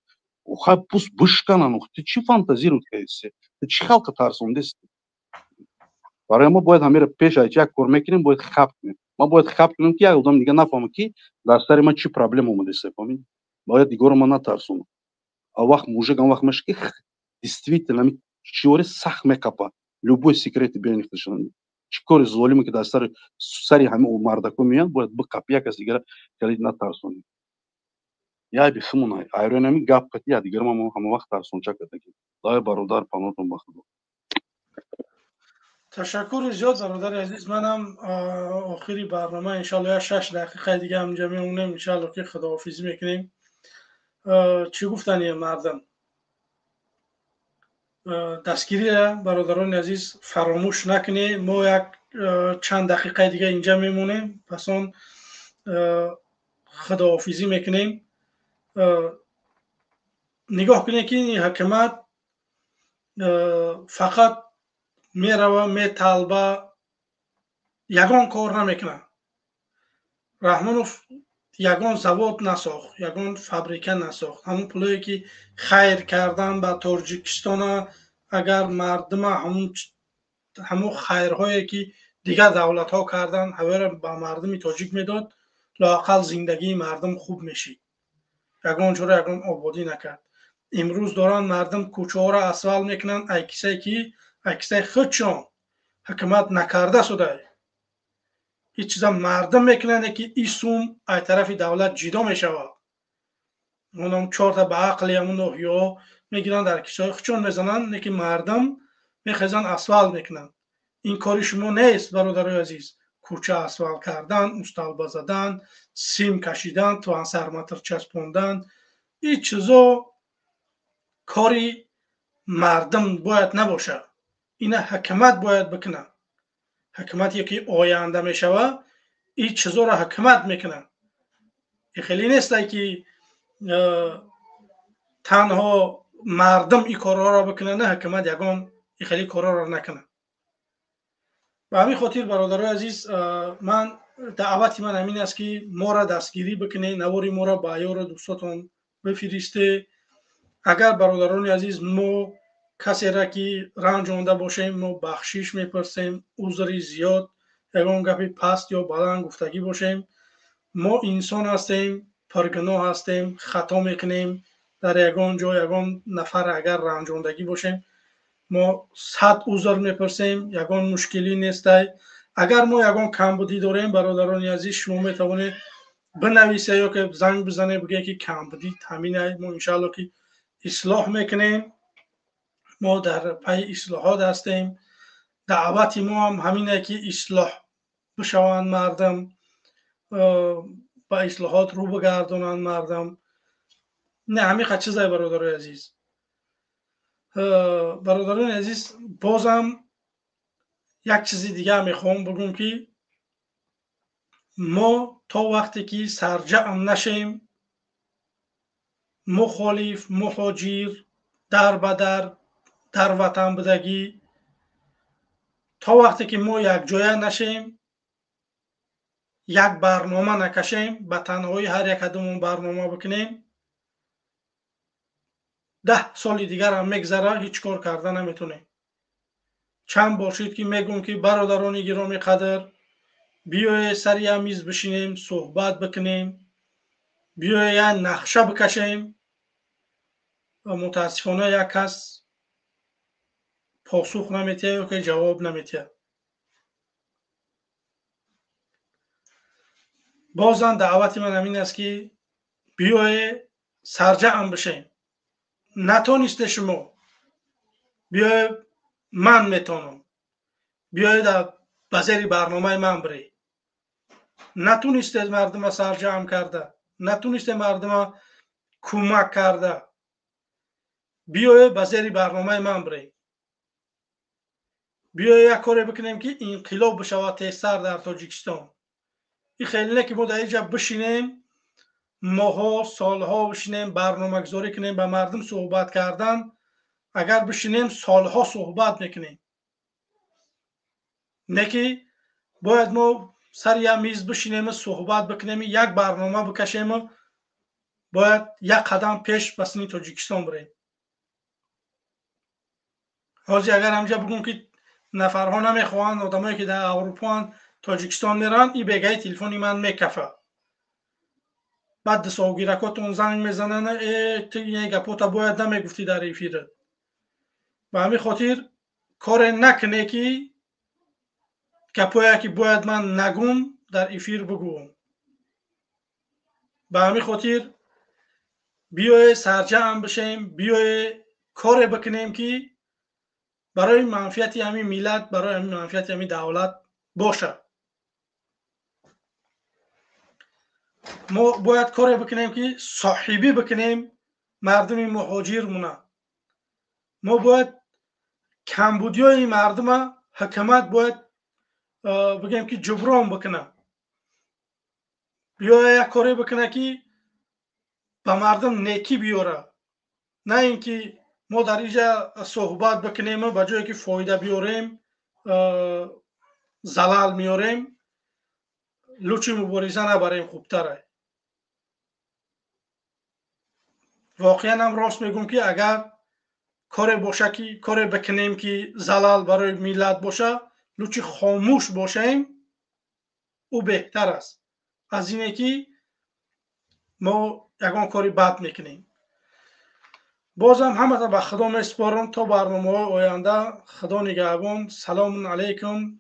Speaker 20: хай пуст бишкананд ту чӣ фантазируд каси ту чӣ халқа тарсондест برای ما باید همه را پیش از یک کار میکنیم باید خب کنیم. ما باید خب کنیم که یک آدم دیگه نفهمه که در سر ما چی پرابلم اومده سپامین. باید دیگه رو ما نترسونم. وقت موجه گم وقت مش که действительно چوری سخت میکپه. любой секрет بیانیخته شدن. چیکار ظالمی که در سری همه اون مردکو میان باید بکپ یک از دیگه کلید نترسونیم. یا بیخمونه ایرانی گپ کتی دیگه ما هم وقت ترسون چک کردیم. دای برادر پناهتون بخدا.
Speaker 1: تشکر زیاد برادر عزیز. منم آخری برنامه انشالله 6 دقیقه دیگه همینجا میمونیم انشالله که خداحافظی میکنیم. چی گفتن این مردم؟ دستگیری برادران عزیز فراموش نکنید. ما یک چند دقیقه دیگه اینجا میمونیم پس اون خداحافظی میکنیم. نگاه کنید که این حکومت فقط میروه میطلبه یگان کار نمیکنه. رحمانوف یگان زواد نساخت، یگان فابریکه نساخت. همون پولایی که خیر کردن به تاجیکستان اگر مردم همون خیرهایی که دیگر دولت ها کردن همه به مردم تاجیک میداد لااقل زندگی مردم خوب میشید. یگان جوره یگان آبادی نکرد. امروز دارن مردم کوچه ها را اسفل میکنن عکسای خودشان حکومت نکرده شده. هیچ چیزا مردم میکنن که این سوم از طرف دولت جدا میشود. اونم 4 تا به عقل همون یا میگیرن در کیسه خودشون میزنن که مردم میخزن اسفل میکنن. این کاری شما نیست برادرای عزیز. کوچه اسفل کردن، مستلبه زدن، سیم کشیدن، ترانسفورماتور چسبوندن، این چیزا کاری مردم باید نباشه. این حکومت باید بکنه. حکومتی که آینده میشوه این چیزا را حکومت میکنه. خیلی نیست که تنها مردم این کارها را بکنه، نه حکومت یگان خیلی کارها را نکنه. به همین خاطر برادرای عزیز من دعوتی من همین است که ما را دستگیری بکنه، نواری ما را به یار دوستاتون بفرسته. اگر برادران عزیز ما کسی را که رنجانده باشیم ما بخشش میپرسیم، عذری زیاد یگان گپی پست یا بلند گفتگی باشیم. ما انسان هستیم، پرگناه هستیم، خطا میکنیم. در یگان جا یگان نفر اگر رنجاندگی باشیم ما 100 عذر میپرسیم، یگان مشکلی نیست. اگر ما یگان کمبودی داریم برادران عزیز شما میتوانید بنویسید یا که زنگ بزنید بگید که کمبودی همینه. ما انشالله که اصلاح میکنیم. ما در پی اصلاحات هستیم. دعوت ما هم همینه که اصلاح بشوند مردم، با اصلاحات رو بگردونند مردم. نه همین چیزای برادران عزیز. برادران عزیز بازم یک چیزی دیگه میخوام بگم که ما تا وقتی که سرجم نشیم مخالف مهاجر در بدر در وطن بدگی، تا وقتی که ما یک جایه نشیم یک برنامه نکشیم به تنهایی هر یک کدوم برنامه بکنیم 10 سال دیگر هم میگذره هیچ کار کردن نمیتونیم. چند بار شد که میگم که برادران گرامی قدر بیایید سر یک میز بشینیم صحبت بکنیم، بیایید یک نقشه بکشیم و متاسفانه یک کس پاسخ نمیده یا که جواب نمیده. بازم دعوت من همین است که بیایید سرجم بشیم. نتونسته شما بیایید من میتونم، بیایید به زیر برنامه من برید. نتونسته مردم سرجم کرده، نتونسته مردم کمک کرده، بیایید به زیر برنامه من برید. بیایید یک کاری بکنیم که انقلاب بشود تیزتر در تاجیکستان. این خیلی نه که ما در اینجا بشینیم ماها سالها بشینیم برنامه گذاری کنیم به مردم صحبت کردن. اگر بشینیم سالها صحبت میکنیم، نه که باید ما سر یک میز بشینیم صحبت بکنیم یک برنامه بکشیم باید یک قدم پیش به سن تاجیکستان بریم. حاضر اگر همجا بگم که نفرها نمیخواهند، آدمایی که در اروپا تاجیکستان میرن، این بگه تلفنی من میکفه، بعد سوگیرکاتون زنگ میزنن تو این گپوتا باید نمیگفتی در افیر. به همین خاطر کار نکنه که گپویا که باید من نگم در افیر بگویم. به همین خاطر بیای سرجم بشیم، بیای کار بکنیم که برای منفعت همین ملت، برای همین منفعت همین دولت باشه. ما باید کار بکنیم که صاحبی بکنیم مردم مهاجر مونه. ما باید کمبودی های مردم حکومت باید بگیم که جبران بکنه، بیای یک کاری بکنه که به مردم نیکی بیاره، نه اینکه ما در اینجا صحبت بکنیم و به جایی که فایده بیاریم زلال میاریم، لوچی مبارزه نبریم خوبتره. واقعا هم راست میگم که اگر کار باشه که کار بکنیم که زلال برای ملت باشه، لوچی خاموش باشیم، او بهتر است از اینه که ما یگان کاری بد میکنیم. بازم همه تا به خدا میسپارم تا برنامه های آینده. خدا نگهبان. سلام علیکم.